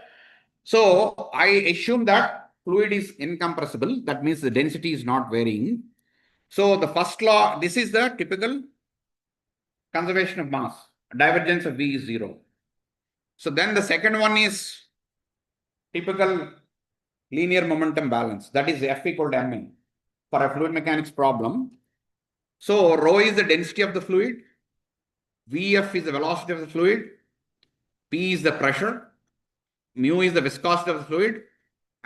So I assume that fluid is incompressible. That means the density is not varying. So the first law, this is the typical conservation of mass. Divergence of V is 0. So then the second one is typical linear momentum balance. That is F equal to ma for a fluid mechanics problem. So rho is the density of the fluid. Vf is the velocity of the fluid. P is the pressure. Mu is the viscosity of the fluid.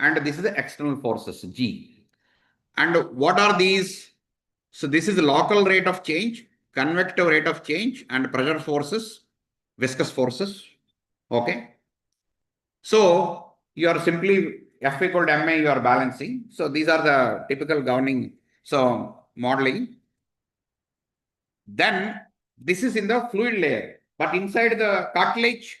And this is the external forces, G. And what are these? So this is the local rate of change, convective rate of change, and pressure forces, viscous forces. Okay. So you are simply F equal to ma, you are balancing. So these are the typical governing, so modeling. Then this is in the fluid layer, but inside the cartilage,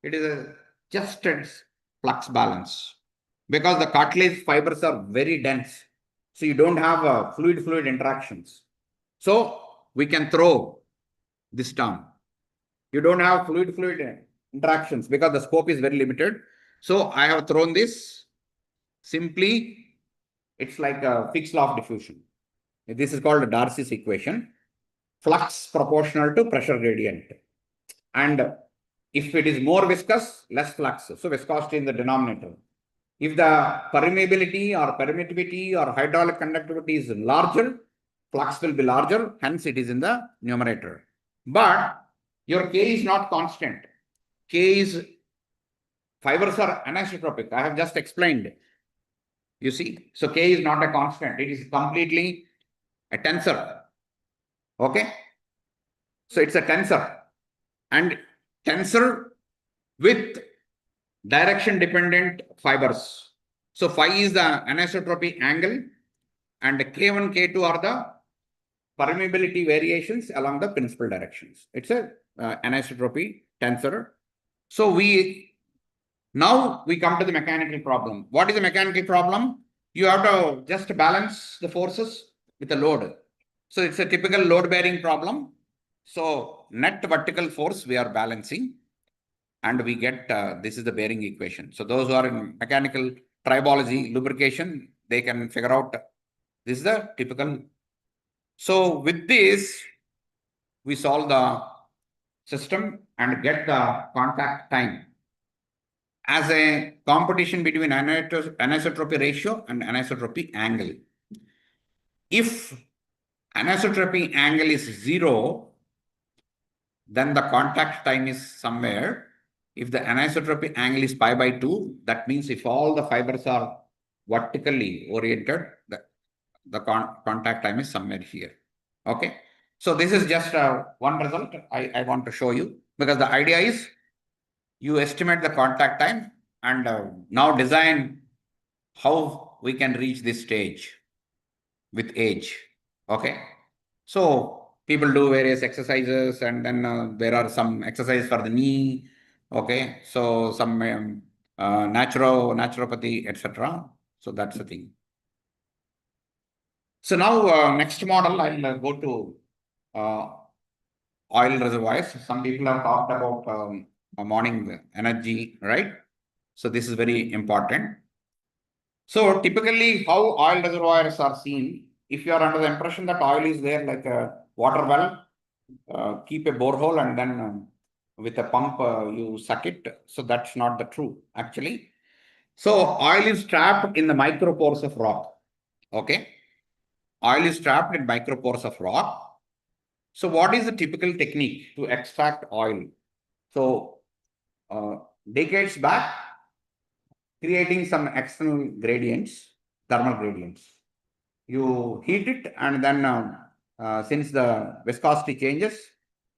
it is just flux balance because the cartilage fibers are very dense. So you don't have fluid-fluid interactions. So we can throw this term. You don't have fluid-fluid interactions because the scope is very limited. So I have thrown this. Simply, it's like a fixed law of diffusion. This is called Darcy's equation. Flux proportional to pressure gradient. And if it is more viscous, less flux. So viscosity in the denominator. If the permeability or permittivity or hydraulic conductivity is larger, flux will be larger, hence it is in the numerator. But your K is not constant. K is, fibers are anisotropic. I have just explained. You see, so K is not a constant. It is completely a tensor. Okay. So it's a tensor. And tensor with direction dependent fibers. So phi is the anisotropy angle and K1, K2 are the permeability variations along the principal directions. It's a anisotropy tensor. So now we come to the mechanical problem. What is the mechanical problem? You have to just balance the forces with the load. So it's a typical load bearing problem. So net vertical force we are balancing. And we get, this is the bearing equation. So those who are in mechanical tribology, lubrication, they can figure out this is the typical. So with this, we solve the system and get the contact time as a competition between anisotropy ratio and anisotropy angle. If anisotropy angle is 0, then the contact time is somewhere. If the anisotropy angle is pi by 2, that means if all the fibers are vertically oriented, the contact time is somewhere here. Okay. So this is just one result I want to show you, because the idea is you estimate the contact time and now design how we can reach this stage with age. Okay. So people do various exercises, and then there are some exercises for the knee. Okay, so some naturopathy, etc. So that's the thing. So now next model, I'll go to oil reservoirs. Some people have talked about morning energy, right? So this is very important. So typically how oil reservoirs are seen, if you are under the impression that oil is there like a water well, keep a borehole and then with a pump you suck it. So that's not the true actually. So oil is trapped in the micropores of rock. Okay. Oil is trapped in micropores of rock. So what is the typical technique to extract oil? So decades back, creating some external gradients, thermal gradients. You heat it and then since the viscosity changes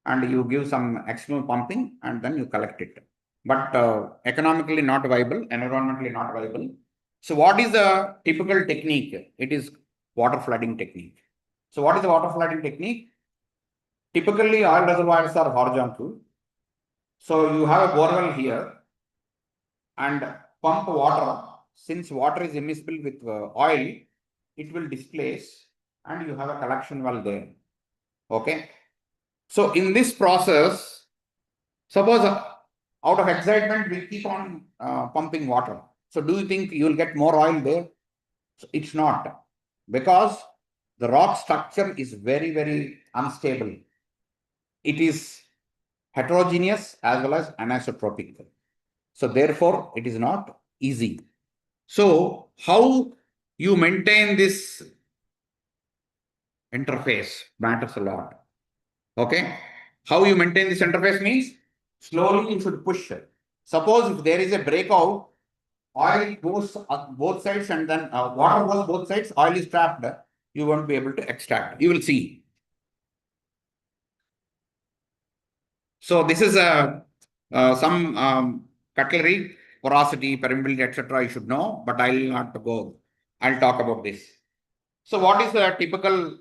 and you give some external pumping and then you collect it. But economically not viable, environmentally not viable. So what is the typical technique? It is water flooding technique. So what is the water flooding technique? Typically oil reservoirs are horizontal. So you have a borewell here and pump water. Since water is immiscible with oil, it will displace and you have a collection well there. Okay. So in this process, suppose out of excitement, we keep on pumping water. So do you think you will get more oil there? So it's not, because the rock structure is very, very unstable. It is heterogeneous as well as anisotropic. So therefore, it is not easy. So how you maintain this interface matters a lot. Okay. How you maintain this interface means slowly you should push. Suppose if there is a breakout, oil goes on both sides and then water goes both sides, oil is trapped, you won't be able to extract. You will see. So this is some cutlery, porosity, permeability, etc. You should know, but I will not go. I'll talk about this. So what is the typical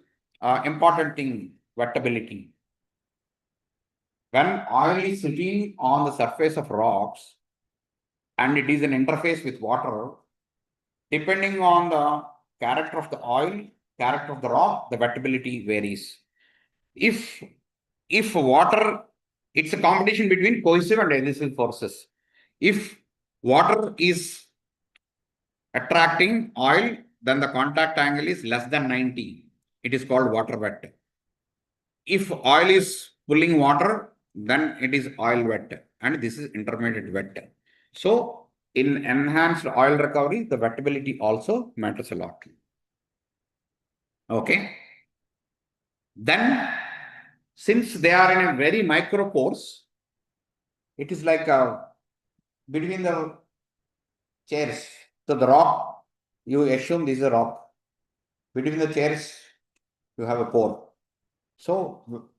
important thing? Wettability. When oil is sitting on the surface of rocks, and it is an interface with water, depending on the character of the oil, character of the rock, the wettability varies. If water, it's a competition between cohesive and adhesive forces. If water is attracting oil, then the contact angle is less than 90. It is called water wet. If oil is pulling water, then it is oil wet, and this is intermediate wet. So in enhanced oil recovery, the wettability also matters a lot. Okay. Then, since they are in a very micro pores, it is like between the chairs. So the rock, you assume this is a rock. Between the chairs, you have a pore. So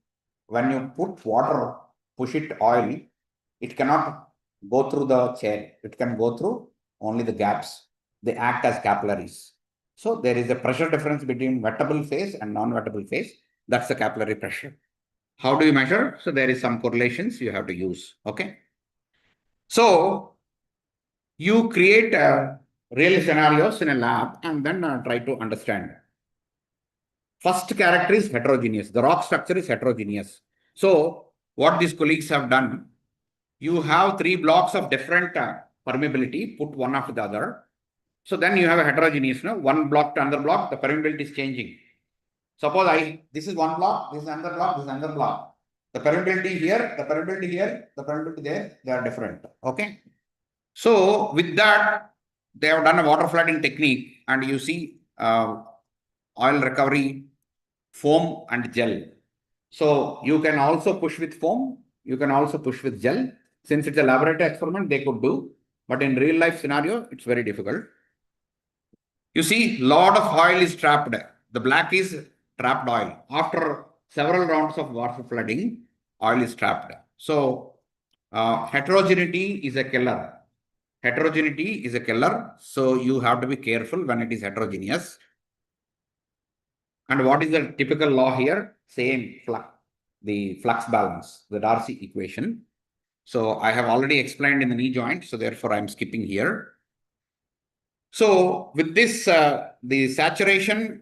when you put water, push it oil, it cannot go through the chair. It can go through only the gaps. They act as capillaries. So there is a pressure difference between wettable phase and non-wettable phase. That's the capillary pressure. How do you measure? So there is some correlations you have to use. Okay. So you create real scenarios in a lab and then try to understand. First character is heterogeneous. The rock structure is heterogeneous. So what these colleagues have done, you have 3 blocks of different permeability, put one after the other. So then you have a heterogeneous, one block to another block, the permeability is changing. Suppose this is one block, this is another block, this is another block. The permeability here, the permeability here, the permeability there, they are different. Okay. So with that, they have done a water flooding technique, and you see oil recovery, foam and gel. So you can also push with foam, you can also push with gel. Since it's a laboratory experiment, they could do, but in real life scenario, it's very difficult. You see, lot of oil is trapped. The black is trapped oil. After several rounds of water flooding, oil is trapped. So heterogeneity is a killer. Heterogeneity is a killer. So you have to be careful when it is heterogeneous. And what is the typical law here? Same flux, the flux balance, the Darcy equation. So I have already explained in the knee joint. So therefore I'm skipping here. So with this, the saturation,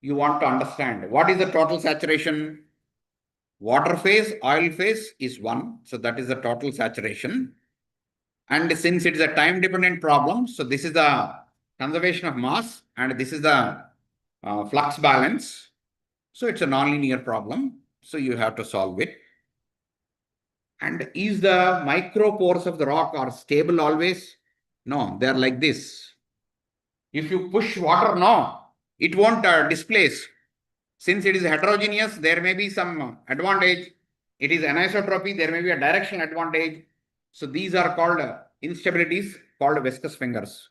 you want to understand. What is the total saturation? Water phase, oil phase is 1. So that is the total saturation. And since it is a time dependent problem, so this is the conservation of mass and this is the flux balance. So it's a nonlinear problem. So you have to solve it. And is the micropores of the rock are stable always? No, they are like this. If you push water, no, it won't displace. Since it is heterogeneous, there may be some advantage. It is anisotropy, there may be a directional advantage. So these are called instabilities, called viscous fingers.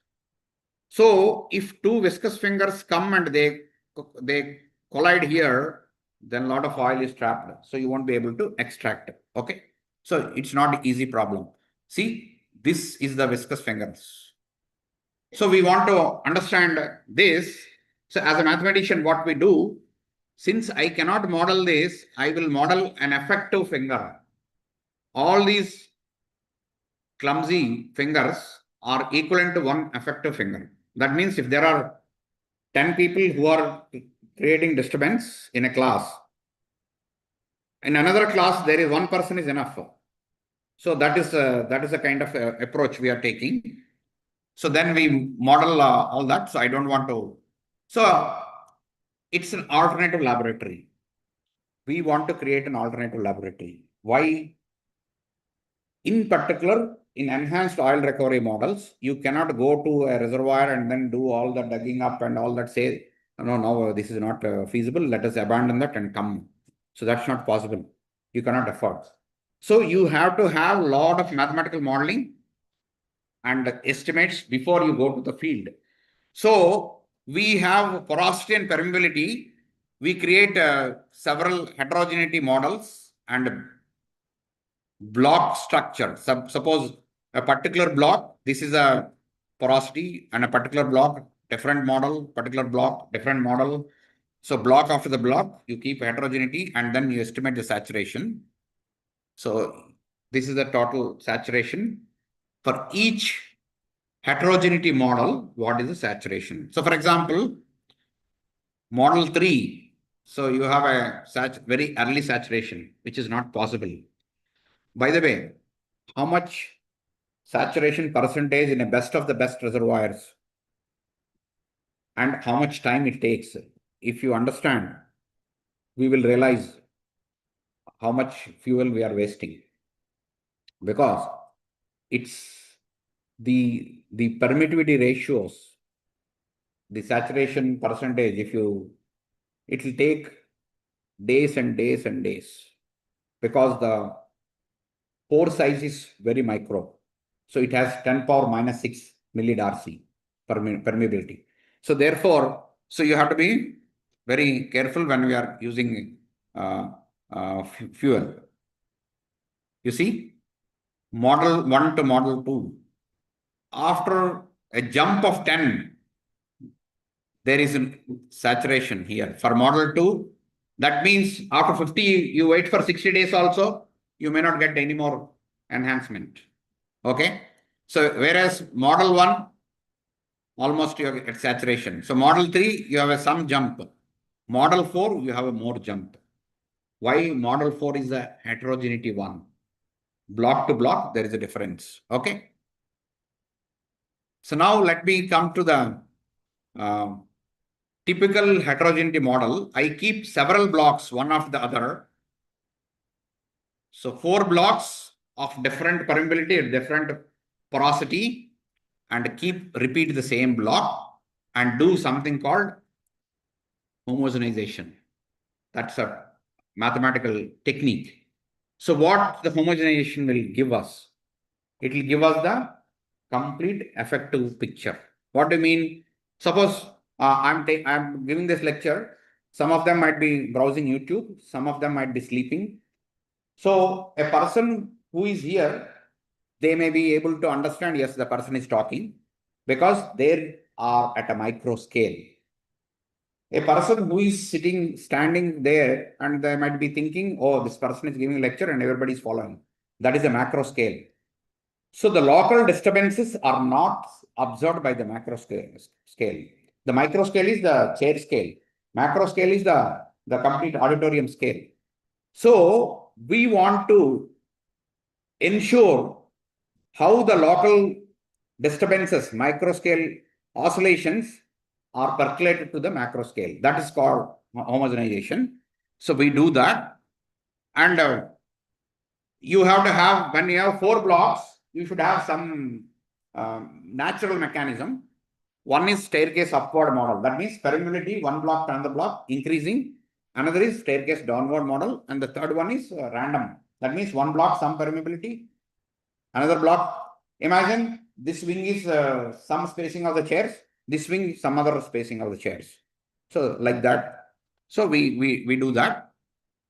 So if 2 viscous fingers come and they collide here, then a lot of oil is trapped. So you won't be able to extract it. Okay. So it's not an easy problem. See, this is the viscous fingers. So we want to understand this. So as a mathematician, what we do, since I cannot model this, I will model an effective finger. All these clumsy fingers are equivalent to one effective finger. That means if there are 10 people who are creating disturbance in a class, in another class, there is one person is enough. So that is a kind of approach we are taking. So then we model all that. So I don't want to. So it's an alternative laboratory. We want to create an alternative laboratory. Why? In particular, in enhanced oil recovery models, you cannot go to a reservoir and then do all the digging up and all that, say, no, this is not feasible. Let us abandon that and come. So that's not possible. You cannot afford. So you have to have a lot of mathematical modeling and estimates before you go to the field. So we have porosity and permeability. We create several heterogeneity models and block structure. Suppose a particular block, this is a porosity, and a particular block, different model, particular block, different model. So block after the block, you keep heterogeneity and then you estimate the saturation. So this is the total saturation. for each heterogeneity model, what is the saturation? So for example, model 3, so you have a very early saturation, which is not possible. By the way, how much saturation percentage in a best of the best reservoirs and how much time it takes? If you understand, we will realize how much fuel we are wasting, because it's the permittivity ratios, the saturation percentage, it will take days and days and days, because the pore size is very micro. So it has 10 power minus 6 millidarcy permeability. So therefore, so you have to be very careful when we are using fuel. You see, model 1 to model 2. After a jump of 10, there is a saturation here. For model 2, that means after 50, you wait for 60 days also, you may not get any more enhancement. Okay. So whereas model 1, almost you get saturation. So model 3, you have some jump. Model 4, you have a more jump. Why model 4 is a heterogeneity one? Block to block, there is a difference. Okay. So now let me come to the typical heterogeneity model. I keep several blocks one after the other. So 4 blocks of different permeability, different porosity, and repeat the same block and do something called homogenization. That's a mathematical technique. So what the homogenization will give us? It will give us the complete effective picture. What do you mean? Suppose I'm giving this lecture. Some of them might be browsing YouTube. Some of them might be sleeping. So a person who is here, they may be able to understand, yes, the person is talking, because they are at a micro scale. A person who is standing there, and they might be thinking, oh, this person is giving a lecture and everybody is following. That is a macro scale. So the local disturbances are not observed by the macro scale. The micro scale is the chair scale. Macro scale is the complete auditorium scale. So we want to ensure how the local disturbances, micro scale oscillations are percolated to the macro scale. That is called homogenization. So we do that. And you have to have, when you have 4 blocks, you should have some natural mechanism. One is staircase upward model. That means permeability, one block to another block increasing. Another is staircase downward model. And the third one is random. That means one block, some permeability. Another block. Imagine this wing is some spacing of the chairs. This wing, some other spacing of the chairs. So like that. So we do that.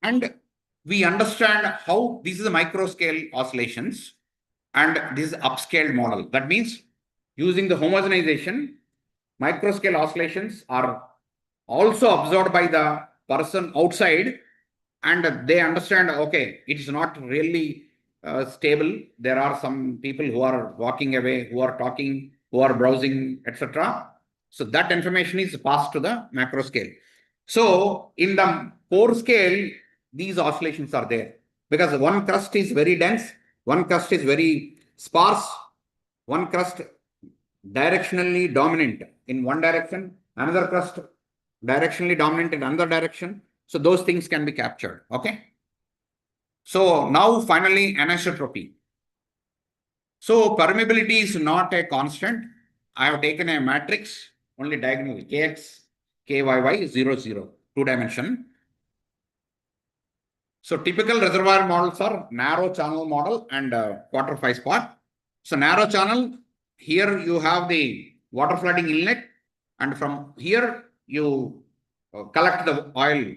And we understand how this is a micro scale oscillations and this is upscaled model. That means using the homogenization, micro scale oscillations are also observed by the person outside, and they understand, okay, it is not really stable. There are some people who are walking away, who are talking, who are browsing, etc. So that information is passed to the macro scale. So in the pore scale, these oscillations are there, because one crust is very dense, one crust is very sparse, one crust directionally dominant in one direction, another crust directionally dominant in another direction. So those things can be captured. Okay. So now finally anisotropy. So permeability is not a constant. I have taken a matrix only diagonally kx, kyy, 0, 0, 2 dimension. So typical reservoir models are narrow channel model and quarter 5 spot. So narrow channel, here you have the water flooding inlet, and from here you collect the oil.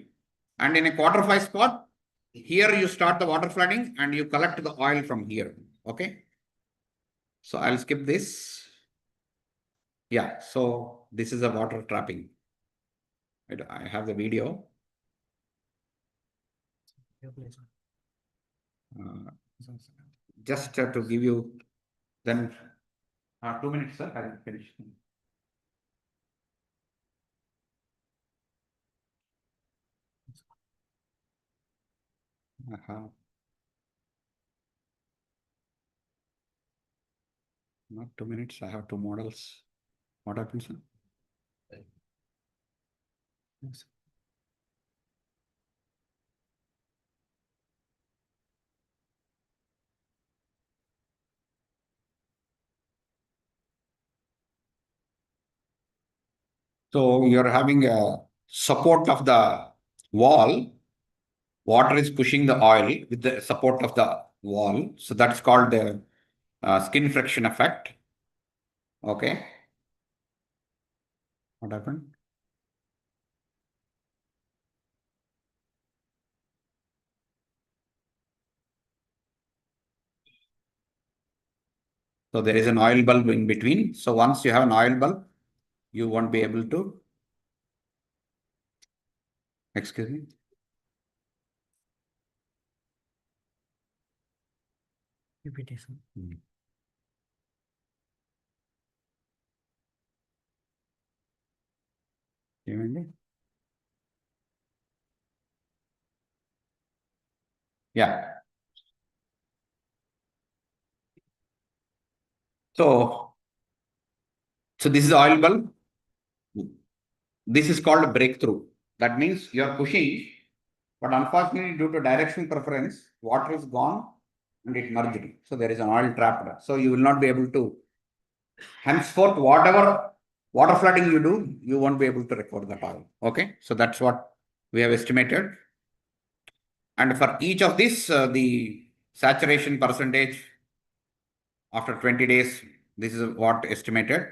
And in a quarter 5 spot, here you start the water flooding and you collect the oil from here. Okay. So I'll skip this. Yeah. So this is a water trapping. I have the video. Just to give you Then 2 minutes, sir. I'll finish. Not 2 minutes. I have 2 models. What happens? Yes. So you're having a support of the wall. Water is pushing the oil with the support of the wall. So that's called the skin friction effect. Okay. What happened? So there is an oil bulb in between. So once you have an oil bulb, you won't be able to. Excuse me. Repetition. Yeah. So this is oil bulb. This is called breakthrough. That means you are pushing, but unfortunately, due to direction preference, water is gone and it merged. So there is an oil trap. So you will not be able to, henceforth, whatever water flooding you do, you won't be able to recover that oil. Okay. So that's what we have estimated. And for each of this, the saturation percentage after 20 days, this is what estimated.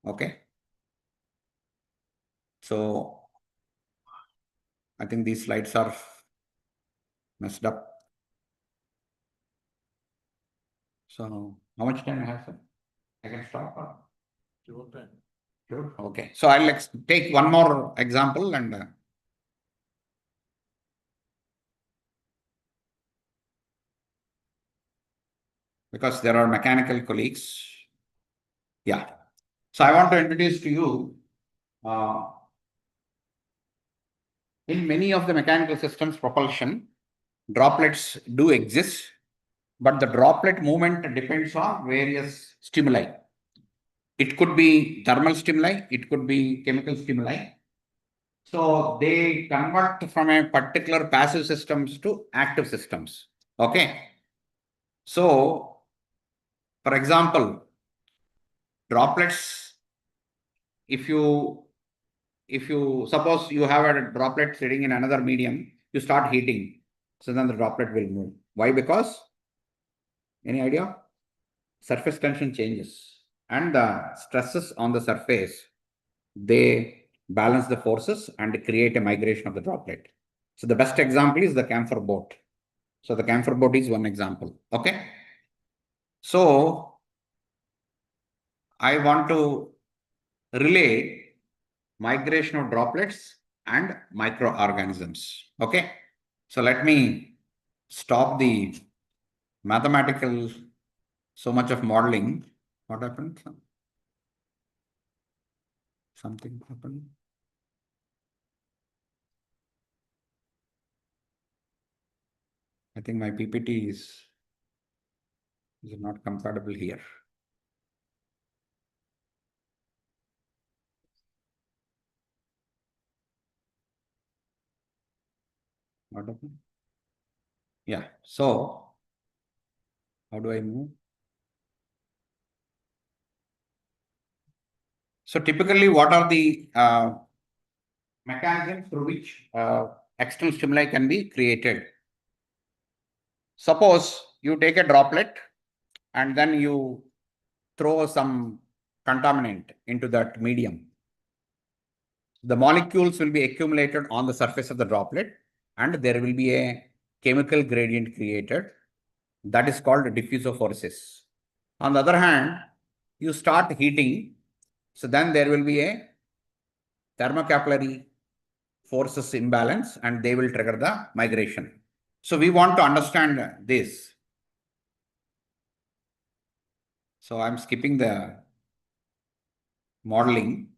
Okay. So I think these slides are messed up. So how much time I have, sir? I can stop. Sure. Okay. So I'll take one more example and because there are mechanical colleagues. Yeah. So I want to introduce to you in many of the mechanical systems propulsion, droplets do exist, but the droplet movement depends on various stimuli. It could be thermal stimuli, it could be chemical stimuli. So they convert from a particular passive systems to active systems. Okay. So, for example, droplets, if you suppose you have a droplet sitting in another medium, you start heating. So then the droplet will move. Why? Because, any idea? Surface tension changes and the stresses on the surface, they balance the forces and create a migration of the droplet. So the best example is the camphor boat. So the camphor boat is one example. Okay. So I want to relate migration of droplets and microorganisms. Okay. So let me stop the mathematical, so much of modeling. What happened? Something happened. I think my PPT is not compatible here. What happened? Yeah. So how do I move? So typically, what are the mechanisms through which external stimuli can be created? Suppose you take a droplet and then you throw some contaminant into that medium. The molecules will be accumulated on the surface of the droplet and there will be a chemical gradient created. That is called diffusophoresis. On the other hand, you start heating, so then there will be a thermocapillary forces imbalance and they will trigger the migration. So we want to understand this. So I'm skipping the modeling.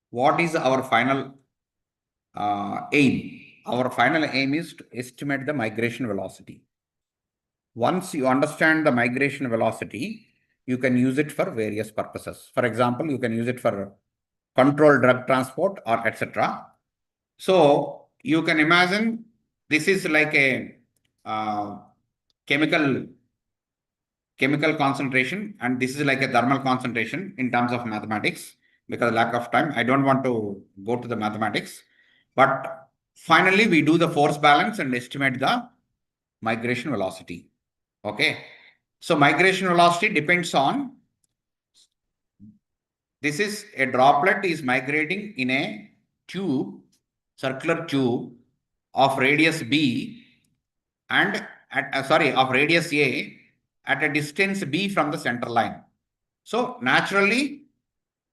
What is our final aim? Our final aim is to estimate the migration velocity. Once you understand the migration velocity, you can use it for various purposes. For example, you can use it for controlled drug transport or etc. So you can imagine this is like a chemical concentration, and this is like a thermal concentration in terms of mathematics. Because lack of time, I don't want to go to the mathematics. But finally, we do the force balance and estimate the migration velocity. Okay. So migration velocity depends on, this is a droplet is migrating in a tube, circular tube of radius B and of radius A at a distance B from the center line. So naturally,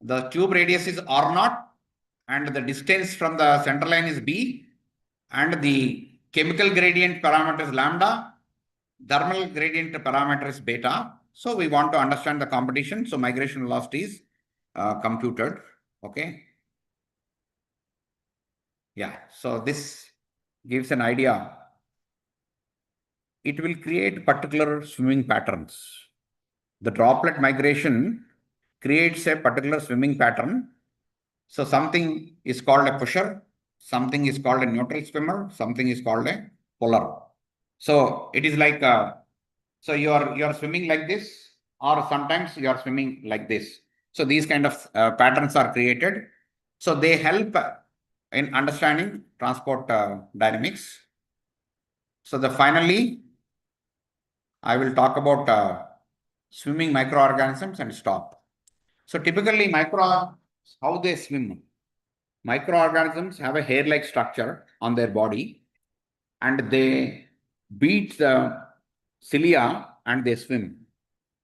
the tube radius is R0 and the distance from the center line is B, and the chemical gradient parameter is lambda, thermal gradient parameter is beta. So we want to understand the competition. So migration velocity is computed. Okay. Yeah. So this gives an idea. It will create particular swimming patterns. The droplet migration creates a particular swimming pattern. So something is called a pusher, something is called a neutral swimmer, something is called a puller. So it is like so you are swimming like this, or sometimes you are swimming like this. So these kind of patterns are created. So they help in understanding transport dynamics. So finally, I will talk about swimming microorganisms and stop. So typically how they swim. Microorganisms have a hair-like structure on their body, and they beat the cilia and they swim.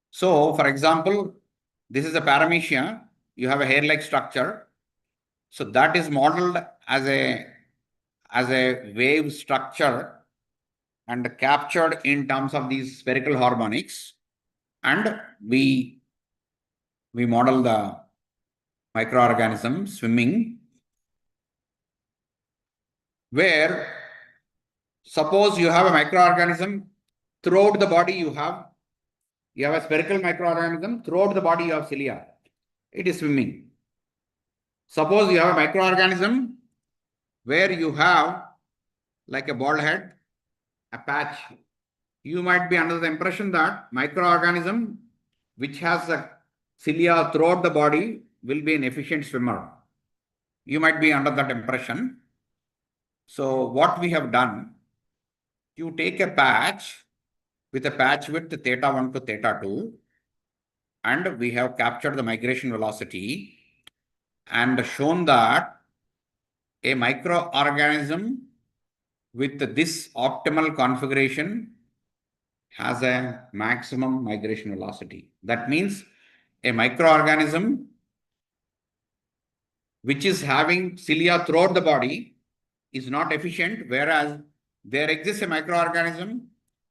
So, for example, this is a paramecia. You have a hair-like structure. So that is modeled as a wave structure and captured in terms of these spherical harmonics. And we model the microorganism swimming, where suppose you have a microorganism throughout the body, you have a spherical microorganism, throughout the body you have cilia. It is swimming. Suppose you have a microorganism where you have like a bald head, a patch. You might be under the impression that microorganism which has a cilia throughout the body will be an efficient swimmer. You might be under that impression. So what we have done, you take a patch with a patch width theta 1 to theta 2, and we have captured the migration velocity and shown that a microorganism with this optimal configuration has a maximum migration velocity. That means a microorganism which is having cilia throughout the body is not efficient, whereas there exists a microorganism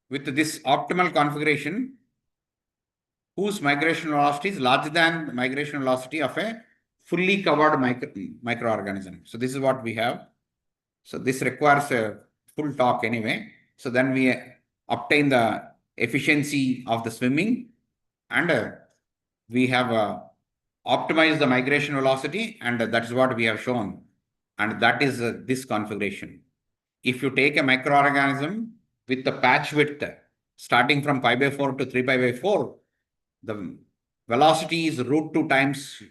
with this optimal configuration whose migration velocity is larger than the migration velocity of a fully covered microorganism. So this is what we have. So this requires a full talk anyway. So then we obtain the efficiency of the swimming, and we have optimized the migration velocity, and that is what we have shown. And that is this configuration. If you take a microorganism with the patch width starting from pi by 4 to 3 pi by 4, the velocity is root 2 times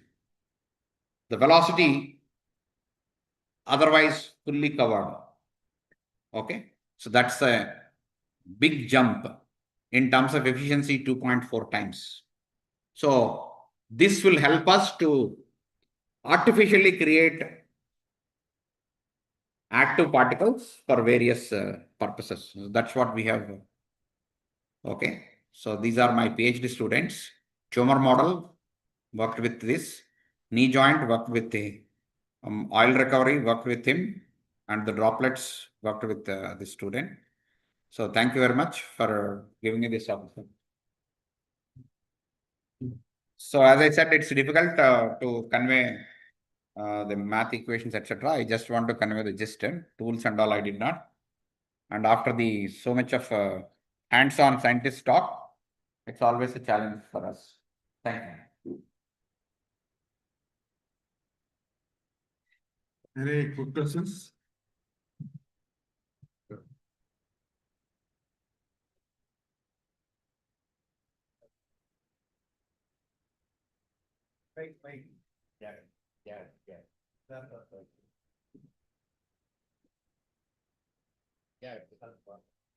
the velocity otherwise fully covered. Okay. So that's a big jump in terms of efficiency, 2.4 times. So this will help us to artificially create active particles for various purposes. So that's what we have. Okay. So these are my PhD students. Tumor model worked with this. Knee joint worked with the oil recovery, worked with him, and the droplets worked with the student. So thank you very much for giving me this opportunity. So as I said, it's difficult to convey the math equations, etc. I just want to convey the gist. Tools and all I did not. And after the so much of hands-on scientist talk, it's always a challenge for us. Thank you. Any quick questions?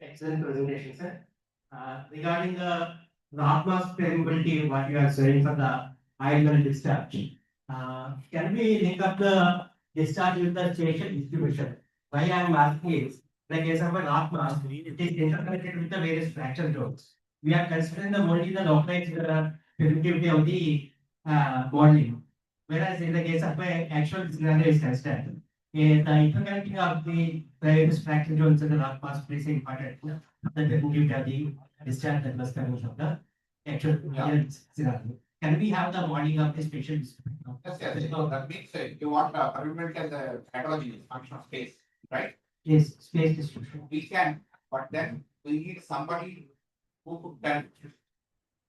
Excellent presentation, sir. Regarding the rock mass permeability, what you are saying for the ion well discharge. Can we link up the discharge with the spatial distribution? Why I am asking is, like case of a rock mass, it is interconnected with the various fracture zones. We are considering the only the localized permittivity of the modeling. Whereas in the case of a actual scenario is considered, the interconnecting of the various fracture zones in the rock mass plays an important that will give the discharge that was coming from the actual real scenario. Can we have the modeling of the spatial distribution? Yes, so that means you want permeability as a heterogeneous function of space, right? Yes, space distribution. We can, but then we need somebody who could tell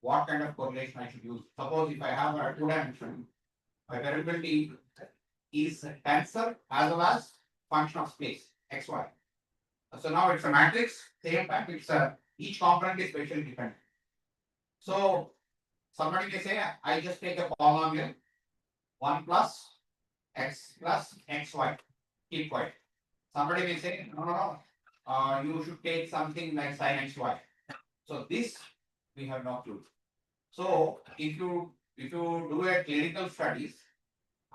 what kind of correlation I should use. Suppose if I have a two-dimension, my variability is tensor as well as function of space, xy. So now it's a matrix, same time it's each component is spatially dependent. So somebody may say, I just take a polynomial 1 plus x plus xy, keep quiet. Somebody may say, no, you should take something like sin xy. So this we have no clue. So if you do a clinical studies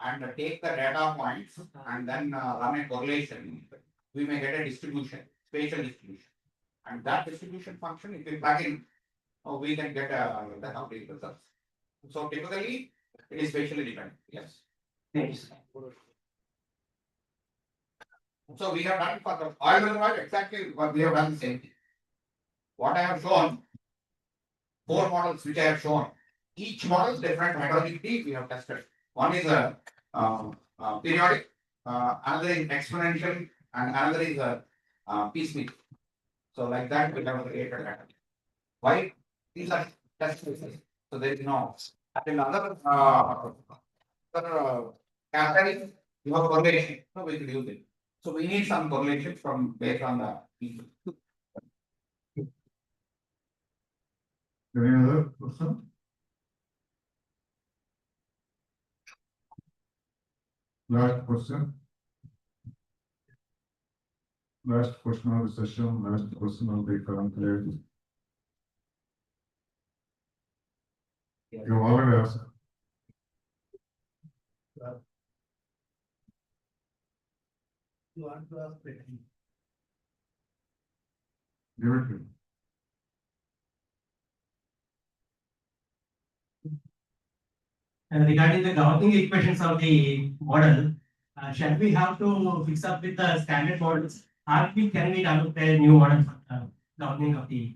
and take the data points and then run a correlation, we may get a distribution, spatial distribution. And that distribution function, if we plug in, we can get the complete results. So typically, it is spatially dependent. Yes. Yes. So we have done for the oil reservoir exactly what we have done the same thing. What I have shown, 4 models which I have shown, each model is different heterogeneity we have tested. One is a periodic, another is exponential, and another is a piecemeal. So like that we have created that. Why? These are test cases. So there is no. And another category, you have correlation, so we could use it. So we need some correlation from based on the. Any other question? Last question. Last question of the session, last question of the conclave. You already asked. You want to ask question? Give it to me. And regarding the governing equations of the model, shall we have to fix up with the standard models, or can we develop a new model for the governing of the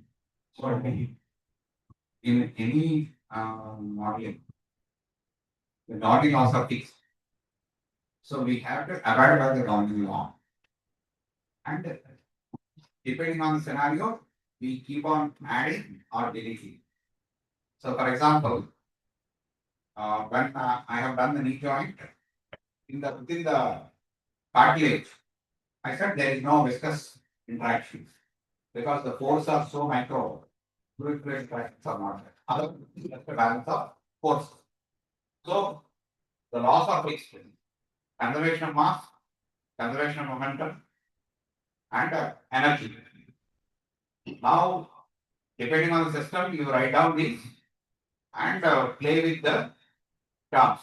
model? In any modeling, the governing laws are fixed. So we have to abide by the governing law. And depending on the scenario, we keep on adding or deleting. So for example, when I have done the knee joint, within the cartilage, I said there is no viscous interactions because the forces are so micro, fluid interactions are not there. Other just a balance of force. So the laws are fixed. Conservation of mass, conservation of momentum, and energy. Now, depending on the system, you write down these and play with the terms.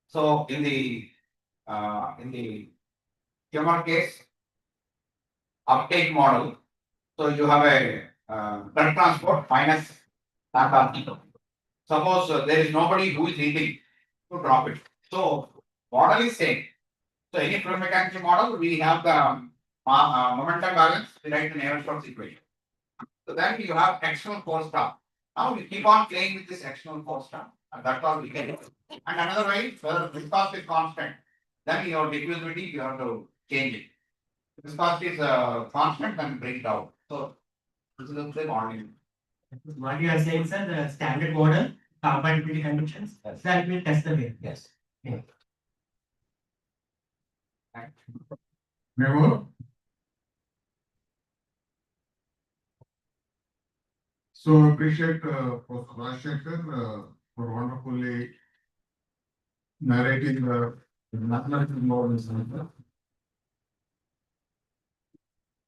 So in the human case, uptake model. So you have a blood transport minus data. Suppose there is nobody who is eating to drop it. So model is same. So any fluid mechanics model, we have the momentum balance, we write the Navier-Stokes equation. So then you have external force term. Now you keep on playing with this external force term. That's all we can do. And another way, whether viscosity is constant, then your diffusivity, you have to change it. Viscosity is constant, then bring it out. So this is the modeling. What you are saying, sir, the standard model, compatibility conditions, that will test the way. Yes. Memo? So appreciate Professor Rajshekhar for wonderfully narrating the mathematical models,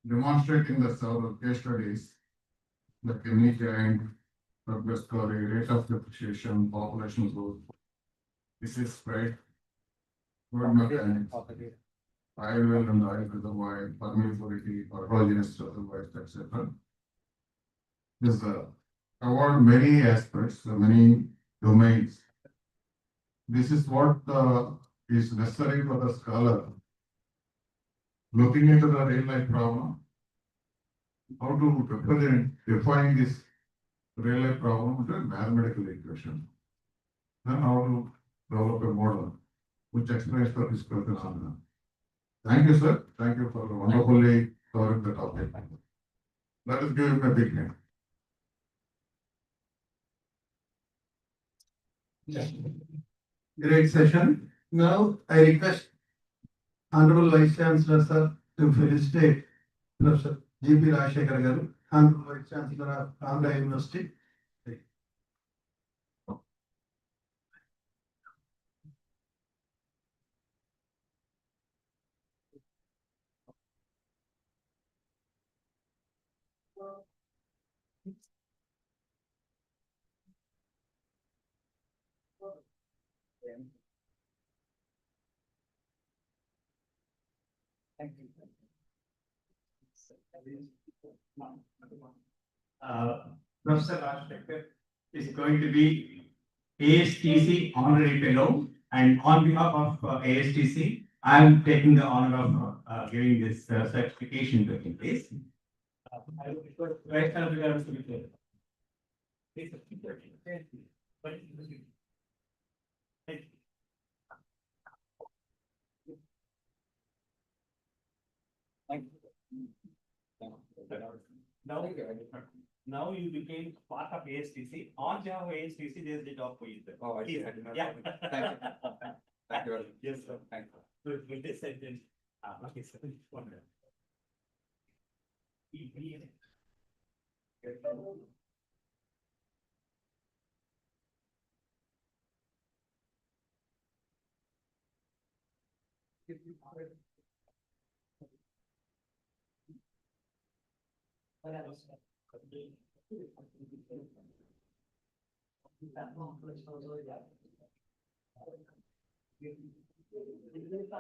demonstrating the several case studies, the unique and progress story, rate of depreciation, population growth. This is great. Good mechanics. Oil well and oil reservoir, permeability, heterogeneous reservoirs, etc. This covered many aspects, many domains. This is what is necessary for the scholar looking into the real life problem, how to represent, define this real life problem into a mathematical equation. Then how to develop a model which explains the physical phenomena. Thank you, sir. Thank you for wonderfully covering the topic. Let us give him a big hand. Great session. Now I request Honorable Vice Chancellor sir to felicitate Professor G.P. Rajshekhar Garu, Honorable Vice Chancellor of Andhra University. Professor Rajshekhar is going to be ASTC Honorary Fellow, and on behalf of ASTC, I am taking the honor of giving this certification to him, please. I would request Vice Chancellor to be there. Please. Thank you. Now you became part of ASTC. On behalf of ASTC, there is the job for you. Oh, I see. Yeah. Thank you. Thank you. Yes, sir. Thank you. With this sentence. Okay, sir.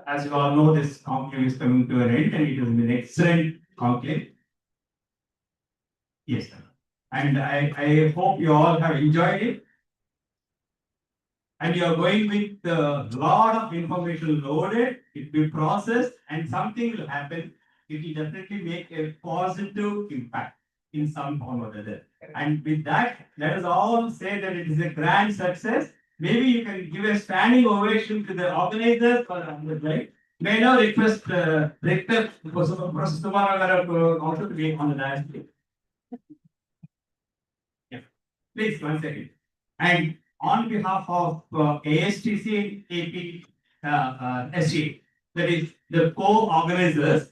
As you all know, this conclave is coming to an end, and it has been an excellent conclave. Yes, sir. And I hope you all have enjoyed it. And you are going with a lot of information loaded, it will be processed, and something will happen. It will definitely make a positive impact in some form or other. And with that, let us all say that it is a grand success. Maybe you can give a standing ovation to the organizers for the right. May I now request Rector Professor Swarnandhra to also to be on the dais. Yeah. Please, 1 second. And on behalf of ASTC AP SG, that is the co-organizers,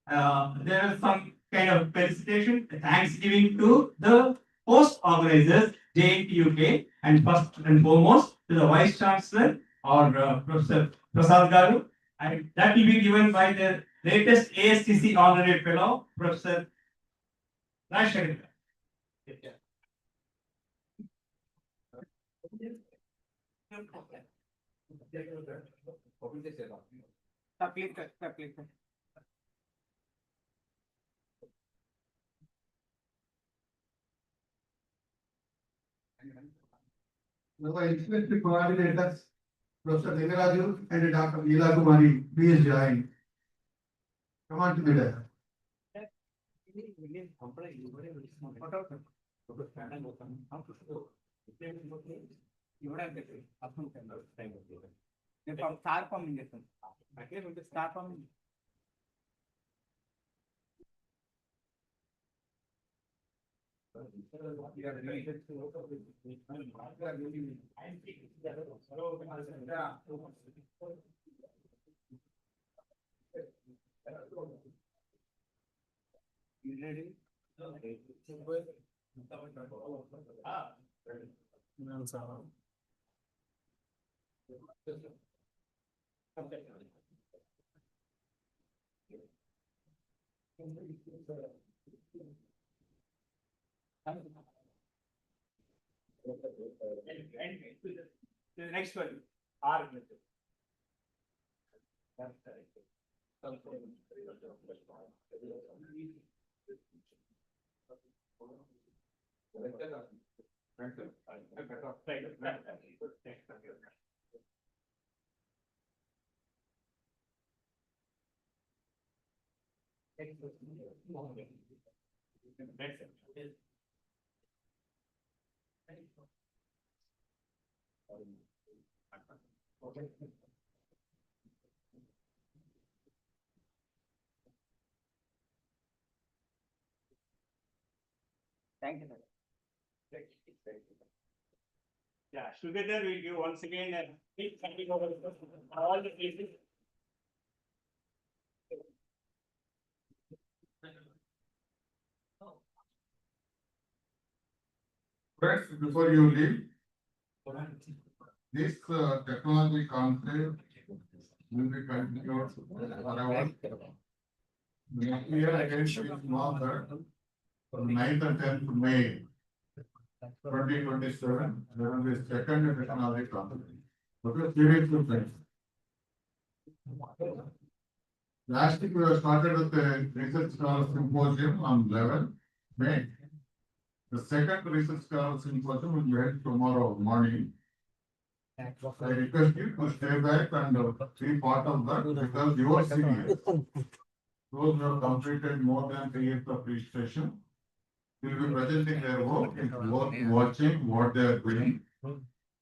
there is some kind of felicitation, thanksgiving to the host-organizers, JNTUK, and first and foremost to the Vice Chancellor or Professor Prasad Garu, and that will be given by the latest ASTC Honorary Fellow, Professor Rajshekhar. Now I request the coordinators, Professor Devaraju and Dr. Neela Kumari, please join. Come on to the dais. ഇവിടെ star farming star farming The next one, R. Thank you. Yeah, together we give once again a big thank you over all the places. Friends, before you leave, this technology conclave will be continued forever. Next year again, we mark that from 9th and 10th May 2027, there will be a second technology conclave. Okay, seriously, friends. Last week we have started with the research scholar symposium on 11 May. The second research scholar symposium will be held tomorrow morning. I request you to stay back and be part of that because you are seniors. Those who have completed more than 3 years of registration will be presenting their work. It's worth watching what they are doing.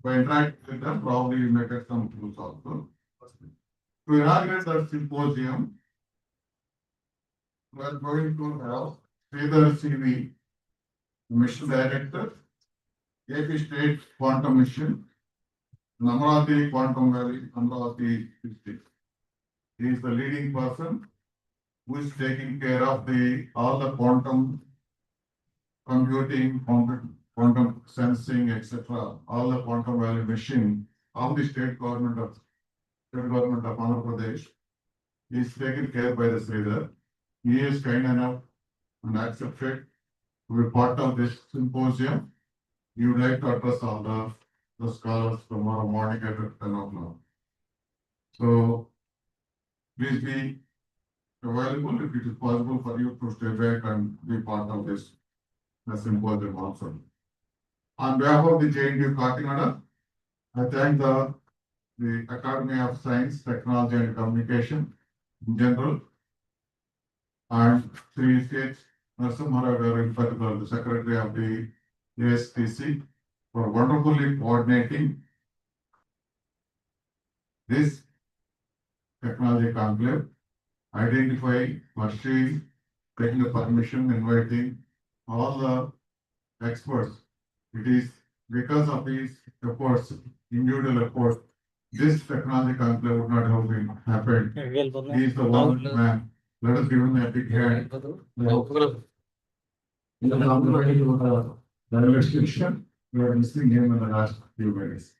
By interacting with them, probably you may get some clues also. To inaugurate that symposium, we are going to have Sridhar CV, Mission Director, AP State Quantum Mission, Amravati Quantum Valley, Amravati District. He is the leading person who is taking care of all the quantum computing, quantum sensing, etc. All the quantum valley machine, all the state government of Andhra Pradesh is taken care by the Sridhar. He is kind enough and accepted to be part of this symposium. You would like to address all the scholars tomorrow morning at 10 o'clock. So please be available if it is possible for you to stay back and be part of this symposium also. On behalf of the JNTUK Kakinada, I thank the Academy of Science, Technology and Communication in general, and Sri H. Narasimha Garu in particular, the Secretary of the ASTC, for wonderfully coordinating this technology conclave, identify, pursuing, taking the permission, inviting all the experts. It is because of these efforts, individual efforts, this technology conclave would not have been happened. He is the one man. Let us give him a big hand. The restriction, we are missing him in the last few minutes.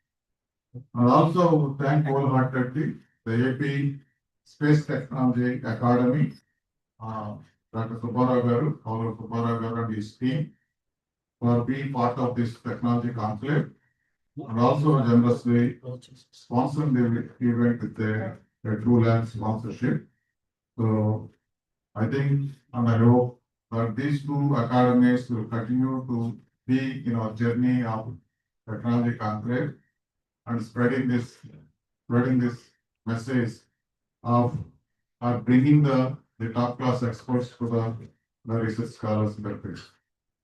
And also thank wholeheartedly the AP Space Technology Academy, Dr. Subbarao Garu, Dr. Subbarao Garu and his team for being part of this technology conclave and also generously sponsoring the event with a True Land sponsorship. So I think and I hope that these two academies will continue to be in our journey of technology conclave and spreading this message of bringing the top class experts to the research scholars in the place.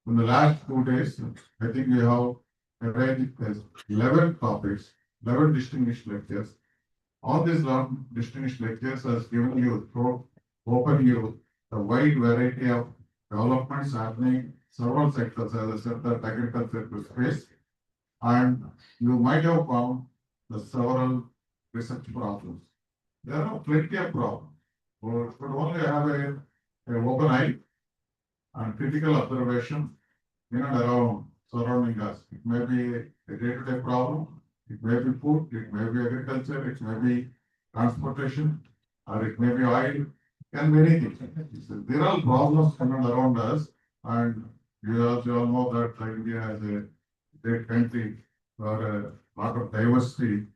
In the last 2 days, I think we have arranged as 11 topics, 11 distinguished lectures. All these 11 distinguished lectures has given you, open you a wide variety of developments happening several sectors, as I said, that agriculture to space. And you might have found the several research problems. There are plenty of problems. We should only have a open eye and critical observation in and around surrounding us. It may be a day-to-day problem, it may be food, it may be agriculture, it may be transportation, or it may be oil, and many things. There are problems in and around us, and you all know that India is a great country where a lot of diversity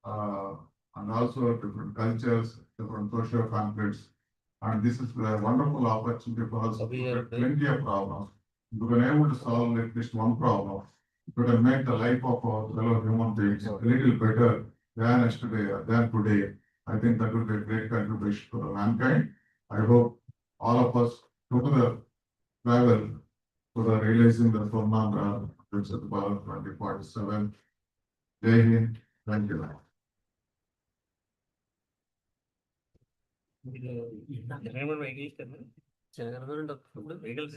and also different cultures, different social conflicts. And this is a wonderful opportunity for us to get plenty of problems. If we can able to solve at least one problem, we can make the life of our fellow human beings a little better than yesterday, than today. I think that will be a great contribution to the mankind. I hope all of us together travel to the realizing the Swarnandhra, Vikasit Bharat 2047. Jai Hind. Thank you. Vehicles